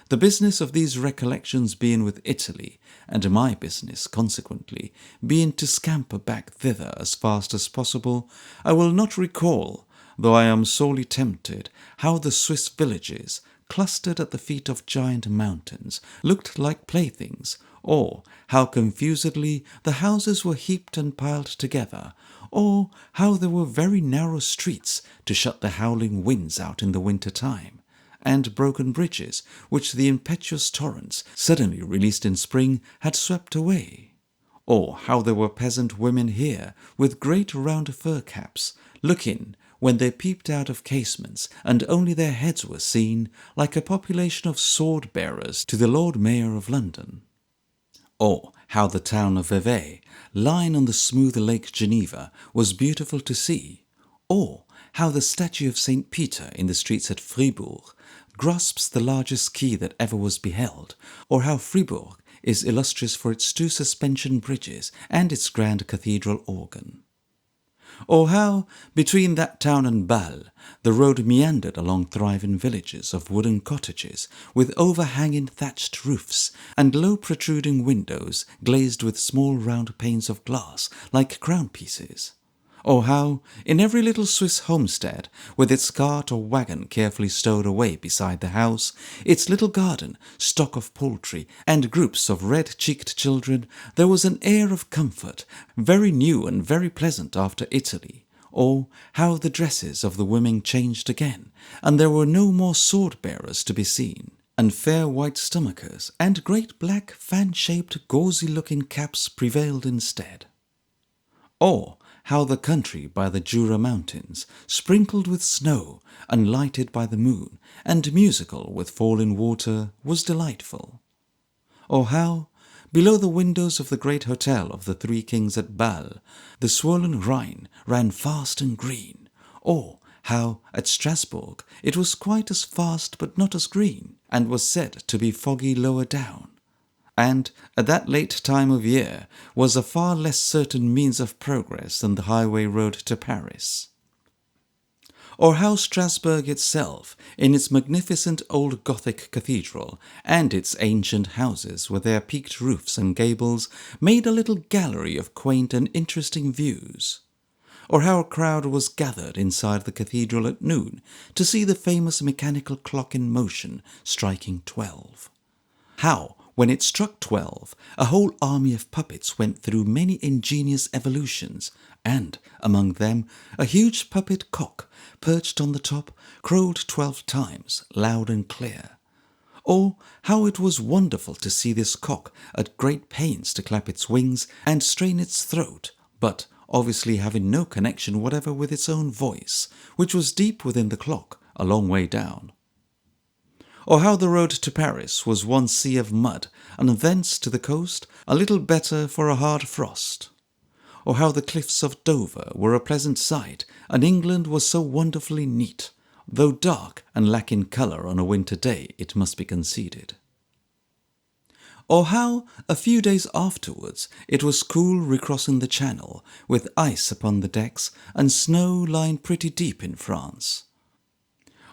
The business of these recollections being with Italy, and my business, consequently, being to scamper back thither as fast as possible, I will not recall, though I am sorely tempted, how the Swiss villages, clustered at the feet of giant mountains, looked like playthings, or how confusedly the houses were heaped and piled together, or how there were very narrow streets to shut the howling winds out in the winter time, and broken bridges which the impetuous torrents, suddenly released in spring, had swept away, or how there were peasant women here with great round fur caps, looking, when they peeped out of casements, and only their heads were seen, like a population of sword-bearers to the Lord Mayor of London. Or how the town of Vevey, lying on the smooth Lake Geneva, was beautiful to see, or how the statue of St. Peter in the streets at Fribourg grasps the largest key that ever was beheld, or how Fribourg is illustrious for its 2 suspension bridges and its grand cathedral organ. Or how, between that town and Bâle, the road meandered along thriving villages of wooden cottages, with overhanging thatched roofs, and low protruding windows glazed with small round panes of glass like crown pieces. Or how, in every little Swiss homestead, with its cart or wagon carefully stowed away beside the house, its little garden, stock of poultry, and groups of red-cheeked children, there was an air of comfort, very new and very pleasant after Italy. Or how the dresses of the women changed again, and there were no more sword-bearers to be seen, and fair white stomachers and great black fan-shaped gauzy-looking caps prevailed instead. Or how the country by the Jura mountains, sprinkled with snow, and lighted by the moon, and musical with falling water, was delightful. Or how, below the windows of the great hotel of the 3 Kings at Bâle, the swollen Rhine ran fast and green. Or how, at Strasbourg, it was quite as fast but not as green, and was said to be foggy lower down, and at that late time of year was a far less certain means of progress than the highway road to Paris. Or how Strasbourg itself, in its magnificent old Gothic cathedral, and its ancient houses with their peaked roofs and gables, made a little gallery of quaint and interesting views. Or how a crowd was gathered inside the cathedral at noon to see the famous mechanical clock in motion striking 12. How, when it struck 12, a whole army of puppets went through many ingenious evolutions, and, among them, a huge puppet cock, perched on the top, crowed 12 times, loud and clear. Or how it was wonderful to see this cock at great pains to clap its wings and strain its throat, but obviously having no connection whatever with its own voice, which was deep within the clock, a long way down. Or how the road to Paris was one sea of mud, and thence to the coast a little better for a hard frost. Or how the cliffs of Dover were a pleasant sight, and England was so wonderfully neat, though dark and lacking colour on a winter day, it must be conceded. Or how, a few days afterwards, it was cool recrossing the Channel, with ice upon the decks, and snow lying pretty deep in France.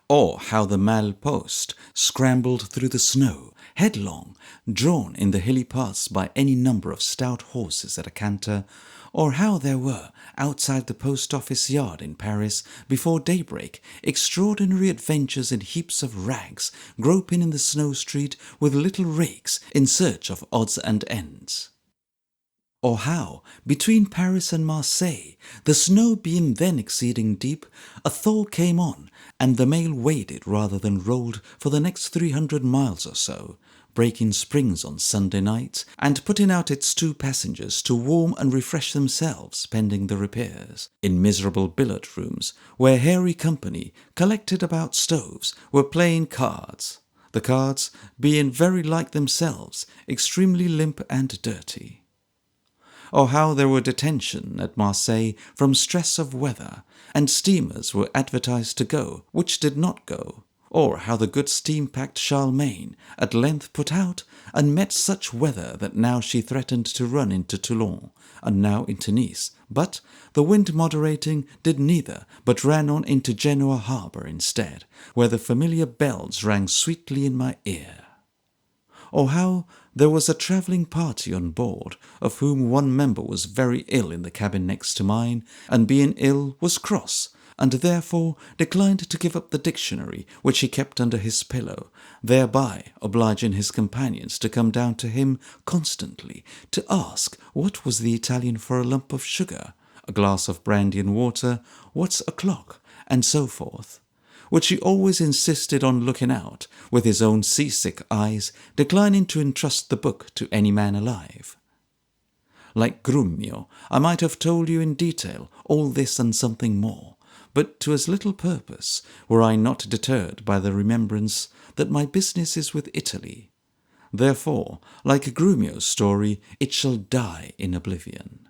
Or how the mail post scrambled through the snow, headlong, drawn in the hilly paths by any number of stout horses at a canter, or how there were, outside the post office yard in Paris, before daybreak, extraordinary adventures in heaps of rags, groping in the snow street with little rakes in search of odds and ends. Or how, between Paris and Marseille, the snow being then exceeding deep, a thaw came on, and the mail waded rather than rolled for the next 300 miles or so, breaking springs on Sunday nights, and putting out its 2 passengers to warm and refresh themselves pending the repairs, in miserable billiard rooms, where hairy company, collected about stoves, were playing cards, the cards being very like themselves, extremely limp and dirty. Or how there were detention at Marseille from stress of weather, and steamers were advertised to go, which did not go. Or how the good steam-packed Charlemagne at length put out, and met such weather that now she threatened to run into Toulon, and now into Nice, but, the wind moderating, did neither, but ran on into Genoa harbour instead, where the familiar bells rang sweetly in my ear. Or how there was a travelling party on board, of whom one member was very ill in the cabin next to mine, and being ill was cross, and therefore declined to give up the dictionary which he kept under his pillow, thereby obliging his companions to come down to him constantly to ask what was the Italian for a lump of sugar, a glass of brandy and water, what's o'clock, and so forth, which he always insisted on looking out, with his own seasick eyes, declining to entrust the book to any man alive. Like Grumio, I might have told you in detail all this and something more, but to as little purpose, were I not deterred by the remembrance that my business is with Italy. Therefore, like Grumio's story, it shall die in oblivion.